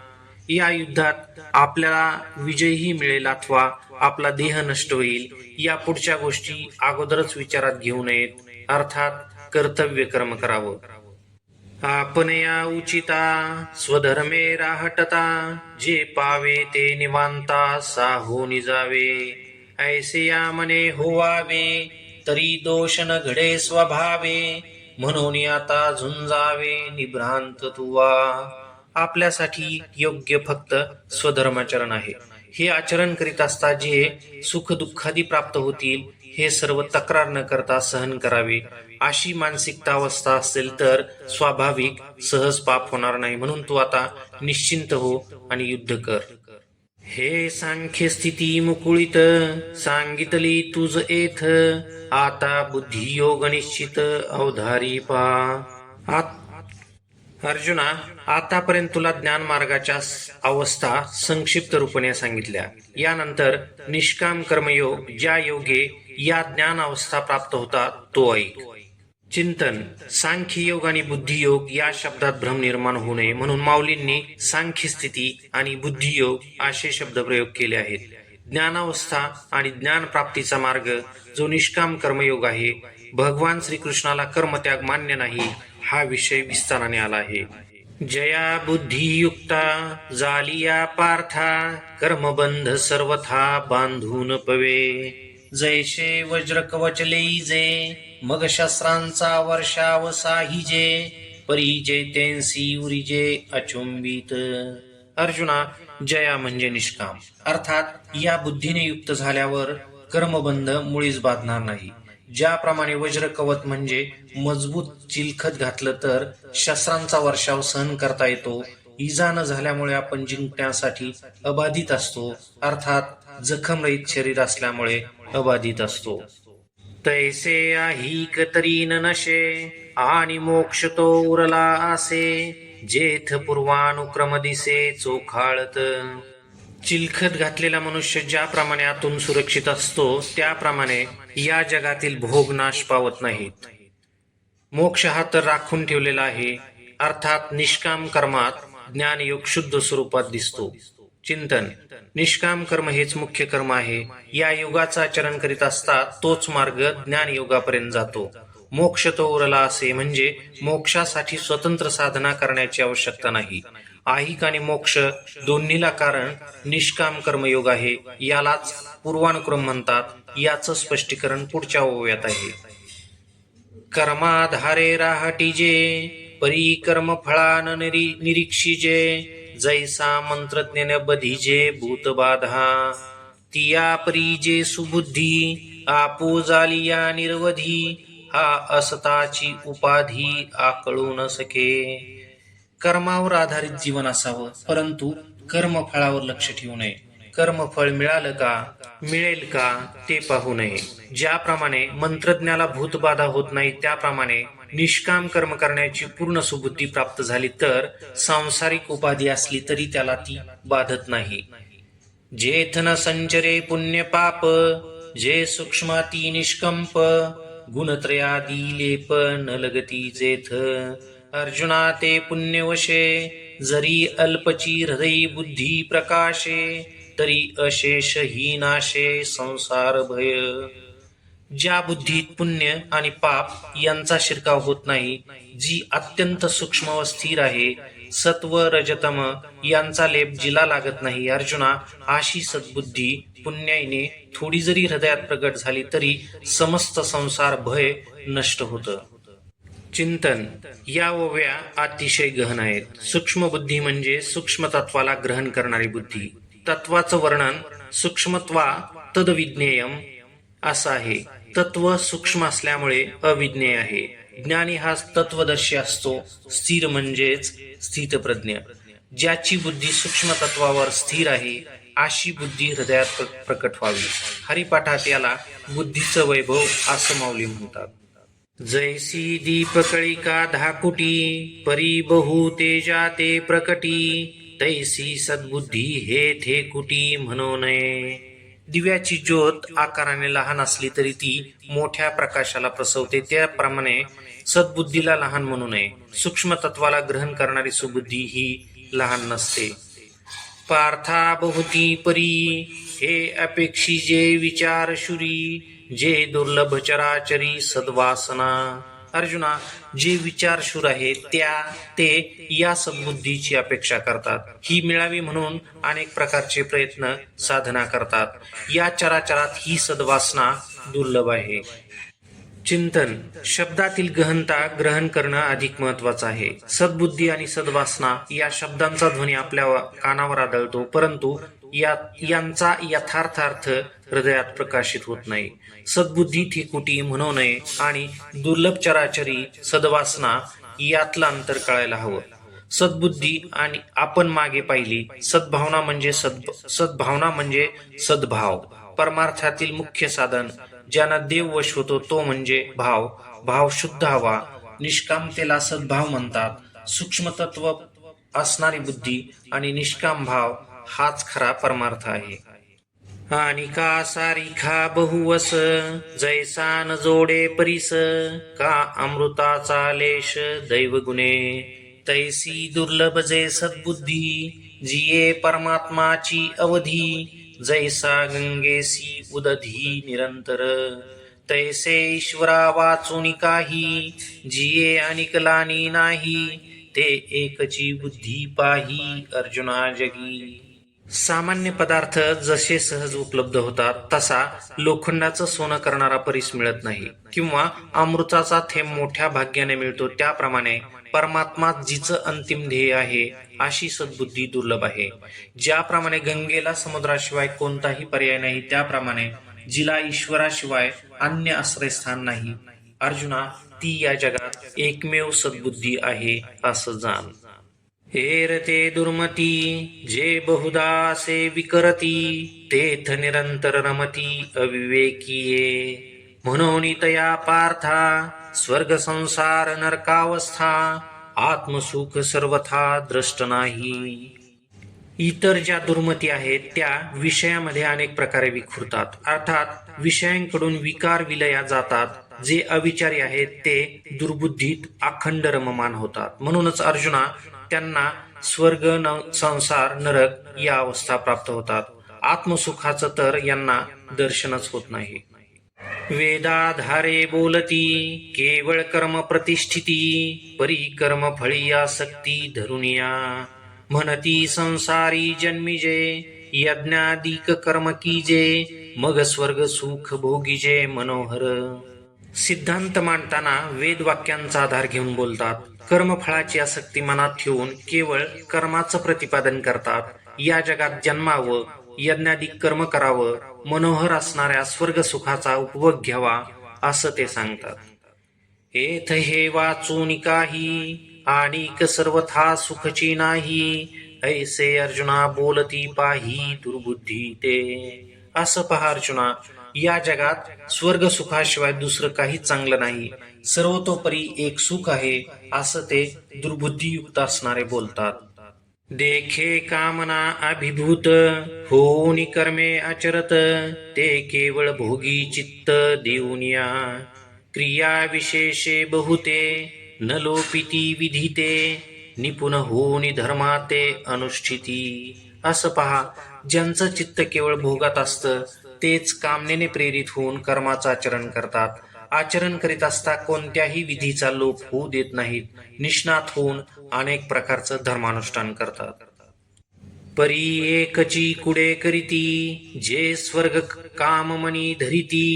या युद्धात आपल्याला विजयही मिळेल अथवा आपला देह नष्ट होईल. या पुढच्या गोष्टी अगोदरच विचारात घेऊ नयेत. अर्थात कर्तव्य कर्म करावं. आपणया उचिता स्वधर्मे राहटता, जे पावे ते निवांता साहोनी जावे. ऐसे या मने होवावे, तरी दोष न घडे स्वभावे, म्हणून आता झुंजावे निभ्रांत तुवा. आपल्यासाठी योग्य फक्त स्वधर्माचरण आहे. हे आचरण करीत असता जे सुख दुःखादी प्राप्त होतील हे सर्व तक्रार न करता सहन करावे. अशी मानसिकता अवस्था असेल तर स्वाभाविक सहज पाप होणार नाही. म्हणून तू आता निश्चिंत हो आणि युद्ध कर. हे सांख्य स्थिती मुकुळीत सांगितली तुझ येथ, आता बुद्धियोग निश्चित अवधारी पा. अर्जुना, आतापर्यंत तुला ज्ञान मार्गाच्या अवस्था संक्षिप्त रूपाने सांगितल्या. यानंतर निष्काम कर्मयोग, ज्या योगे या ज्ञान अवस्था प्राप्त होतात तो ऐक. चिंतन. सांख्य योग आणि बुद्धियोग या शब्दात भ्रम निर्माण होऊ नये म्हणून माऊलींनी सांख्य स्थिती आणि बुद्धियोग असे शब्द प्रयोग केले आहेत. ज्ञानावस्था आणि ज्ञान प्राप्तीचा मार्ग जो निष्काम कर्मयोग आहे, भगवान श्रीकृष्णाला कर्मत्याग मान्य नाही, हा विषय विस्ताराने आला आहे. जया बुद्धियुक्ता जालिया पार्था, कर्मबंध सर्वथा बांधून पवे. जैसे वज्र कवच लेईजे, मग शस्त्रांचा वर्षाव साहिजे, परिजे तेंसी उरिजे अचुंबित. अर्जुना, जया म्हणजे निष्काम, अर्थात या बुद्धीने युक्त झाल्यावर कर्मबंध मुळीच बाधणार नाही. ज्याप्रमाणे वज्र कवच म्हणजे मजबूत चिलखत घातलं तर शस्त्रांचा वर्षाव सहन करता येतो, इजा न झाल्यामुळे आपण जिंकण्यासाठी अबाधित असतो, अर्थात जखमरहित शरीर असल्यामुळे अबाधित असतो. तैसे आहिक तरी न नशे, आणि मोक्ष तो उरला आसे, जेथ पूर्वानुक्रम दिसे चोखाळत. चिलखत घातलेला मनुष्य ज्याप्रमाणे आतून सुरक्षित असतो त्याप्रमाणे या जगातील भोग नाश पावत नाहीत. मोक्ष हा तर राखून ठेवलेला आहे, अर्थात निष्काम कर्मात ज्ञानयोग शुद्ध स्वरूपात दिसतो. चिंतन. निष्काम कर्म हेच मुख्य कर्म आहे. या योगाचा आचरण करीत असता तोच मार्ग ज्ञान योगापर्यंत जातो. मोक्ष तो उरला असे म्हणजे मोक्षासाठी स्वतंत्र साधना करण्याची आवश्यकता नाही. आहिक आणि मोक्ष दोन्हीला कारण निष्काम कर्मयोग आहे. यालाच पूर्वानुक्रम म्हणतात. याचं स्पष्टीकरण पुढच्या ओव्यात आहे. कर्माधारे राहटीजे, परी कर्म फळान निरीक्षिजे, जैसा मंत्रज्ञ बधीजे भूतबाधा, तिया परीजे सुबुद्धी, आपो जालिया निर्वधी, हा असताची उपाधी आकळू न सके. कर्मावर आधारित जीवन असावं, परंतु कर्मफळावर लक्ष ठेवू नये. कर्मफळ मिळालं का, मिळेल का ते पाहू नये. ज्याप्रमाणे मंत्रज्ञाला भूतबाधा होत नाही त्याप्रमाणे निष्काम कर्म करण्याची पूर्ण सुबुद्धी प्राप्त झाली तर सांसारिक उपाधी असली तरी त्याला ती बाधत नाही. जेथ न संचरे पुण्य पाप, जे सूक्ष्माती निष्कंप, गुणत्रयादी लेप न लगती जेथ. अर्जुना, ते पुण्यवशे, जरी अल्पची हृदयी बुद्धी प्रकाशे, तरी अशेष ही नाशे संसार भय. ज्या बुद्धीत पुण्य आणि पाप यांचा शिरकाव होत नाही, जी अत्यंत सूक्ष्म व स्थिर आहे, सत्व रजतम यांचा लेप जिला लागत नाही, अर्जुना, अशी सद्बुद्धी पुण्याईने थोडी जरी हृदयात प्रगट झाली तरी समस्त संसार भय नष्ट होतं. चिंतन. या ओव्या अतिशय गहन आहेत. सूक्ष्म बुद्धी म्हणजे सूक्ष्म तत्वाला ग्रहण करणारी बुद्धी. तत्वाचं वर्णन सूक्ष्मत्वा तद्विज्ञेयम असं आहे. तत्व सूक्ष्म असल्यामुळे अविज्ञेय आहे. ज्ञानी हा तत्वदर्शी असतो. स्थिर म्हणजेच स्थितप्रज्ञ. ज्याची बुद्धी सूक्ष्म तत्वावर स्थिर आहे अशी बुद्धी हृदयात प्रकट व्हावी. हरिपाठात याला बुद्धीचं वैभव असं माऊली म्हणतात. जैसी दीपकळिका धाकुटी, परी बहु तेजा ते प्रकटी, तैसी सद्बुद्धी हे थे कुटी म्हणू नये. दिव्याची ज्योत आकाराने लहान असली तरी ती मोठ्या प्रकाशाला प्रसवते, त्याप्रमाणे सद्बुद्धीला लहान म्हणू नये. सूक्ष्म तत्वाला ग्रहण करणारी सुबुद्धी ही लहान नसते. पार्था बहुती परी, हे अपेक्षी जे विचार शुरी, जे दुर्लभ चराचरी सद्वासना. अर्जुना, जे विचारशूर आहे ते या सद्बुद्धीची अपेक्षा करतात. ही मिळावी म्हणून अनेक प्रकारचे प्रयत्न साधना करतात. या चराचरात ही सद्वासना दुर्लभ आहे. चिंतन. शब्दातील गहनता ग्रहण करणं अधिक महत्वाचं आहे. सद्बुद्धी आणि सद्वासना या शब्दांचा ध्वनी आपल्या कानावर आदळतो, परंतु यांचा यथार्थ अर्थ हृदयात प्रकाशित होत नाही. सद्बुद्धी ठिकुटी म्हणू नये आणि दुर्लभ चराचरी सद्वासना यातलं अंतर कळायला हवं. सद्बुद्धी आणि आपण मागे पाहिली. सद्भावना म्हणजे सद्भाव. परमार्थातील मुख्य साधन ज्यांना देव वश होतो तो म्हणजे भाव शुद्ध हवा. निष्कामतेला सद्भाव म्हणतात. सूक्ष्म तत्व असणारी बुद्धी आणि निष्काम भाव हाच खरा परमार्थ आहे. आणि का सारिखा बहुवस जैसा न जोडे परीस, का अमृताचा लेश दैव गुणे, तैसी दुर्लभ जे सद्बुद्धी, जिये परमात्माची अवधी, जैसा गंगेसी उदधी निरंतर, तैसे ईश्वरा वाचून काही, जिये अनिकलानी नाही, ते एकची बुद्धी पाही अर्जुना जगी. सामान्य पदार्थ जसे सहज उपलब्ध होतात तसा लोखंडाचं सोनं करणारा परीस मिळत नाही, किंवा अमृताचा थेंब मोठ्या भाग्याने मिळतो, त्याप्रमाणे परमात्मा जिचं अंतिम ध्येय आहे अशी सद्बुद्धी दुर्लभ आहे. ज्याप्रमाणे गंगेला समुद्राशिवाय कोणताही पर्याय नाही, त्याप्रमाणे जिला ईश्वराशिवाय अन्य आश्रयस्थान नाही अर्जुना, ती या जगात एकमेव सद्बुद्धी आहे असं जाण. हेरते दुर्मती जे बहुधा असे विकरती, तेथ निरंतर रमती अविवेकीये, म्हणून तया पार्था स्वर्ग संसार नरकावस्था, आत्मसुख सर्वथा द्रष्ट नाही. इतर ज्या दुर्मती आहेत त्या विषयामध्ये अनेक प्रकारे विखुरतात, अर्थात विषयांकडून विकार विलया जातात. जे अविचारी आहेत ते दुर्बुद्धीत अखंड रममान होतात. म्हणूनच अर्जुना, त्यांना स्वर्ग संसार नरक या अवस्था प्राप्त होतात. आत्मसुखाचं तर यांना दर्शनच होत नाही. वेदाधारे बोलती केवळ कर्म प्रतिष्ठिती, परी कर्म फळी आसक्ती धरुनिया, म्हणती संसारी जन्मीजे, यज्ञादिक कर्म कीजे, मग स्वर्ग सुख भोगीजे मनोहर. सिद्धांत मांडताना वेद वाक्यांचा आधार घेऊन बोलतात. कर्मफळाची आसक्ती मनात ठेवून केवळ कर्माचं प्रतिपादन करतात. या जगात जन्मावं, यज्ञादिक कर्म करावं, मनोहर असणाऱ्या स्वर्ग सुखाचा उपभोग घ्यावा असं ते सांगतात. एथ हे वाचून काही आणिक सर्वथा सुखची नाही, ऐसे अर्जुना बोलती पाही दुर्बुद्धी ते. असं पहा अर्जुना, या जगात स्वर्ग सुखाशिवाय दुसरं काही चांगलं नाही, सर्वतोपरी एक सुख आहे असं ते दुर्बुद्धियुक्त असणारे बोलतात. देखे कामना अभिभूत होऊन कर्मे आचरत, ते केवळ भोगी चित्त देऊनिया, क्रिया विशेषे बहुते न लोपिती विधिते, निपुण होऊन धर्माते अनुष्ठिती. असं पहा, ज्यांचं चित्त केवळ भोगात असतं तेच कामनेने प्रेरित होऊन कर्माचं आचरण करतात. आचरण करीत असता कोणत्याही विधीचा लोप होऊ देत नाहीत. निष्णात होऊन अनेक प्रकारचं धर्मानुष्ठान करतात. परी एकची कुडे करीती, जे स्वर्ग काममनी धरिती,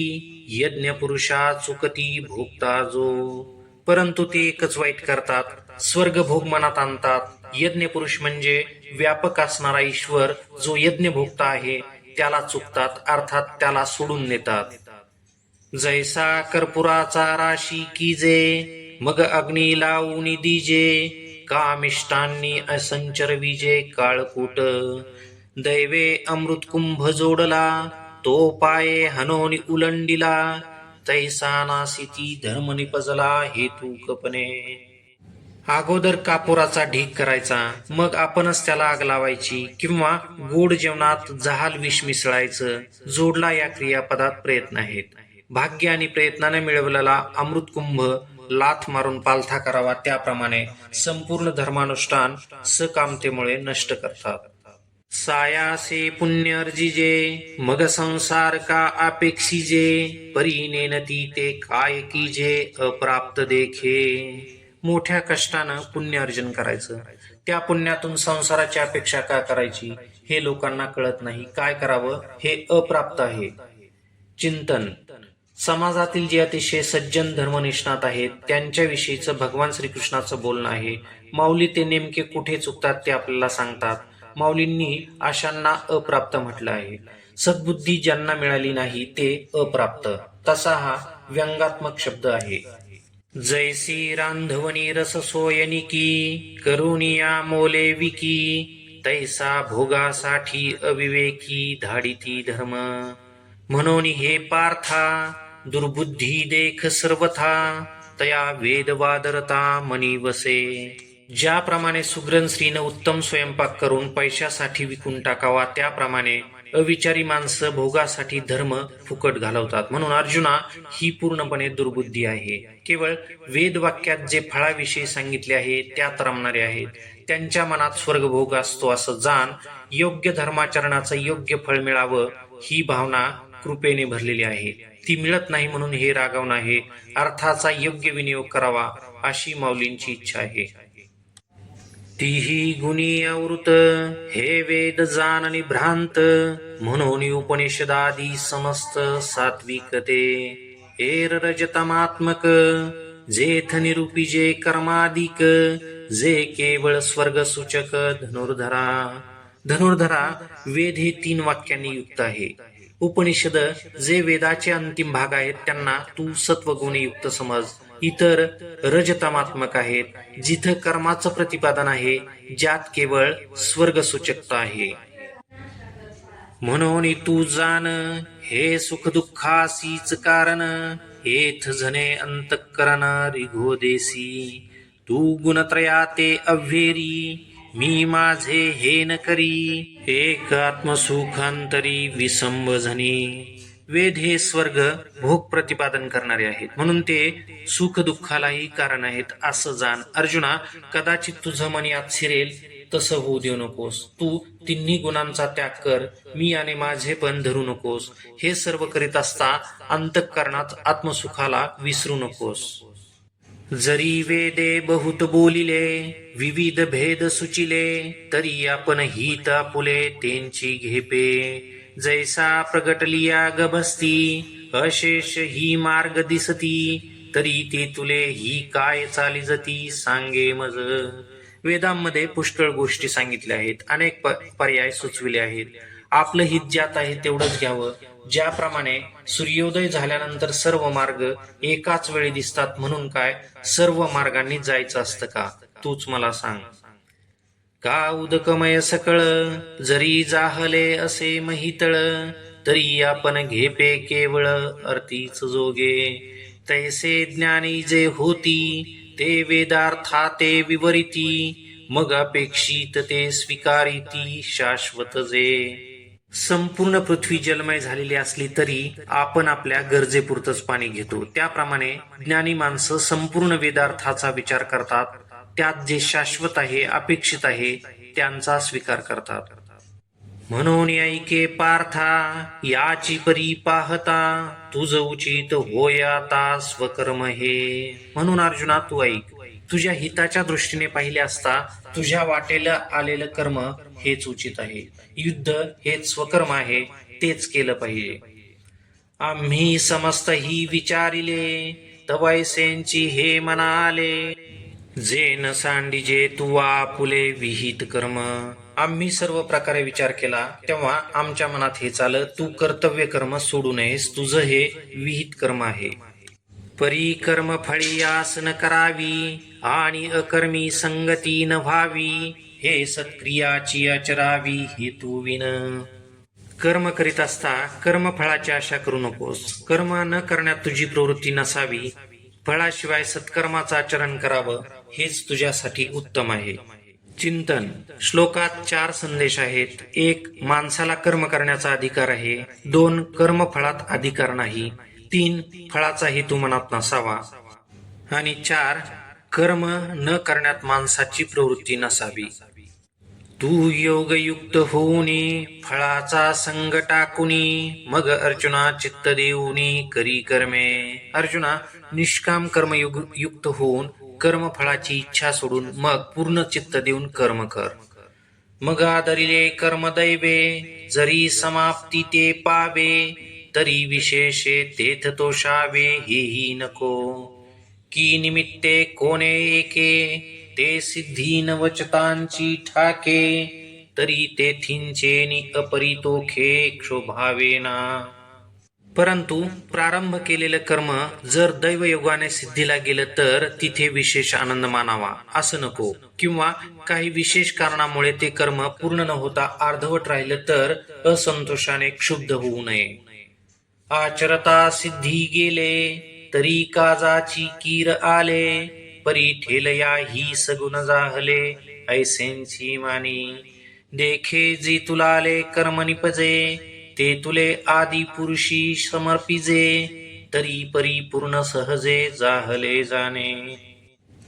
यज्ञ पुरुषा चुकती भोगता जो. परंतु ते एकच वाईट करतात, स्वर्ग भोग मनात आणतात. यज्ञ पुरुष म्हणजे व्यापक असणारा ईश्वर जो यज्ञ भोगता आहे त्याला चुकतात, अर्थात त्याला सोडून नेतात. जैसा कर्पुराचा राशी कीजे, मग अग्नी लावून दिजे, कामिष्टांनी असंचर विजे काळकूट, दैवे अमृत कुंभ जोडला, तो पाये हनोनी उलंडिला, तैसा नासिती धर्म निपजला हेतू कपने. अगोदर कापुराचा ढीग करायचा, मग आपणच त्याला आग लावायची, किंवा गोड जेवणात जहाल विष मिसळायचं. जोडला या क्रियापदात प्रयत्न आहेत. भाग्य आणि प्रयत्नाने मिळवलेला अमृतकुंभ लाथ मारून पालथा करावा, त्याप्रमाणे संपूर्ण धर्मानुष्ठान सकामतेमुळे नष्ट करतात. सायासे पुण्य अर्जिजे मग संसार का अपेक्षिजे परीने नती ते काय कीजे अप्राप्त देखे. मोठ्या कष्टानं पुण्य अर्जन करायचं, त्या पुण्यातून संसाराची अपेक्षा का करायची हे लोकांना कळत नाही. काय करावं हे अप्राप्त आहे. चिंतन. समाजातील जे अतिशय सज्जन धर्मनिष्णात आहेत त्यांच्याविषयीचं भगवान श्रीकृष्णाचं बोलणं आहे. माऊली ते नेमके कुठे चुकतात ते आपल्याला सांगतात. माऊलींनी अशांना अप्राप्त म्हटलं आहे. सद्बुद्धी ज्यांना मिळाली नाही ते अप्राप्त, तसा हा व्यंगात्मक शब्द आहे. जैसी रांधवणी रस सोयनिकी करुणिया मोले विकी तैसा भोगासाठी अविवेकी धाडिती धर्म. म्हणून हे पार्था दुर्बुद्धी देख सर्वथा तया वेदवादरता मनी वसे. ज्याप्रमाणे सुग्रण स्त्रीनं उत्तम स्वयंपाक करून पैशासाठी विकून टाकावा त्याप्रमाणे अविचारी माणसं भोगासाठी धर्म फुकट घालवतात. म्हणून अर्जुना ही पूर्णपणे दुर्बुद्धी आहे. केवळ वेदवाक्यात जे फळाविषयी सांगितले आहे त्यात रमणारे आहेत. त्यांच्या मनात स्वर्गभोग असतो असं जाण. योग्य धर्माचरणाचं योग्य फळ मिळावं ही भावना कृपेने भरलेली आहे. ती मिळत नाही म्हणून हे रागवणं आहे. अर्थाचा योग्य विनियोग करावा अशी माऊलींची इच्छा आहे. तीही गुणी अवृत हे वेद जाननी भ्रांत म्हणून उपनिषदादी समस्त सात्विकते. एर रजतमात्मक जेथ निरूपिजे कर्मादिक जे केवळ स्वर्ग सूचक धनुर्धरा. धनुर्धरा वेद हे 3 वाक्यांनी युक्त आहे. उपनिषद जे वेदाचे अंतिम भाग आहेत त्यांना तू सत्वगुणी युक्त समज. इतर रजतमात्मक आहेत जिथं कर्माचं प्रतिपादन आहे, ज्यात केवळ स्वर्ग सूचकता आहे. म्हणून तू जाण हे सुख दुःखासीच कारण हेथ जने अंतःकरण रिघो देसी. तू गुणत्रयाते अव्हेरी मी माझे हे न करी एक आत्मसुखांतरी विसंबझनी. वेद हे स्वर्ग भोग प्रतिपादन करणारे आहेत म्हणून ते सुख दुःखालाही कारण आहेत असं जाण. अर्जुना, कदाचित तुझं मन यात शिरेल तसं होऊ देऊ नकोस. तू 3 गुणांचा त्याग कर, मी आणि माझे पण धरू नकोस. हे सर्व करीत असता अंतःकरणात आत्मसुखाला विसरू नकोस. जरी वेदे बहुत बोलिले विविध भेद सुचिले तरी आपण हित आपुले त्यांची घेपे. जैसा प्रगटलिया गबसती अशेष ही मार्ग दिसती तरी ते तुले ही काय चाली जती सांगे मज. वेदांमध्ये पुष्कळ गोष्टी सांगितल्या आहेत, अनेक पर्याय सुचविले आहेत. आपलं हित ज्यात आहे तेवढंच घ्यावं. ज्याप्रमाणे सूर्योदय झाल्यानंतर सर्व मार्ग एकाच वेळी दिसतात म्हणून काय सर्व मार्गांनी जायचं असतं का? तूच मला सांग. का उदकमय सकळ जरी जाहले असे महितळ तरी आपण घेपे केवळ अर्थीच जोगे. तैसे ज्ञानी जे होती ते वेदार्था ते विवरिती मग अपेक्षित ते स्वीकारिती शाश्वत जे. संपूर्ण पृथ्वी जलमय झालेली असली तरी आपण आपल्या गरजेपुरतच पाणी घेतो. त्याप्रमाणे ज्ञानी माणसं संपूर्ण वेदार्थाचा विचार करतात, त्यात जे शाश्वत आहे अपेक्षित आहे त्यांचा स्वीकार करतात. म्हणून ऐके पार्था याची परी पाहता तुझ उचित होयाता स्वकर्म हे. म्हणून अर्जुना तू ऐक, तुझ्या हिताच्या दृष्टीने पाहिले असता तुझ्या वाटेला आलेलं कर्म हेच उचित आहे. युद्ध हेच स्वकर्म आहे, तेच केलं पाहिजे. आम्ही समस्त ही विचारिले तवैसेंची हे मनाले जे न सांडिजे तू आपुले विहित कर्म. आम्ही सर्व प्रकारे विचार केला तेव्हा आमच्या मनात हे आलं, तू कर्तव्य कर्म सोडू नयेस, तुझं हे विहित कर्म आहे. परी कर्म फळी आस न करावी आणि अकर्मी संगती न व्हावी हे सत्क्रियाची आचरावी हेतू विन. कर्म करीत असता कर्मफळाची आशा करू नकोस. कर्म न करण्यात तुझी प्रवृत्ती नसावी. फळाशिवाय सत्कर्माचं आचरण करावं हेच तुझ्यासाठी उत्तम आहे. चिंतन. श्लोकात 4 संदेश आहेत. 1. माणसाला कर्म करण्याचा अधिकार आहे. 2. कर्मफळात अधिकार नाही. 3. फळाचा हेतू मनात नसावा. आणि 4. कर्म न करण्यात माणसाची प्रवृत्ती नसावी. तू योगयुक्त होऊनी फळाचा संग टाकुनी मग अर्जुना चित्त देऊनी करी कर्मे. अर्जुना, निष्काम युक्त होऊन कर्मफळाची इच्छा सोडून मग पूर्ण चित्त देऊन कर्म कर. मग आदरिले कर्मदैवे जरी समाप्ती ते पावे तरी विशेषे तेथ तोषावे हेही नको. की निमित्ते कोणे एके ते सिद्धी न वचतांची ठाके तरी तेथींचेनी अपरितोखे क्षोभावेना. परंतु प्रारंभ केलेलं कर्म जर दैवयोगाने सिद्धीला गेलं तर तिथे विशेष आनंद मानावा असं नको, किंवा काही विशेष कारणामुळे ते कर्म पूर्ण न होता अर्धवट राहिलं तर असंतोषाने क्षुब्ध होऊ नये. आचरता सिद्धी गेले तरी काजाची कीर आले परी ठेलया ही सगुण जाहले ऐसेंची मानी. देखे जी तुलाले कर्म निपजे ते तुले आदि पुरुषी समर्पिजे तरी परिपूर्ण सहजे जाहले जाणे.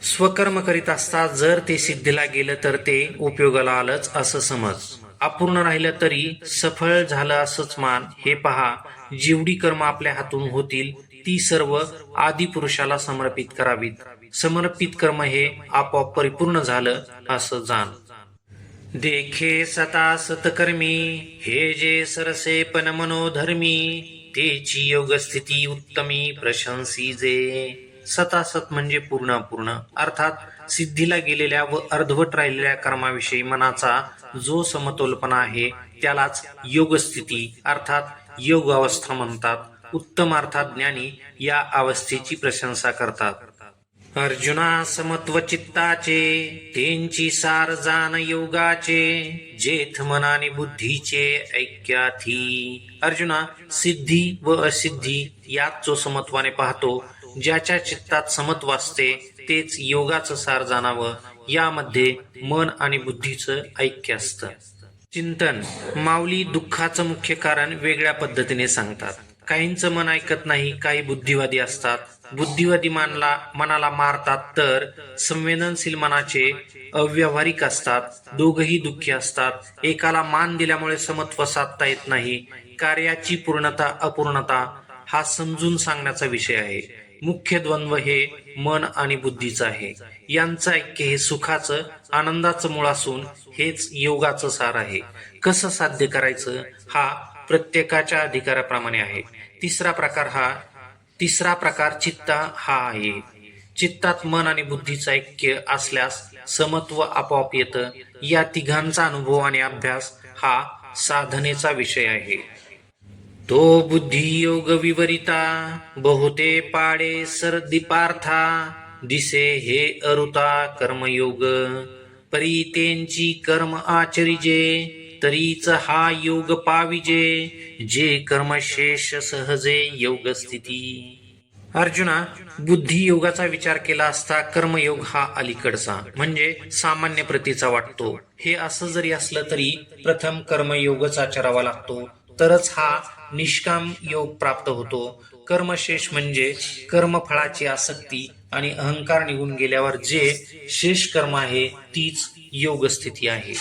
स्वकर्म करीत असता जर ते सिद्धीला गेलं तर ते उपयोगाला आलंच असं समज. अपूर्ण राहिलं तरी सफळ झालं असंच मान. हे पहा, जेवढी कर्म आपल्या हातून होतील ती सर्व आदिपुरुषाला समर्पित करावीत. समर्पित कर्म हे आपोआप परिपूर्ण झालं असं जाण. देखे सता सतकर्मी हे जे सरसे पण मनोधर्मी तेची योग स्थिती उत्तमी प्रशंसीजे. सतासत म्हणजे पूर्ण पूर्ण, अर्थात सिद्धीला गेलेल्या व अर्धवट राहिलेल्या कर्माविषयी मनाचा जो समतोलपणा आहे त्यालाच योगस्थिती अर्थात योग अवस्था म्हणतात. उत्तम अर्थात ज्ञानी या अवस्थेची प्रशंसा करतात. अर्जुना, समत्व चित्ताचे तेंची सार जाण योगाचे जेथ मनाने बुद्धीचे ऐक्याथी. अर्जुना, सिद्धी व असिद्धी यात जो समत्वाने पाहतो, ज्याच्या चित्तात समत्व असते तेच योगाचं सार जाणावं. यामध्ये मन आणि बुद्धीचं ऐक्य असतं. चिंतन. माऊली दुःखाचं मुख्य कारण वेगळ्या पद्धतीने सांगतात. काहींचं मन ऐकत नाही, काही बुद्धिवादी असतात. बुद्धिवादी मनाला मारतात तर संवेदनशील मनाचे अव्यावहारिक असतात. दोघही दुःखी असतात. एकाला मान दिल्यामुळे समत्व साधता येत नाही. कार्याची पूर्णता अपूर्णता हा समजून सांगण्याचा विषय आहे. मुख्य द्वंद्व हे मन आणि बुद्धीचं आहे. यांचं ऐक्य हे सुखाचं आनंदाचं मूळ असून हेच योगाचं सार आहे. कसं साध्य करायचं हा प्रत्येकाच्या अधिकाराप्रमाणे आहे. तिसरा प्रकार चित्त हा आहे. चित्तात मन आणि बुद्धीचं ऐक्य असल्यास समत्व आपोआप येतं. या तिघांचा अनुभव आणि अभ्यास हा साधनेचा विषय आहे. तो बुद्धियोग विवरिता बहुते पाडे सरदीपार्था दिसे हे अरुता कर्मयोग परी तेंची कर्म आचरिजे तरीच हा योग पाविजे जे कर्मशेष सहजे योग स्थिती. अर्जुना, बुद्धी योगाचा विचार केला असता कर्मयोग हा अलीकडचा म्हणजे सामान्य प्रतीचा वाटतो. हे असं जरी असलं तरी प्रथम कर्मयोगच आचरावा लागतो, तरच हा निष्काम योग प्राप्त होतो. कर्मशेष म्हणजे कर्मफळाची आसक्ती आणि अहंकार निघून गेल्यावर जे शेष कर्म आहे तीच योग स्थिती आहे.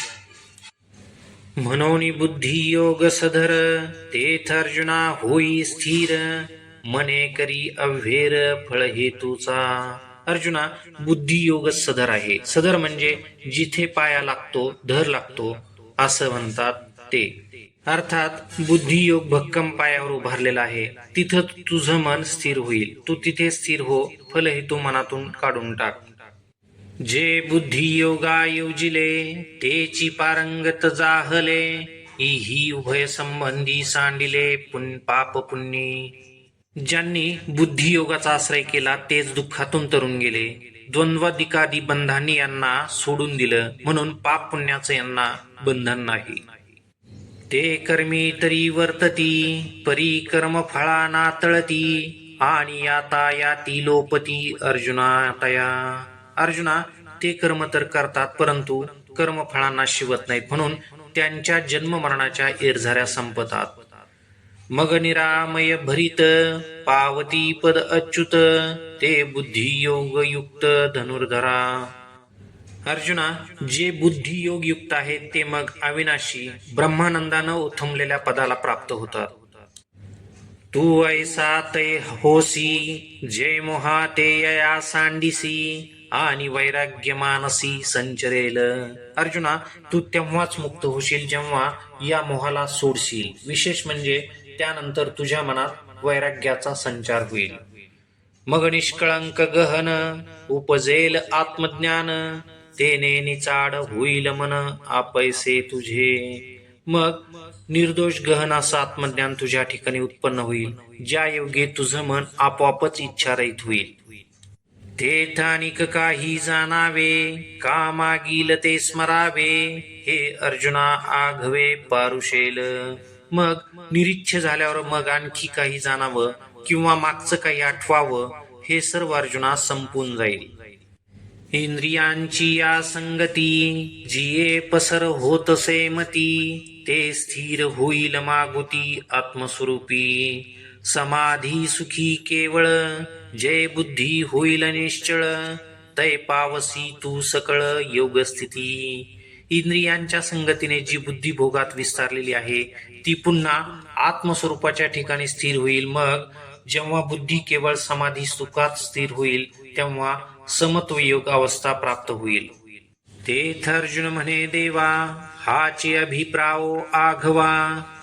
म्हणून बुद्धी योग सधर तेथ अर्जुना होई स्थिर मने करी अव्हेर फळ हेतूचा. अर्जुना, बुद्धी योग सधर आहे. सदर म्हणजे जिथे पाया लागतो धर लागतो असं म्हणतात ते. अर्थात बुद्धियोग भक्कम पायावर उभारलेला आहे. तिथं तुझं मन स्थिर होईल. तू तिथे स्थिर हो. फल हेतू मनातून काढून टाक. जे बुद्धियोगा योजिले तेची पारंगत जाहले ही उभय संबंधी सांडिले पाप पुण्य. ज्यांनी बुद्धियोगाचा आश्रय केला तेच दुःखातून तरून गेले. द्वंद्वाधिकादी बंधांनी यांना सोडून दिलं, म्हणून पाप पुण्याचं यांना बंधन नाही. ते कर्मी तरी वर्तती परी कर्म फळा नातळती आणि आता याती लोपती अर्जुना तया. अर्जुना, ते कर्म तर करतात परंतु कर्मफळांना शिवत नाहीत, म्हणून त्यांच्या जन्म मरणाच्या एरझाऱ्या संपतात. मग निरामय भरित पावती पद अच्युत ते बुद्धियोग युक्त धनुर्धरा. अर्जुना, जे बुद्धी योग युक्त आहेत ते मग अविनाशी ब्रह्मानंदानं उथमलेल्या पदाला प्राप्त होतात. तू ऐसा तै होसी, जय मोहा ते यया सांडिसी, आणि वैराग्य मानसी संचरेल. अर्जुना, तू तेव्हाच मुक्त होशील जेव्हा या मोहाला सोडशील. विशेष म्हणजे त्यानंतर तुझ्या मनात वैराग्याचा संचार होईल. मग निष्कळंक गहन उपजेल आत्मज्ञान, तेने निचाड होईल मन आपैसे तुझे. मग निर्दोष गहन असं आत्मज्ञान तुझ्या ठिकाणी उत्पन्न होईल, ज्या योगे तुझं मन आपोआपच इच्छारहित होईल. तेथानिक काही जाणावे, का मागील ते स्मरावे, हे अर्जुना आघवे पारुशेल. मग निरीच्छ झाल्यावर मग आणखी काही जाणावं किंवा मागचं काही आठवावं, हे सर्व अर्जुना संपून जाईल. इंद्रियांची या संगती, जिये पसर होतसे मती, ते स्थिर होईल मागुती आत्मस्वरूपी. समाधी सुखी केवळ, जय बुद्धी होईल निश्चळ, तै पावसी तू सकळ योगस्थिती. इंद्रियांच्या संगतीने जी बुद्धी भोगात विस्तारलेली आहे ती पुन्हा आत्मस्वरूपाच्या ठिकाणी स्थिर होईल. मग जेव्हा बुद्धी केवळ समाधी सुखात स्थिर होईल तेव्हा समत्व योग अवस्था प्राप्त होईल. तेथ अर्जुन म्हणे देवा, हाचे अभिप्राओ आघवा,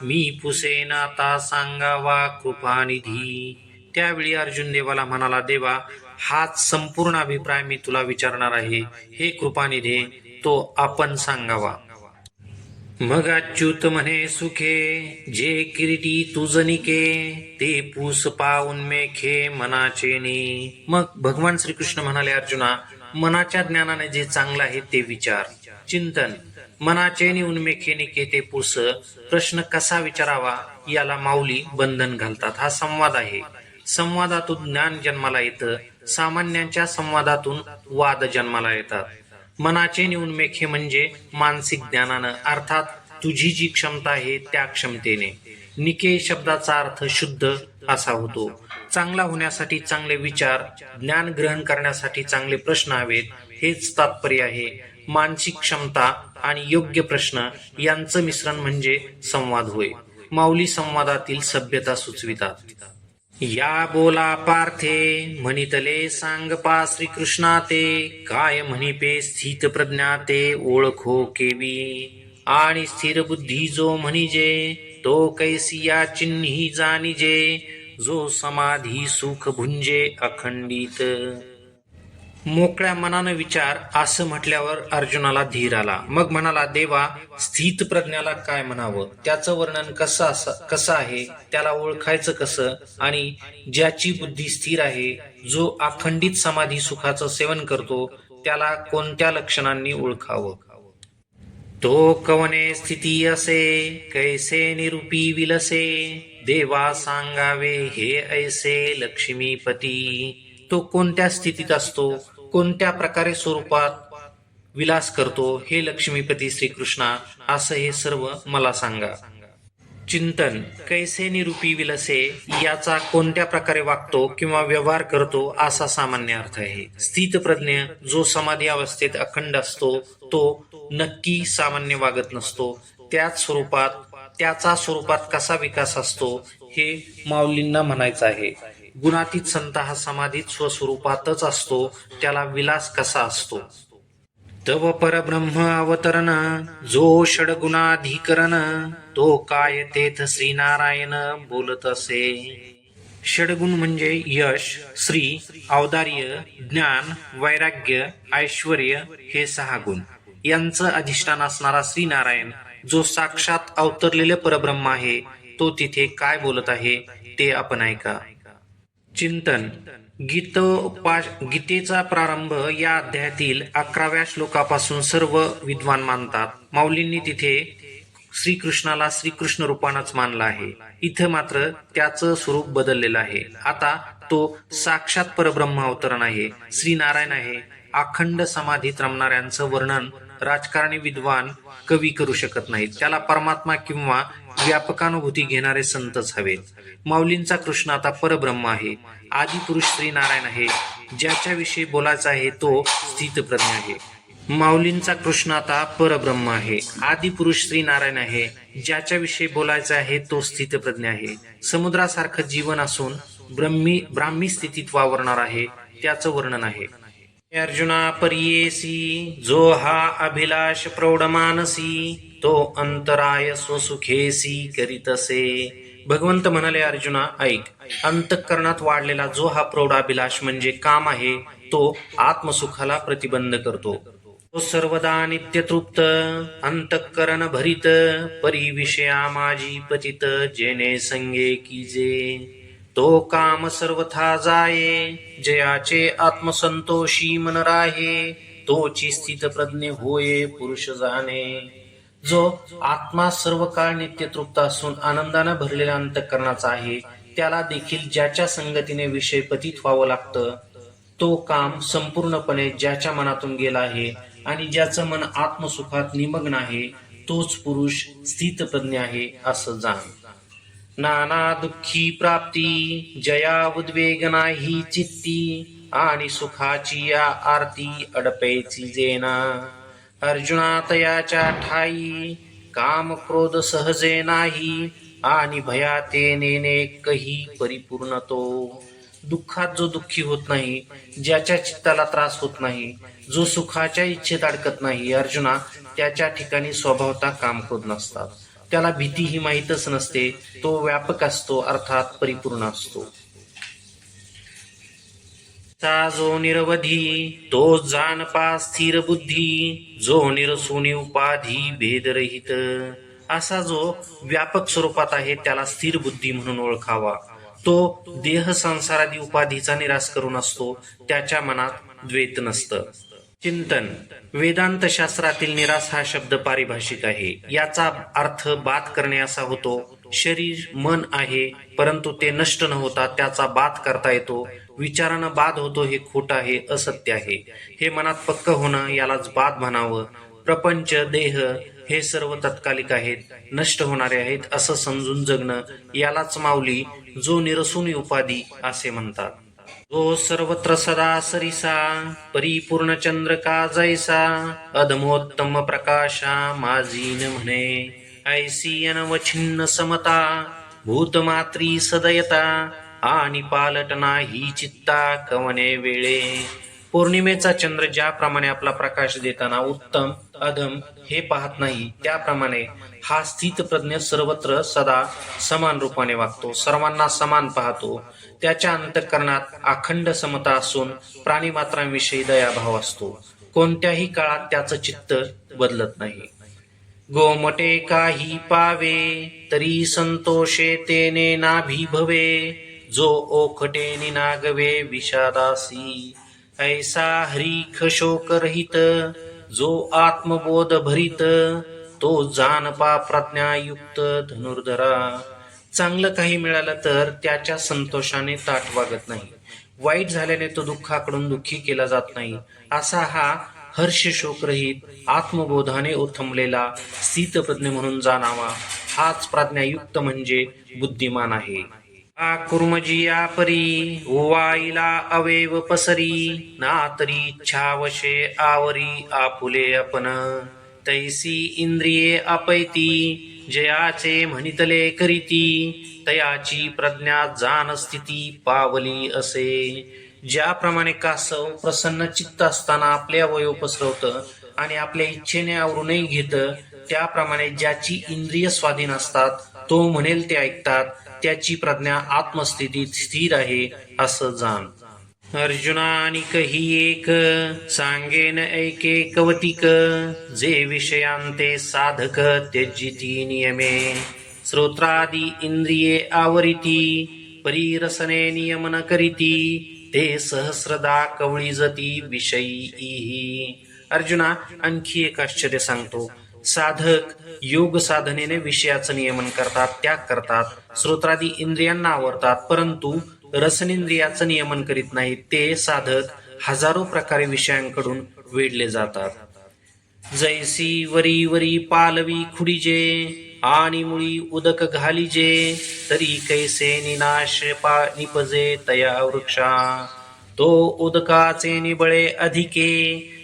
मी पुसेन आता सांगावा कृपानिधी. त्यावेळी अर्जुन देवाला म्हणाला, देवा, हाच संपूर्ण अभिप्राय मी तुला विचारणार आहे. हे कृपानिधे, तो आपण सांगावा. मग अच्युत म्हणे सुखे, जे किरीटी तुझनिके, ते पूस पाऊन मेखे मनाचे ने. मग भगवान श्रीकृष्ण म्हणाले, अर्जुना, मनाच्या ज्ञानाने जे चांगलं आहे ते विचार. चिंतन, मनाचे उन्मेखे निके ते पूस. प्रश्न कसा विचारावा याला माऊली बंधन घालतात. हा संवाद आहे. संवादातून ज्ञान जन्माला येतं, सामान्यांच्या संवादातून वाद जन्माला येतात. मनाचे उन्मेखे म्हणजे मानसिक ज्ञानानं, अर्थात तुझी जी क्षमता आहे त्या क्षमतेने. निके शब्दाचा अर्थ शुद्ध असा होतो. चांगला होण्यासाठी चांगले विचार, ज्ञान ग्रहण करण्यासाठी चांगले प्रश्न हवेत, हेच तात्पर्य आहे. मानसिक क्षमता आणि योग्य प्रश्न यांचं मिश्रण म्हणजे संवाद होय. माऊली संवादातील सभ्यता सुचवितात. या बोला पार्थे, म्हणितले सांगपा श्रीकृष्णा ते, काय म्हणिपे स्थित प्रज्ञा ते ओळखो केवी. आणि स्थिर बुद्धी जो म्हणिजे, तो कैसिया चिन्ही जाणिजे, जो समाधी सुख भुंजे अखंडित. मोकळ्या मनानं विचार असं म्हटल्यावर अर्जुनाला धीर आला. मग म्हणाला, देवा, स्थित प्रज्ञाला काय म्हणावं, त्याचं वर्णन कसं आहे, त्याला ओळखायचं कसं, आणि ज्याची बुद्धी स्थिर आहे, जो अखंडित समाधी सुखाचं सेवन करतो, त्याला कोणत्या लक्षणांनी ओळखावं. तो कवने स्थिती असे, कैसे निरूपी विलसे, देवा सांगावे हे ऐसे लक्ष्मीपती. तो कोणत्या स्थितीत असतो, कोणत्या प्रकारे स्वरूपात विलास करतो, हे लक्ष्मीपती श्रीकृष्णा, असं हे सर्व मला सांगा. चिंतन, कैसे निरूपी विलसे याचा कोणत्या प्रकारे वागतो किंवा व्यवहार करतो असा सामान्य अर्थ आहे. स्थितप्रज्ञ जो समाधी अवस्थेत अखंड असतो तो नक्की सामान्य वागत नसतो. त्याचा स्वरूपात कसा विकास असतो हे माऊलींना म्हणायचं आहे. गुणातीत संत हा समाधीत स्वस्वरूपातच असतो, त्याला विलास कसा असतो. तव परब्रह्म अवतरण, जो षडगुणाधिकरण, तो काय तेथ श्रीनारायण बोलत असे. षडगुण म्हणजे यश, श्री, औदार्य, ज्ञान, वैराग्य, ऐश्वर्य, हे 6 गुण. यांचं अधिष्ठान असणारा श्रीनारायण, जो साक्षात अवतरलेले परब्रह्म आहे, तो तिथे काय बोलत आहे ते आपण ऐका. चिंतन, गीतेचा प्रारंभ या अध्यायातील 11व्या श्लोकापासून सर्व विद्वान मानतात. माऊलींनी तिथे श्रीकृष्णाला श्रीकृष्ण रूपानच मानलं आहे. इथं मात्र त्याचं स्वरूप बदललेलं आहे. आता तो साक्षात परब्रह्म अवतरण आहे, श्रीनारायण आहे. अखंड समाधीत रमणाऱ्यांचं वर्णन राजकारणी विद्वान कवी करू शकत नाहीत. त्याला परमात्मा किंवा व्यापकानुभूती घेणारे संतच हवेत. माऊलींचा कृष्ण आता परब्रह्म आहे, आदिपुरुष श्रीनारायण आहे. ज्याच्याविषयी बोलायचं आहे तो स्थितप्रज्ञ आहे. माऊलींचा कृष्ण आता परब्रह्म आहे, आदि पुरुष श्री नारायण आहे. ज्याच्याविषयी बोलायचं आहे तो स्थितप्रज्ञ आहे. समुद्रासारखं जीवन असून ब्राह्मी स्थितीत वावरणार आहे, त्याचं वर्णन आहे. अर्जुना परियेसी जो हा अभिलाष प्रौढ मानसी, तो अंतराय स्वसुखेसी करीतसे. भगवंत म्हणाले, अर्जुना ऐक, अंतःकरणात वाढलेला जो हा प्रौढ अभिलाष म्हणजे काम आहे, तो आत्मसुखाला प्रतिबंध करतो. तो सर्वदा नित्य तृप्त अंतःकरण भरित, परी विषया माझी पतित, जेने संगे कीजे. तो काम सर्वथा जाये, जयाचे आत्मसंतोषी मन राहे, तोची स्थित प्रज्ञ होये पुरुष जाणे. जो आत्मा सर्व काळ नित्य तृप्त असून आनंदानं भरलेल्या अंतःकरणाचा आहे, त्याला देखील ज्याच्या संगतीने विषय पतित व्हावं लागतं, तो काम संपूर्णपणे ज्याच्या मनातून गेला आहे आणि ज्याचं मन आत्मसुखात निमग्न आहे, तोच पुरुष स्थितप्रज्ञ आहे असं जाण. नाना दुःखी प्राप्ती जया उद्वेग नाही चित्ती, आणि सुखाची या आरती अडपेची जेना. अर्जुना तयाच्या ठाई काम क्रोध सहजे नाही, आणि भया ते नेणे कही परिपूर्ण तो. दुःखात जो दुःखी होत नाही, ज्याच्या चित्ताला त्रास होत नाही, जो सुखाच्या इच्छेत अडकत नाही, अर्जुना त्याच्या ठिकाणी स्वभावता काम क्रोध नसतात. त्याला भीती ही माहीतच नसते, तो व्यापक असतो, अर्थात परिपूर्ण असतो. जो निरवधी तो जाणपा स्थिर बुद्धी, जो निरसुनी उपाधी भेदरहित. असा जो व्यापक स्वरूपात आहे त्याला स्थिर बुद्धी म्हणून ओळखावा. तो देह संसारादी उपाधीचा निराश करून असतो, त्याच्या मनात द्वैत नसतं. चिंतन. वेदांत शास्त्रातील निराश हा शब्द पारिभाषिक आहे. याचा अर्थ बात करणे असा होतो. शरीर मन आहे, परंतु ते नष्ट न होता त्याचा बात करता येतो. विचारानं बाद होतो हे खोटं आहे, असत्य आहे. हे मनात पक्क होणं यालाच बाद म्हणावं. प्रपंच देह हे सर्व तत्कालिक आहेत, नष्ट होणारे आहेत असं समजून जगणं यालाच माऊली जो निरसुनी उपाधी असे म्हणतात. जो सर्वत्र सदा सरिसा, परिपूर्ण चंद्र का जैसा, अधमोत्तम प्रकाशा माझी न म्हणे. ऐसी अनवछिन्न समता, भूतमात्री सदयता, आणि पालटना ही चित्ता कवने वेळे. पौर्णिमेचा चंद्र ज्याप्रमाणे आपला प्रकाश देताना उत्तम अधम हे पाहत नाही, त्याप्रमाणे हा स्थितप्रज्ञ सर्वत्र सदा समान रूपाने वागतो, सर्वांना समान पाहतो. त्याच्या अंतःकरणात अखंड समता असून प्राणीमात्रांविषयी दयाभाव असतो. कोणत्याही काळात त्याचं चित्त बदलत नाही. गोमटे काही पावे तरी संतोषे तेने नाभी भवे, जो ओखटे निनागवे विषादासी. ऐसा हरिख शोक रहित, जो आत्मबोध भरित, तो जानपा प्रज्ञायुक्त धनुर्धरा. चांगलं काही मिळालं तर त्याच्या संतोषाने ताट वागत नाही, वाईट झाल्याने तो दुःखाकडून दुःखी केला जात नाही. असा हा हर्ष शोकरहित आत्मबोधाने उथमलेला स्थितप्रज्ञ म्हणून जाणावा. हाच प्रज्ञायुक्त म्हणजे बुद्धिमान आहे. कुर्मजिया परी ओवाईला अवेव पसरी, ना तरी इच्छावशे आवरी आपुले आपण. तैसी इंद्रिये अपैती, जयाचे म्हणितले करीती, तयाची प्रज्ञा जाण स्थिती पावली असे. ज्याप्रमाणे कासव प्रसन्न चित्त असताना आपले अवयव पसरवतं आणि आपल्या इच्छेने आवरूनही घेतं, त्याप्रमाणे ज्याची इंद्रिय स्वाधीन असतात, तो म्हणेल ते ऐकतात, त्याची प्रज्ञा आत्मस्थितीत स्थिर आहे असं जाण. अर्जुना अनिकही एक सांगेन ऐके कवतिक, जे विषयांते साधक त्यजिती नियमे. श्रोत्रादी इंद्रिये आवरिती, परिरसने नियमन करीती, ते सहस्रदा कवळीजती विषयी. अर्जुना आणखी एक आश्चर्य सांगतो. साधक योग साधनेने विषयाचं नियमन करतात, त्याग करतात, श्रोत्रादी इंद्रियांना आवरतात, परंतु रसनेंद्रियाचं नियमन करीत नाहीत. ते साधक हजारो प्रकारे विषयांकडून वेढले जातात. जैसी वरी वरी पालवी खुडीजे, आणि मुळी उदक घालीजे, तरी कैसे निनाश निपजे तया वृक्षा. तो उदकाचे निबळे अधिके,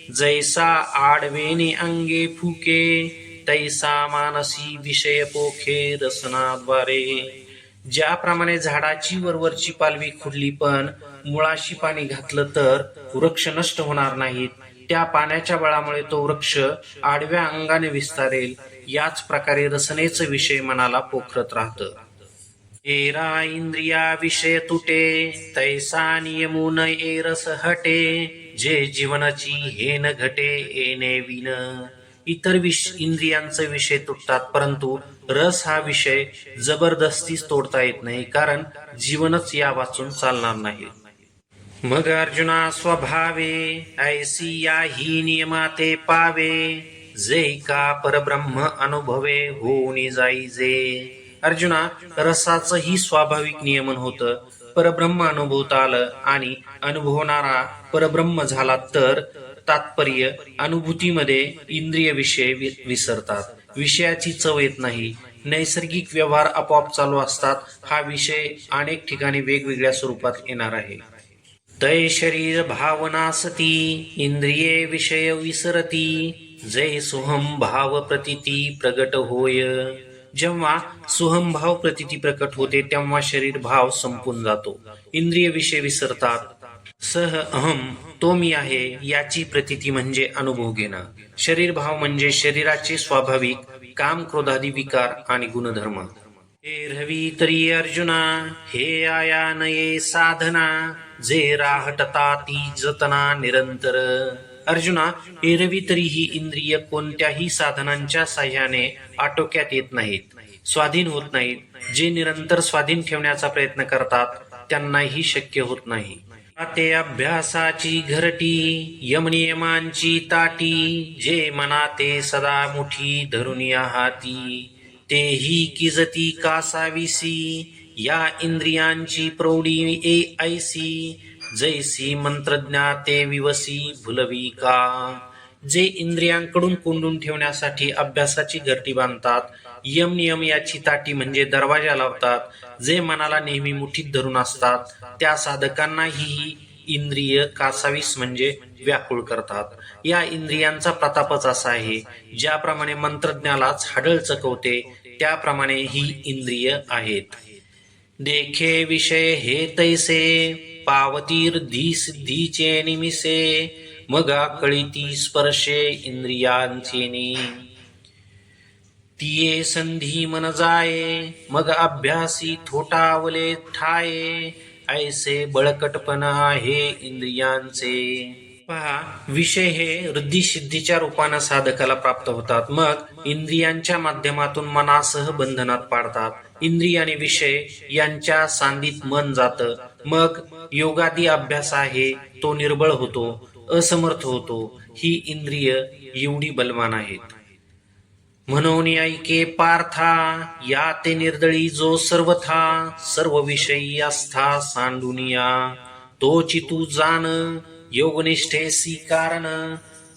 जैसा आडवेने अंगे फुके तैसा मानसी विषय पोखे रसनाद्वारे. ज्याप्रमाणे झाडाची वरवरची पालवी खुडली पण मुळाशी पाणी घातलं तर वृक्ष नष्ट होणार नाहीत, त्या पाण्याच्या बळामुळे तो वृक्ष आडव्या अंगाने विस्तारेल. याच प्रकारे रसनेचं विषय मनाला पोखरत राहतं. एरा इंद्रिया विषय तुटे तैसा नियमून ए रस हटे. जे जीवनाची हे न घटे येणे विन. इतर इंद्रियांचे विषय तुटतात, परंतु रस हा विषय जबरदस्तीच तोडता येत नाही, कारण जीवनच या वाचून चालणार नाही. मग अर्जुना स्वभावे ऐसी या ही नियमाते पावे. जे का परब्रह्म अनुभवे होऊन जाई जे. अर्जुना, रसाचं ही स्वाभाविक नियमन होतं. परब्रह्म अनुभवता आलं आणि अनुभवणारा परब्रह्म झाला तर तात्पर्य अनुभूतीमध्ये इंद्रिय विषय विसरतात, विषयाची चव येत नाही, नैसर्गिक व्यवहार आपोआप चालू असतात. हा विषय अनेक ठिकाणी वेगवेगळ्या स्वरूपात येणार आहे. तै शरीर भावना सती इंद्रिये विषय विसरती. जय सोहम भाव प्रतीती प्रगट होय. जेव्हा सोहम भाव प्रतीती प्रकट होते तेव्हा शरीर भाव संपून जातो, इंद्रिय विषय विसरतात. सह अहम तो मी आहे याची प्रतीती म्हणजे अनुभव घेणं. शरीर भाव म्हणजे शरीराचे स्वाभाविक काम क्रोधादी विकार आणि गुणधर्म. हे रवी तरी अर्जुना हे आया नये साधना. जे राहटता ती जतना निरंतर. अर्जुना, एरवी तरीही इंद्रिय कोणत्याही साधनांच्या साह्याने आटोक्यात येत नाहीत, स्वाधीन होत नाहीत. जे निरंतर स्वाधीन ठेवण्याचा प्रयत्न करतात त्यांनाही शक्य होत नाही. ते अभ्यासाची घरटी यमनियमांची ताटी. जे मना ते सदा मुठी धरून हाती. तेही किजती कासाविसी या इंद्रियांची प्रौढी ए ऐसी. जैसी मंत्रज्ञा ते विवसी भुलवी का. जे इंद्रियांकडून कोंडून ठेवण्यासाठी अभ्यासाची घरटी बांधतात, यम नियम याची ताटी म्हणजे दरवाजा लावतात, जे मनाला नेहमी मुठीत धरून असतात, त्या साधकांना ही इंद्रिय कासावीस म्हणजे व्याकुळ करतात. या इंद्रियांचा प्रतापच असा आहे, ज्याप्रमाणे मंत्रज्ञालाच हाडळ चकवते त्याप्रमाणे ही इंद्रिय आहेत. देखे विषय हे तैसे पावतीर धी सिद्धीचे निमिसे. मगा कळीती स्पर्शे इंद्रियांचेनी. तिये संधी मन जाये मग अभ्यासी थोटावले ठाये. ऐसे बळकटपण आहे इंद्रियांचे. पहा, विषय हे वृद्धी सिद्धीच्या रूपानं साधकाला प्राप्त होतात, मग इंद्रियांच्या माध्यमातून मनासह बंधनात पाडतात. इंद्रिय आणि विषय यांच्या सांधीत मन जातं, मग योगादी अभ्यास आहे तो निर्बळ होतो, असमर्थ होतो. ही इंद्रिय एवढी बलवान आहेत. म्हणून ऐके पार्था या ते निर्दळी जो सर्वथा. सर्व विषयी आस्था सांडुनिया तोची तू जाण. योगनिष्ठेसी कारण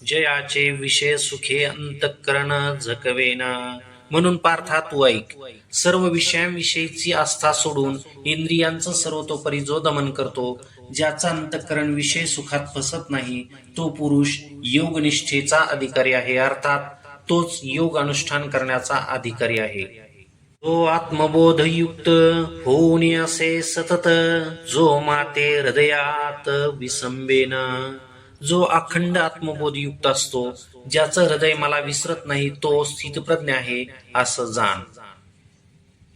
जयाचे विषय सुखे अंतःकरण झकवेना. म्हणून पार्था तू ऐक, सर्व विषयांविषयीची आस्था सोडून इंद्रियांचं सर्वतोपरी जो दमन करतो, ज्याचा अंतःकरण विषय सुखात फसत नाही, तो पुरुष योगनिष्ठेचा अधिकारी आहे. अर्थात तोच योग अनुष्ठान करण्याचा अधिकारी आहे. जो आत्मबोधयुक्त होऊन असे सतत. जो माते हृदयात विसंबेन. जो अखंड आत्मबोधयुक्त असतो, ज्याचं हृदय मला विसरत नाही, तो स्थितप्रज्ञ आहे असं जाण.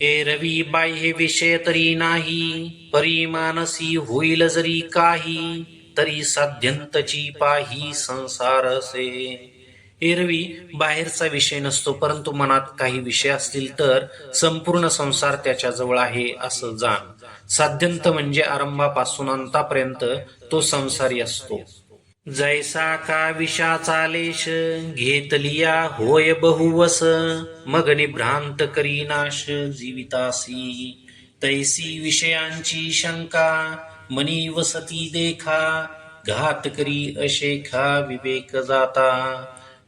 ए रवी बाह्य विषय तरी नाही. परिमानसी होईल जरी काही. तरी साध्यंतची पाही संसार असे. एरवी बाहेरचा विषय नसतो, परंतु मनात काही विषय असतील तर संपूर्ण संसार त्याच्याजवळ आहे असं जाण. साध्यंत म्हणजे आरंभापासून अंतापर्यंत तो संसारी असतो. जैसा का विषाचा लेश घेतलिया होय बहुवस. मग निभ्रांत करी नाश जीवितासी. तैसी विषयांची शंका मनी वसती देखा. घात करी अशेखा विवेक जाता.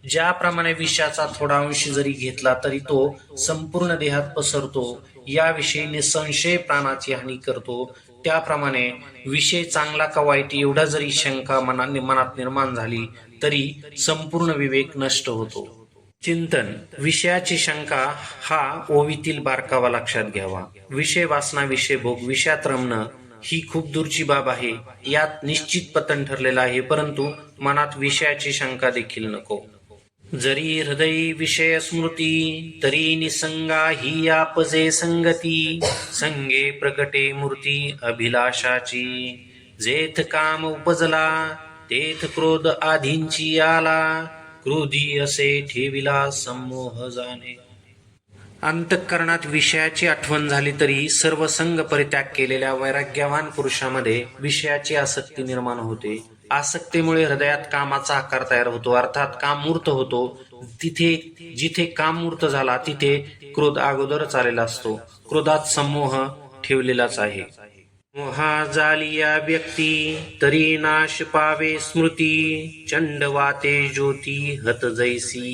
ज्याप्रमाणे विषाचा थोडा अंश जरी घेतला तरी तो संपूर्ण देहात पसरतो, याविषयी निसंशय प्राणाची हानी करतो, त्याप्रमाणे विषय चांगला का वाईट एवढा जरी शंका मनात निर्माण झाली तरी संपूर्ण विवेक नष्ट होतो. चिंतन. विषयाची शंका हा ओवीतील बारकावा लक्षात घ्यावा. विषय वासना, विषय भोग, विषयात रमणं ही खूप दूरची बाब आहे. यात निश्चित पतन ठरलेलं आहे, परंतु मनात विषयाची शंका देखील नको. जरी हृदयी विषय स्मृती, तरी निसंगा ही आपजे संगती. संगे प्रकटे मूर्ती अभिलाषाची, जेथ काम उपजला तेथ क्रोध आधींची आला. क्रोधी असे ठेविला संमोह जाणे. अंतःकरणात विषयाची आठवण झाली तरी सर्व संग परित्याग केलेल्या वैराग्यवान पुरुषामध्ये विषयाची आसक्ती निर्माण होते. आसक्तीमुळे हृदयात कामाचा आकार तयार होतो, अर्थात काम मूर्त होतो. जिथे काम मूर्त झाला तिथे क्रोध अगोदरच आलेला असतो. क्रोधात संमोह ठेवलेलाच आहे. मोहा जालिया व्यक्ती, तरी नाश पावे स्मृती. चंड वाते ज्योती हत जैसी,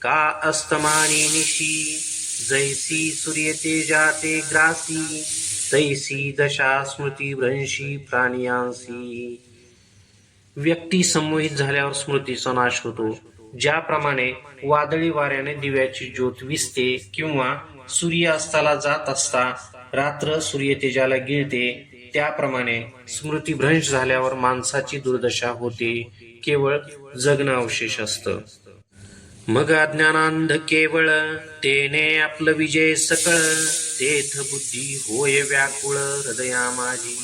का अस्तमानी निशी. जैसी सूर्य तेजाते ग्रासी, तैसी दशा स्मृती भ्रंशी प्राणियांसी. व्यक्ती संमोहित झाल्यावर स्मृतीचा नाश होतो. ज्याप्रमाणे वादळी वाऱ्याने दिव्याची ज्योत विझते किंवा सूर्य अस्ताला जात असता रात्र सूर्यतेजाला गिळते, त्याप्रमाणे स्मृतीभ्रंश झाल्यावर माणसाची दुर्दशा होते. केवळ जगणं अवशेष असतं. मग अज्ञानांध केवळ, तेने आपलं विजय सकळ. तेथ बुद्धी होय व्याकुळ हृदया माझी.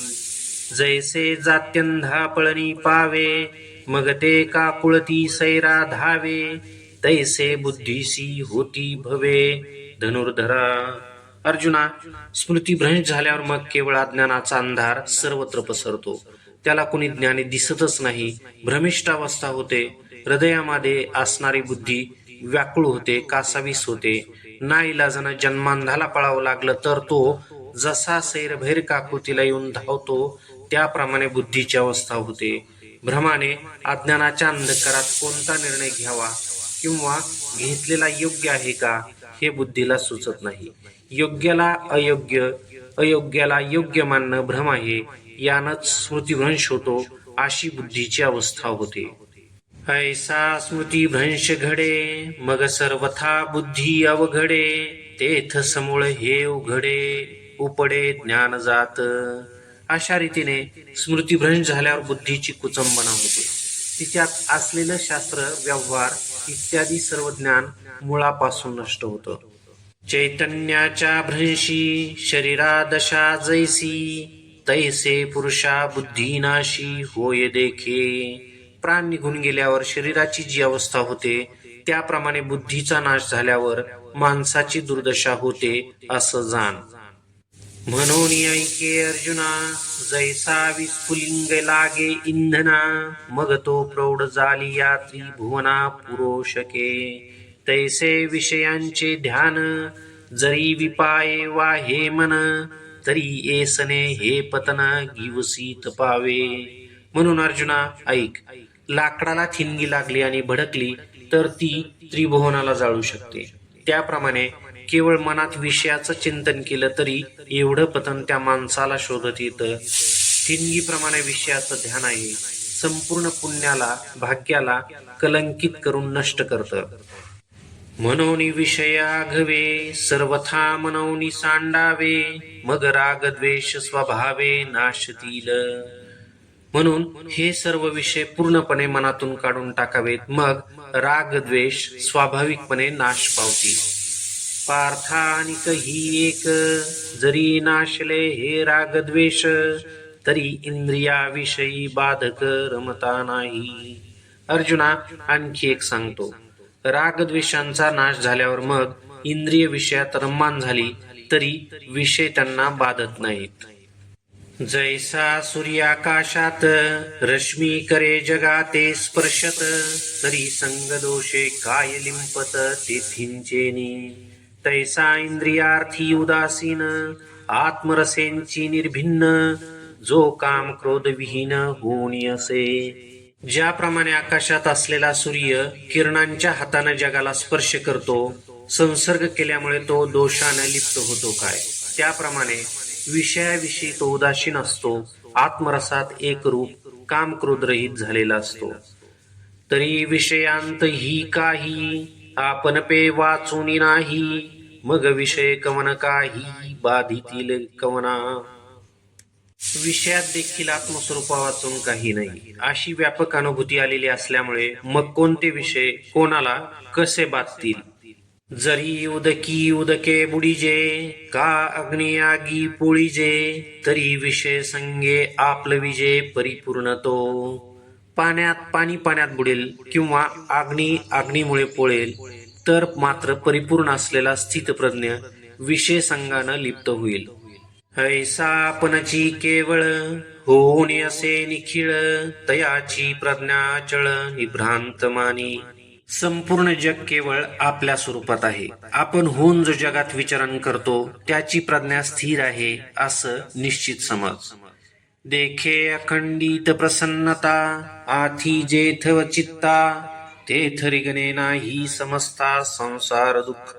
जैसे जात्यंधा पळणी पावे, मग ते काकुळती सैरा धावे. तैसे बुद्धीसी होती भवे धनुर्धरा. अर्जुना, स्मृतीभ्रंश झाल्यावर मग केवळ अज्ञानाचा अंधार सर्वत्र पसरतो. त्याला कोणी ज्ञानी दिसतच नाही. भ्रमिष्ट अवस्था होते. हृदयामध्ये असणारी बुद्धी व्याकुळ होते, कासावीस होते. नाईलाजानं जन्मांधाला पळावं लागलं तर तो जसा सैरभैर काकुतीला येऊन धावतो त्याप्रमाणे बुद्धीची अवस्था होते. भ्रमाने अज्ञानाच्या अंधकारात कोणता निर्णय घ्यावा किंवा घेतलेला योग्य आहे का हे बुद्धीला सुचत नाही. योग्याला अयोग्य, अयोग्याला योग्य मानणं भ्रम आहे. यानंच स्मृतिभ्रंश होतो. अशी बुद्धीची अवस्था होते. ऐसा स्मृतिभ्रंश घडे, मग सर्वथा बुद्धी अवघडे. तेथ समूळ हे उघडे, उपडे ज्ञान जात. अशा रीतीने स्मृतिभ्रंश झाल्यावर बुद्धीची कुचंबना होते. तिच्यात असलेलं शास्त्र, व्यवहार इत्यादी सर्व ज्ञान मुळापासून नष्ट होतं. चैतन्याच्या भ्रंशी शरीरा दशा जैसी, तैसे पुरुषा बुद्धीनाशी होय देखे. प्राण निघून गेल्यावर शरीराची जी अवस्था होते त्याप्रमाणे बुद्धीचा नाश झाल्यावर माणसाची दुर्दशा होते असं जाण. म्हणून ऐके अर्जुना, जैसा विस्फुलिंग लागे इंधना. मग तो प्रौढ झाली या त्रिभुवना पुरोशके. तैसे विषयांचे ध्यान, जरी विपाये वा हे मन. तरी एसने हे पतन गिवसी तपावे. म्हणून अर्जुना ऐक, लाकडाला ठिणगी लागली आणि भडकली तर ती त्रिभुवनाला जाळू शकते. त्याप्रमाणे केवळ मनात विषयाचं चिंतन केलं तरी एवढं पतन त्या माणसाला शोधत येतं. ठिणगीप्रमाणे विषयाचं ध्यान आहे. संपूर्ण पुण्याला, भाग्याला कलंकित करून नष्ट करतं. मनोनी विषयाघवे, सर्वथा मनोनी सांडावे. मग राग द्वेष स्वभावे नाशतील. म्हणून हे सर्व विषय पूर्णपणे मनातून काढून टाकावेत. मग राग द्वेष स्वाभाविकपणे नाश पावतील. पार्थानिक ही एक, जरी नाशले हे राग द्वेष. तरी इंद्रियाविषयी बाधक रमता नाही. अर्जुना, आणखी एक सांगतो. रागद्वेषांचा नाश झाल्यावर मग इंद्रिय विषयात रममाण झाली तरी विषय त्यांना बाधत नाहीत. जैसा सूर्याकाशात रश्मी करे जगाते स्पर्शत. तरी संग दोषे काय लिंपत तेथींचेनी. तैसा इंद्रियार्थी उदासीन, आत्मरसेंची निर्भिन्न. जो काम क्रोध विहीन होऊन असे. ज्याप्रमाणे आकाशात असलेला सूर्य किरणांच्या हाताने जगाला स्पर्श करतो, संसर्ग केल्यामुळे तो दोषाने लिप्त होतो काय, त्याप्रमाणे विषयाविषयी तो उदासीन असतो. आत्मरसात एक रूप काम क्रोधरहित झालेला असतो. तरी विषयांत ही काही आपण पे वाचून नाही. मग विषय कवन काही बाधितील कवना. विषयात देखील आत्मस्वरूपा वाचून काही नाही अशी व्यापक अनुभूती आलेली असल्यामुळे मग कोणते विषय कोणाला कसे बाधतील. जरी उदकी उदके बुडीजे का अग्नी आगी पोळीजे तरी विषय संगे आपलविजे परिपूर्ण तो. पाण्यात बुडेल किंवा अग्नीमुळे पोळेल तर मात्र परिपूर्ण असलेला स्थितप्रज्ञ विषय संगानं लिप्त होईल. ऐसा आपणची केवळ होऊन असे निखिळ तयाची प्रज्ञाचळ निभ्रांत मानी. संपूर्ण जग केवळ आपल्या स्वरूपात आहे. आपण होऊन जो जगात विचरण करतो त्याची प्रज्ञा स्थिर आहे असं निश्चित समज. देखे अखंडित प्रसन्नता आथी जेथ चित्ता तेथ रिगणे नाही समजता संसार दुःख.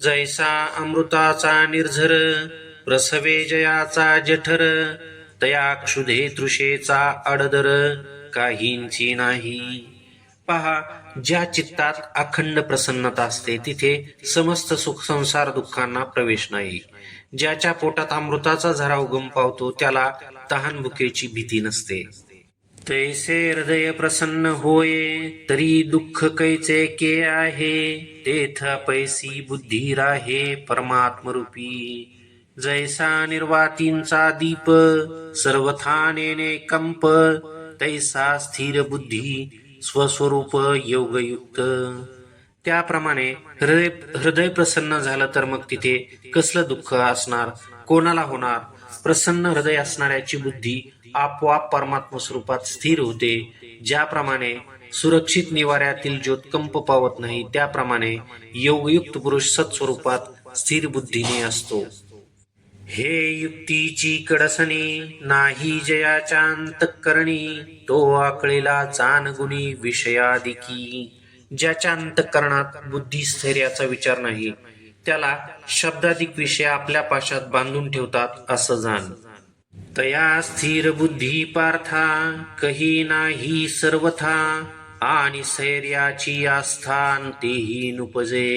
जैसा अमृताचा निर्झर प्रसवे जयाचा जठर तया क्षुधे तृषेचा अडदर काहींची नाही. पहा, ज्या चित्तात अखंड प्रसन्नता असते तिथे समस्त सुख संसार दुःखांना प्रवेश नाही. ज्याच्या पोटात अमृताचा झरा उगम पावतो त्याला तहान भुकेची भीती नसते. तैसे हृदय प्रसन्न होये तरी दुःख कैचे के आहे तेथ पैसी बुद्धी राहे परमात्मरूपी. जैसा निर्वातींचा दीप सर्वथानेने कंप तैसा स्थिर बुद्धी स्वस्वरूप योगयुक्त. त्याप्रमाणे हृदय प्रसन्न झालं तर मग तिथे कसलं दुःख असणार, कोणाला होणार. प्रसन्न हृदय असणाऱ्याची बुद्धी आपोआप परमात्म स्वरूपात स्थिर होते. ज्याप्रमाणे सुरक्षित निवाऱ्यातील ज्योत कंप पावत नाही त्याप्रमाणे योगयुक्त पुरुष सत्स्वरूपात स्थिर बुद्धीने असतो. हे युक्तीची कडसणी नाही जयाच्या अंतःकरणी तो आकळेला चानगुणी विषयादिकी. ज्याच्या अंतःकरणात बुद्धिस्थैर्याचा विचार नाही त्याला शब्दाधिक विषय आपल्या पाशात बांधून ठेवतात असं जाण. तया स्थिर बुद्धी पार्था कही नाही सर्वथा आणि स्थैर्याची आस्था तेही नुपजे.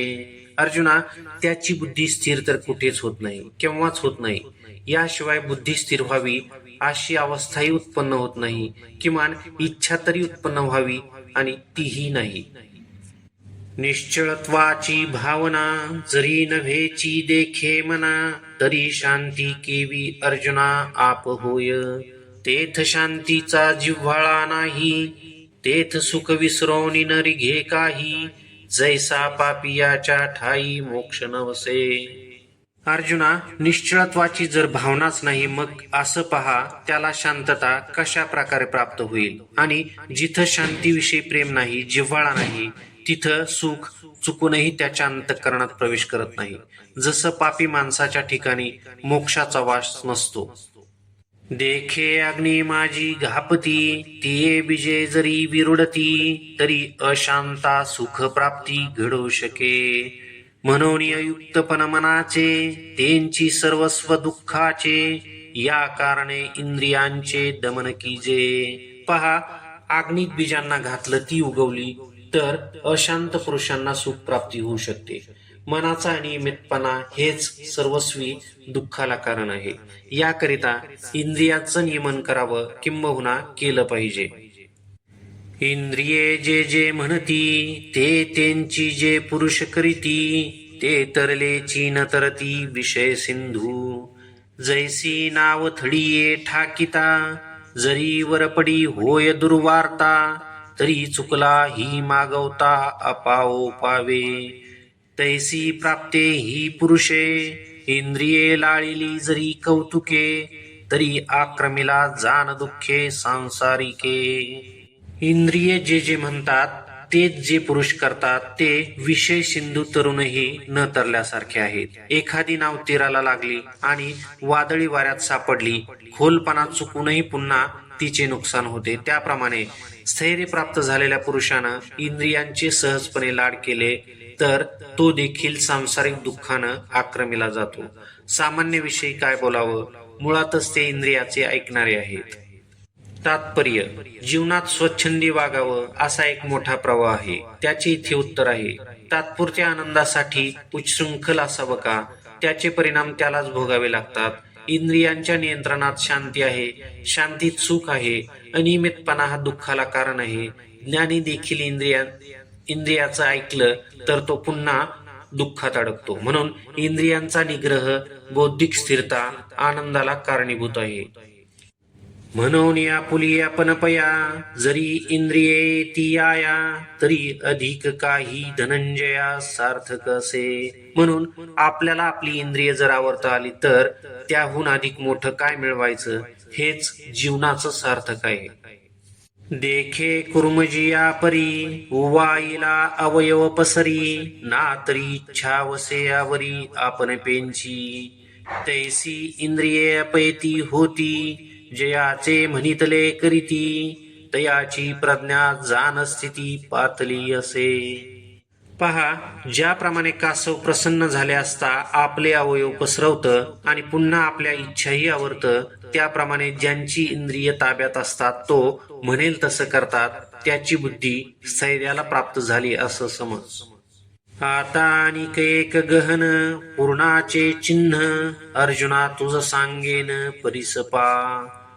अर्जुना, त्याची बुद्धी स्थिर तर कुठेच होत नाही, केव्हाच होत नाही. याशिवाय बुद्धी स्थिर व्हावी अशी अवस्थाही उत्पन्न होत नाही. किमान इच्छा तरी उत्पन्न व्हावी आणि तीही नाही. निश्चळत्वाची भावना जरी नव्हेची देखे मना तरी शांती केवी अर्जुना आप होय. तेथ शांतीचा जिव्हाळा नाही तेथ सुख विसरवणी न रिघे काही. जैसा पापियाच्या ठाई मोक्ष नवसे. अर्जुना, निश्चळत्वाची जर भावनाच नाही मग असं पहा त्याला शांतता कशा प्रकारे प्राप्त होईल. आणि जिथं शांतीविषयी प्रेम नाही, जिव्हाळा नाही, तिथं सुख चुकूनही त्याच्या अंतःकरणात प्रवेश करत नाही. जसं पापी माणसाच्या ठिकाणी मोक्षाचा वास नसतो. देखे अग्नी माझी घापती तिये बीजे जरी विरुडती तरी अशांता सुख प्राप्ती घडू शके. म्हणून युक्तपण मनाचे त्यांची सर्वस्व दुःखाचे या कारणे इंद्रियांचे दमन कीजे. पहा, अग्नीत बीजांना घातलं ती उगवली तर अशांत पुरुषांना सुख प्राप्ती होऊ शकते. मनाचा अनियमितपणा हेच सर्वस्वी दुःखाला कारण आहे. याकरिता इंद्रियाचं नियमन करावं किंबहुना केलं पाहिजे. इंद्रिये जे जे म्हणती ते त्यांची जे पुरुष करीती ते तरलेची न तरती विषय सिंधू. जैसी नाव थडीये ठाकिता जरी वरपडी होय दुर्वार्ता तरी चुकला ही मागवता अपाओ पावे. तैसी प्राप्ते ही पुरुषे इंद्रिये लाळिली जरी कौतुके तरी आक्रमिला जान दुःखे सांसारिके. इंद्रिये जे जे म्हणतात तेच जे पुरुष करतात ते विषय सिंधू तरुणही न तरल्यासारखे आहेत. एखादी नाव तीराला लागली आणि वादळी वाऱ्यात सापडली, खोलपणा चुकूनही पुन्हा तिचे नुकसान होते. त्याप्रमाणे स्थैर्य प्राप्त झालेल्या पुरुषानं इंद्रियांचे सहजपणे लाड केले तर तो देखील सांसारिक दुःखानं आक्रमिला जातो. सामान्य विषयी काय बोलावं, मुळातच ते इंद्रियाचे ऐकणारे आहेत. तात्पर्य: जीवनात स्वच्छंदी वागावं असा एक मोठा प्रवाह आहे. त्याचे इथे उत्तर आहे. तात्पुरत्या आनंदासाठी उच्छृंखल असावं का? त्याचे परिणाम त्यालाच भोगावे लागतात. इंद्रियांच्या नियंत्रणात शांती आहे, शांतीत सुख आहे. अनियमितपणा हा दुःखाला कारण आहे. ज्ञानी देखील इंद्रियाचं ऐकलं तर तो पुन्हा दुःखात अडकतो. म्हणून इंद्रियांचा निग्रह, बौद्धिक स्थिरता आनंदाला कारणीभूत आहे. म्हणून या पुलिया पनपया जरी इंद्रिये ती आया, तरी अधिक काही धनंजया सार्थक असे. म्हणून आपल्याला आपली इंद्रिय जर आवरता आली तर त्याहून अधिक मोठं काय मिळवायचं, हेच जीवनाचं सार्थक आहे. देखे कुर्मजिया परी उवाईला अवयव पसरी, ना तरी इच्छा वसे आवरी आपण पेंची. तैसी इंद्रिये अपयती होती, जयाचे म्हणितले करीती, तयाची प्रज्ञा जाण स्थिती पातली असे. पहा, ज्याप्रमाणे कासव प्रसन्न झाले असता आपले अवयव पसरवतं आणि पुन्हा आपल्या इच्छाही आवरतं, त्याप्रमाणे ज्यांची इंद्रिय ताब्यात असतात तो म्हणेल तसं करतात. त्याची बुद्धी स्थैर्याला प्राप्त झाली असं समज. आता अनिक एक गहन पूर्णाचे चिन्ह, अर्जुना तुझ सांगेन परिसपा.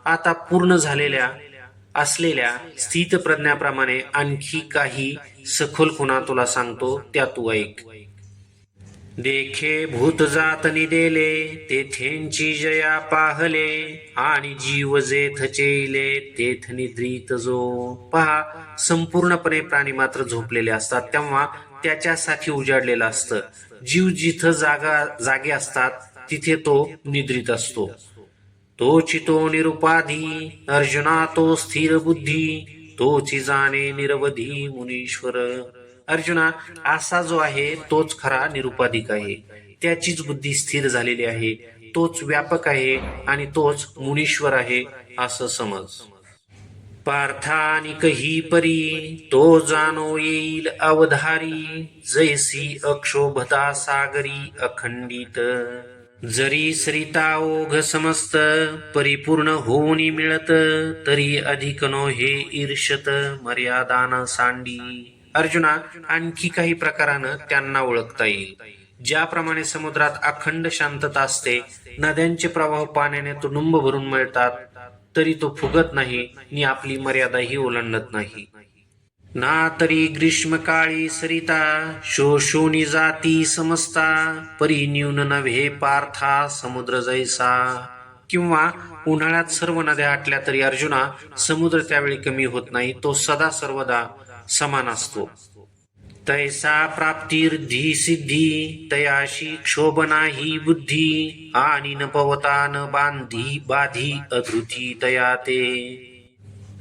आता पूर्ण झालेल्या असलेल्या स्थित प्रज्ञाप्रमाणे आणखी काही सखोल खुणा तुला सांगतो, त्या तू ऐक. देखे भूत जात निदेले, तेथेंची जया पाहले, आणि जीव जेथ चेले तेथ निद्रित जो. पहा, संपूर्णपणे प्राणी मात्र झोपलेले असतात तेव्हा त्याच्यासाठी उजाडलेलं असतं. जीव जिथं जागे असतात तिथे तो निद्रित असतो. तोची तो निरुपाधी, अर्जुना तो स्थिर बुद्धी, तोची जाणे निरवधी मुनीश्वर. अर्जुना, असा जो आहे तोच खरा निरुपाधिक आहे. त्याचीच बुद्धी स्थिर झालेली आहे. तोच व्यापक आहे आणि तोच मुनीश्वर आहे असं समज. पार्थानिक ही परी तो जाणो येईल अवधारी, जैसी अक्षोभता सागरी अखंडित. जरी सरिता ओघ समस्त परिपूर्ण होऊनी मिळत, तरी अधिक नो हे ईर्षत मर्यादान सांडी. अर्जुना, आणखी काही प्रकारानं त्यांना ओळखता येईल. ज्याप्रमाणे समुद्रात अखंड शांतता असते, नद्यांचे प्रवाह पाण्याने तुडुंब भरून मिळतात, तरी तो फुगत नाही आणि आपली मर्यादाही ओलांडत नाही. ना तरी ग्रीष्मकाळी सरिता शोषोनी जाती समजता, परी न्यून नव्हे पार्था समुद्र जैसा. किंवा उन्हाळ्यात सर्व नद्या आटल्या तरी अर्जुना समुद्र त्यावेळी कमी होत नाही, तो सदा सर्वदा समान असतो. तैसा प्राप्तिर्धी सिद्धी, तयाशी क्षोभना ही बुद्धी, आणि न पवता न बांधी बाधी अधृती तया ते.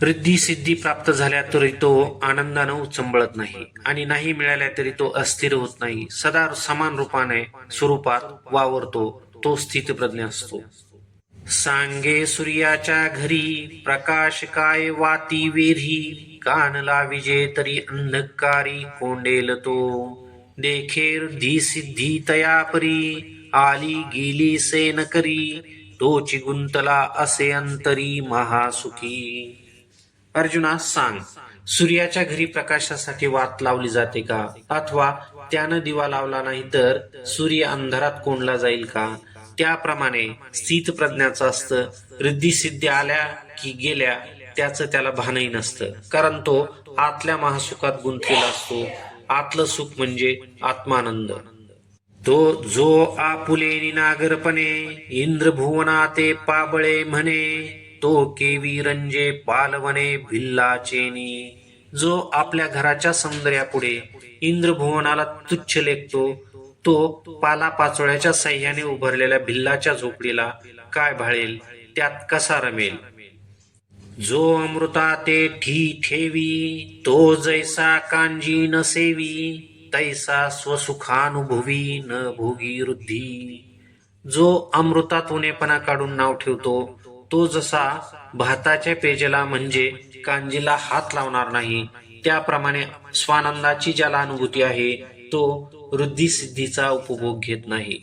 रिद्धी सिद्धी प्राप्त झाल्या तरी तो आनंदानं उचंबळत नाही आणि नाही मिळाल्या तरी तो अस्थिर होत नाही. सदा समान रूपाने स्वरूपात वावरतो, तो स्थितप्रज्ञ असतो. सांगे सूर्याच्या घरी प्रकाश काय वाती वेरी, कानला विजे तरी अंधकारी कोंडेल तो. देखेर धी सिद्धी तया परी, आली गेली से न करी, तोची गुंतला असे अंतरी महासुखी. अर्जुना सांग, सूर्याच्या घरी प्रकाशासाठी वात लावली जाते का? अथवा त्यानं दिवा लावला नाही तर सूर्य अंधारात कोंडला जाईल का? त्याप्रमाणे स्थित प्रज्ञाचं असतं. रिद्धी सिद्धी आल्या की गेल्या त्याचं त्याला भानही नसतं, कारण तो आतल्या महासुखात गुंतलेला असतो. आतलं सुख म्हणजे आत्मानंद. तो जो आपुले नागरपणे, इंद्रभुवना ते पाबळे म्हणे, तो केवी रंजे पालवने भिल्लाचेनी. जो आपल्या घराच्या सौंदर्यापुढे इंद्रभुवनाला तुच्छ लेखतो, तो पालापाचोळ्याच्या साह्याने उभारलेल्या भिल्लाच्या झोपडीला काय भाळेल, त्यात कसा रमेल. जो अमृता ते ठी ठेवी, तो जैसा कांजी न सेवी, तैसा स्वसुखानुभुवी न भोगी वृद्धी. जो अमृतात उणेपणा काढून नाव ठेवतो, तो जसा भाताच्या पेजेला म्हणजे कांजीला हात लावणार नाही, त्याप्रमाणे स्वानंदाची ज्याला अनुभूती आहे तो वृद्धी सिद्धीचा उपभोग घेत नाही.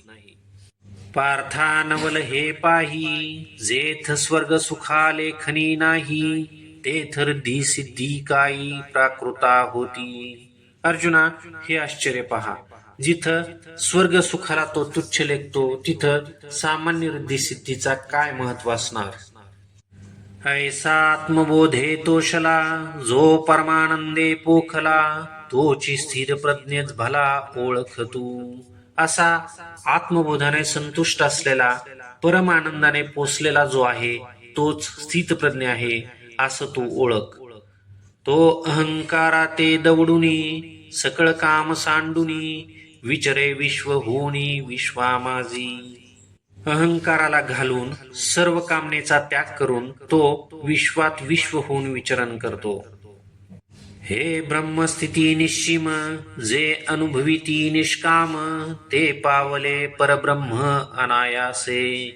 पार्थानवल हे पाही जेथ स्वर्ग सुखा लेखनी नाही तेथ रिद्धी सिद्धी काही प्राकृता होती. अर्जुना, हे आश्चर्य पहा. जिथं स्वर्ग सुखाला तो तुच्छ लेखतो तिथं सामान्य रिद्धी सिद्धीचा काय महत्व असणार. ऐसा आत्मबोधे तोषला जो परमानंदे पोखला तोची स्थिर प्रज्ञेच भला ओळख तू. असा आत्मबोधाने संतुष्ट असलेला परमानंदाने पोचलेला जो आहे तोच स्थित प्रज्ञ आहे असं तू ओळख. तो अहंकारा ते दवडुनी सकळ काम सांडुनी विचरे विश्व होनी विश्वा माझी. अहंकाराला घालून सर्व कामनेचा त्याग करून तो विश्वात विश्व होऊन विचरण करतो. हे ब्रह्मस्थिती निश्चिम जे अनुभविती निष्काम ते पावले परब्रह्म अनायासे.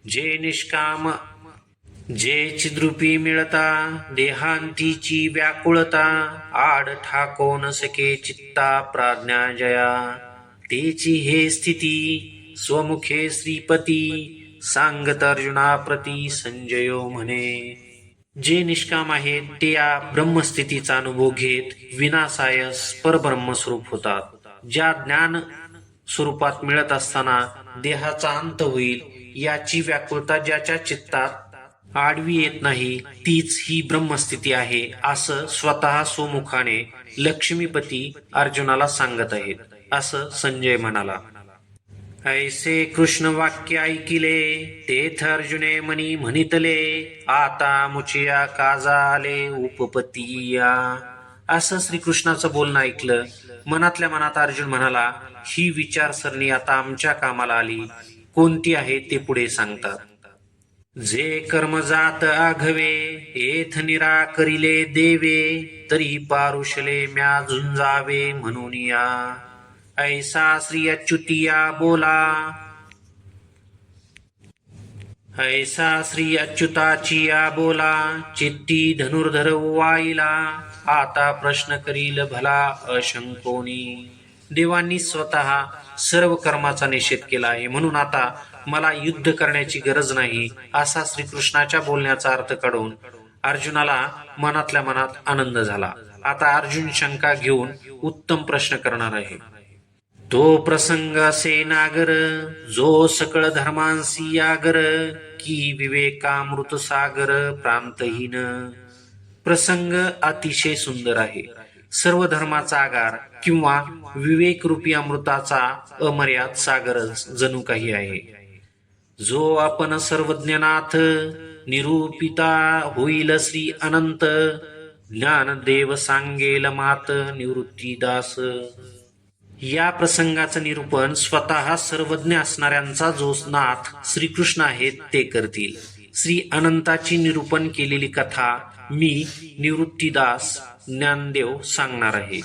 जे निष्काम जे चिद्रूपी मिळता देहांतीची व्याकुळता आड ठाको न सके चित्ता प्राज्ञा जया. तेची हे स्थिती स्वमुखे श्रीपती सांगत अर्जुना प्रती संजयो म्हणे. जे निष्काम आहेत ते या ब्रह्मस्थितीचा अनुभव घेत विनासायस परब्रह्मस्वरूप होतात. ज्या ज्ञान स्वरूपात मिळत असताना देहाचा अंत होईल याची व्याकुळता ज्याच्या चित्तात आडवी येत नाही तीच ही ब्रह्मस्थिती आहे असं स्वतः स्वमुखाने लक्ष्मीपती अर्जुनाला सांगत आहेत असं संजय म्हणाला. ऐसे कृष्ण वाक्य ऐकिले तेथ अर्जुने मनी म्हणितले आता मुचिया काजा आले उपपतीया. असं श्रीकृष्णाचं बोलणं ऐकलं. मनातल्या मनात अर्जुन म्हणाला, ही विचारसरणी आता आमच्या कामाला आली. कोणती आहे ते पुढे सांगतात. जे कर्म जात आघवे एथ निराकरिले देवे तरी पारुषले म्या झुंजावे म्हणून या. ऐसा श्री अच्युतिया बोला. ऐसा श्री अच्युताची या बोला चित्ती धनुर्धर वाईला आता प्रश्न करील भला अशंकोनी. देवांनी स्वतः सर्व कर्माचा निषेध केला आहे म्हणून आता मला युद्ध करण्याची गरज नाही असा श्रीकृष्णाच्या बोलण्याचा अर्थ काढून अर्जुनाला मनातल्या मनात आनंद झाला. आता अर्जुन शंका घेऊन उत्तम प्रश्न करणार आहे. तो प्रसंग असे नागर जो सकळ धर्मांसी आगर की विवेकामृत सागर प्रांतहीन. प्रसंग अतिशय सुंदर आहे. सर्व धर्माचा आगार किंवा विवेकरूपी अमृताचा अमर्याद सागर जणू काही आहे. जो आपण सर्वज्ञनाथ निरूपिता होईल श्री अनंत ज्ञानदेव सांगेल मात निवृत्तीदास. या प्रसंगाचं निरूपण स्वतः सर्वज्ञ असणाऱ्यांचा जो नाथ श्रीकृष्ण आहेत ते करतील. श्री अनंताची निरूपण केलेली कथा मी निवृत्तीदास ज्ञानदेव सांगणार आहे.